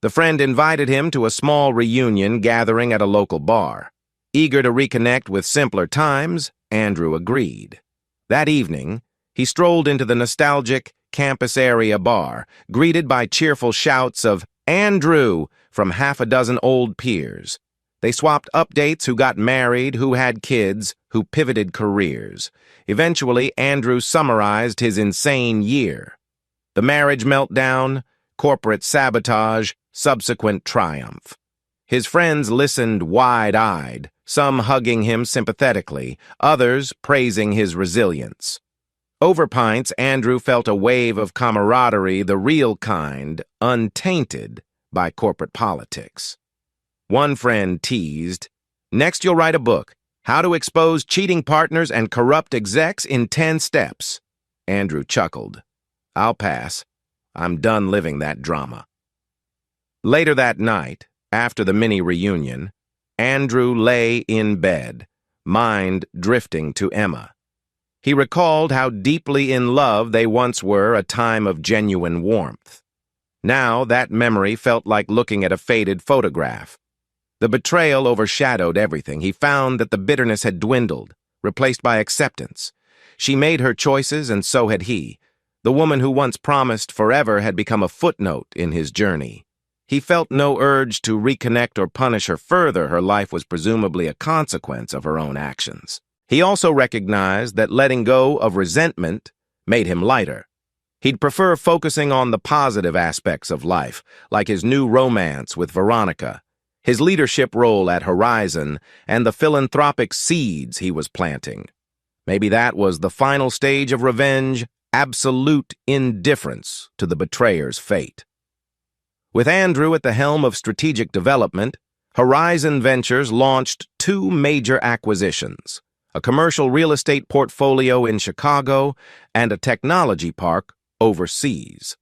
The friend invited him to a small reunion gathering at a local bar. Eager to reconnect with simpler times, Andrew agreed. That evening, he strolled into the nostalgic campus area bar, greeted by cheerful shouts of "Andrew" from half a dozen old peers. They swapped updates: who got married, who had kids, who pivoted careers. Eventually, Andrew summarized his insane year. The marriage meltdown, corporate sabotage, subsequent triumph. His friends listened wide-eyed, some hugging him sympathetically, others praising his resilience. Over pints, Andrew felt a wave of camaraderie, the real kind, untainted by corporate politics. One friend teased, "Next you'll write a book, How to Expose Cheating Partners and Corrupt Execs in 10 Steps." Andrew chuckled. "I'll pass. I'm done living that drama." Later that night, after the mini-reunion, Andrew lay in bed, mind drifting to Emma. He recalled how deeply in love they once were, a time of genuine warmth. Now that memory felt like looking at a faded photograph. The betrayal overshadowed everything. He found that the bitterness had dwindled, replaced by acceptance. She made her choices, and so had he. The woman who once promised forever had become a footnote in his journey. He felt no urge to reconnect or punish her further. Her life was presumably a consequence of her own actions. He also recognized that letting go of resentment made him lighter. He'd prefer focusing on the positive aspects of life, like his new romance with Veronica, his leadership role at Horizon, and the philanthropic seeds he was planting. Maybe that was the final stage of revenge, absolute indifference to the betrayer's fate. With Andrew at the helm of strategic development, Horizon Ventures launched 2 major acquisitions: a commercial real estate portfolio in Chicago and a technology park overseas.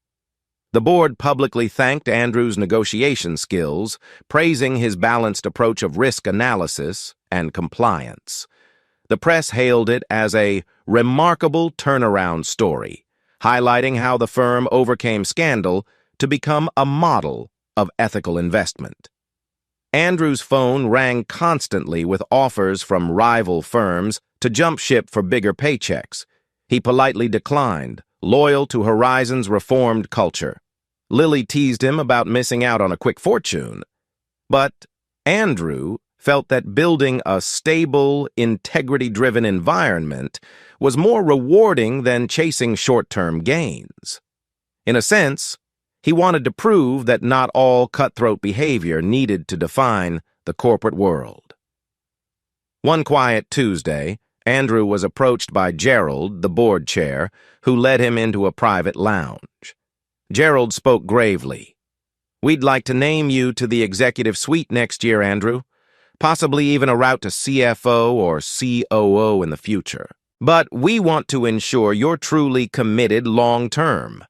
The board publicly thanked Andrew's negotiation skills, praising his balanced approach of risk analysis and compliance. The press hailed it as a remarkable turnaround story, highlighting how the firm overcame scandal to become a model of ethical investment. Andrew's phone rang constantly with offers from rival firms to jump ship for bigger paychecks. He politely declined, loyal to Horizon's reformed culture. Lily teased him about missing out on a quick fortune. But Andrew felt that building a stable, integrity-driven environment was more rewarding than chasing short-term gains. In a sense, he wanted to prove that not all cutthroat behavior needed to define the corporate world. One quiet Tuesday, Andrew was approached by Gerald, the board chair, who led him into a private lounge. Gerald spoke gravely. "We'd like to name you to the executive suite next year, Andrew. Possibly even a route to CFO or COO in the future. But we want to ensure you're truly committed long-term."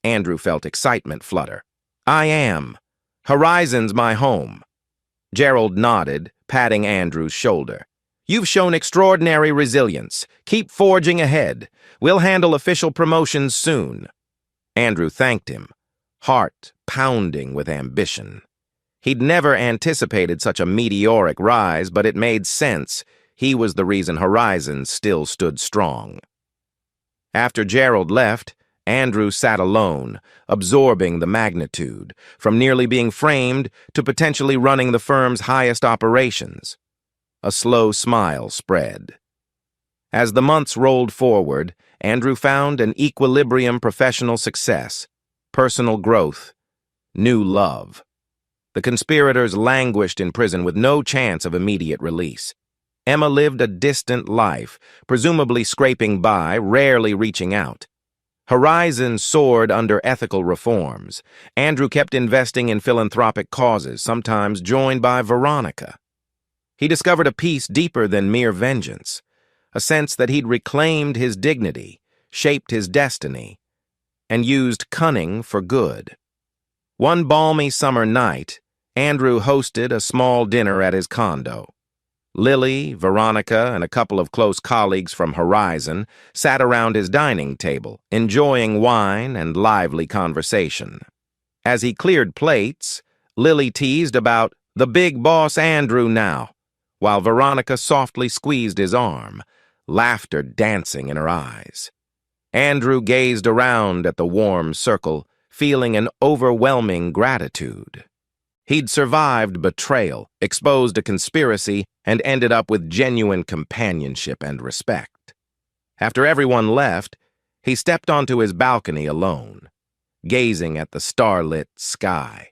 Andrew felt excitement flutter. "I am. Horizon's my home." Gerald nodded, patting Andrew's shoulder. "You've shown extraordinary resilience. Keep forging ahead. We'll handle official promotions soon." Andrew thanked him, heart pounding with ambition. He'd never anticipated such a meteoric rise, but it made sense. He was the reason Horizon still stood strong. After Gerald left, Andrew sat alone, absorbing the magnitude, from nearly being framed to potentially running the firm's highest operations. A slow smile spread. As the months rolled forward, Andrew found an equilibrium: professional success, personal growth, new love. The conspirators languished in prison with no chance of immediate release. Emma lived a distant life, presumably scraping by, rarely reaching out. Horizon soared under ethical reforms. Andrew kept investing in philanthropic causes, sometimes joined by Veronica. He discovered a peace deeper than mere vengeance, a sense that he'd reclaimed his dignity, shaped his destiny, and used cunning for good. One balmy summer night, Andrew hosted a small dinner at his condo. Lily, Veronica, and a couple of close colleagues from Horizon sat around his dining table, enjoying wine and lively conversation. As he cleared plates, Lily teased about the big boss Andrew now, while Veronica softly squeezed his arm, laughter dancing in her eyes. Andrew gazed around at the warm circle, feeling an overwhelming gratitude. He'd survived betrayal, exposed a conspiracy, and ended up with genuine companionship and respect. After everyone left, he stepped onto his balcony alone, gazing at the starlit sky.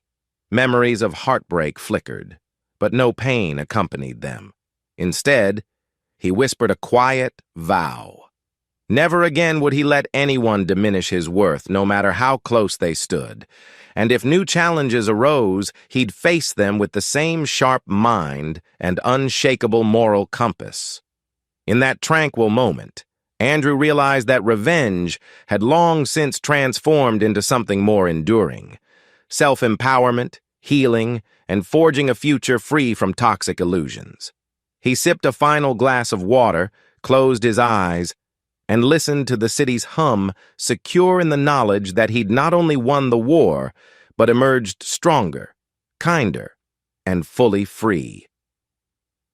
Memories of heartbreak flickered, but no pain accompanied them. Instead, he whispered a quiet vow. Never again would he let anyone diminish his worth, no matter how close they stood. And if new challenges arose, he'd face them with the same sharp mind and unshakable moral compass. In that tranquil moment, Andrew realized that revenge had long since transformed into something more enduring. Self-empowerment, healing, and forging a future free from toxic illusions. He sipped a final glass of water, closed his eyes, and listened to the city's hum, secure in the knowledge that he'd not only won the war, but emerged stronger, kinder, and fully free.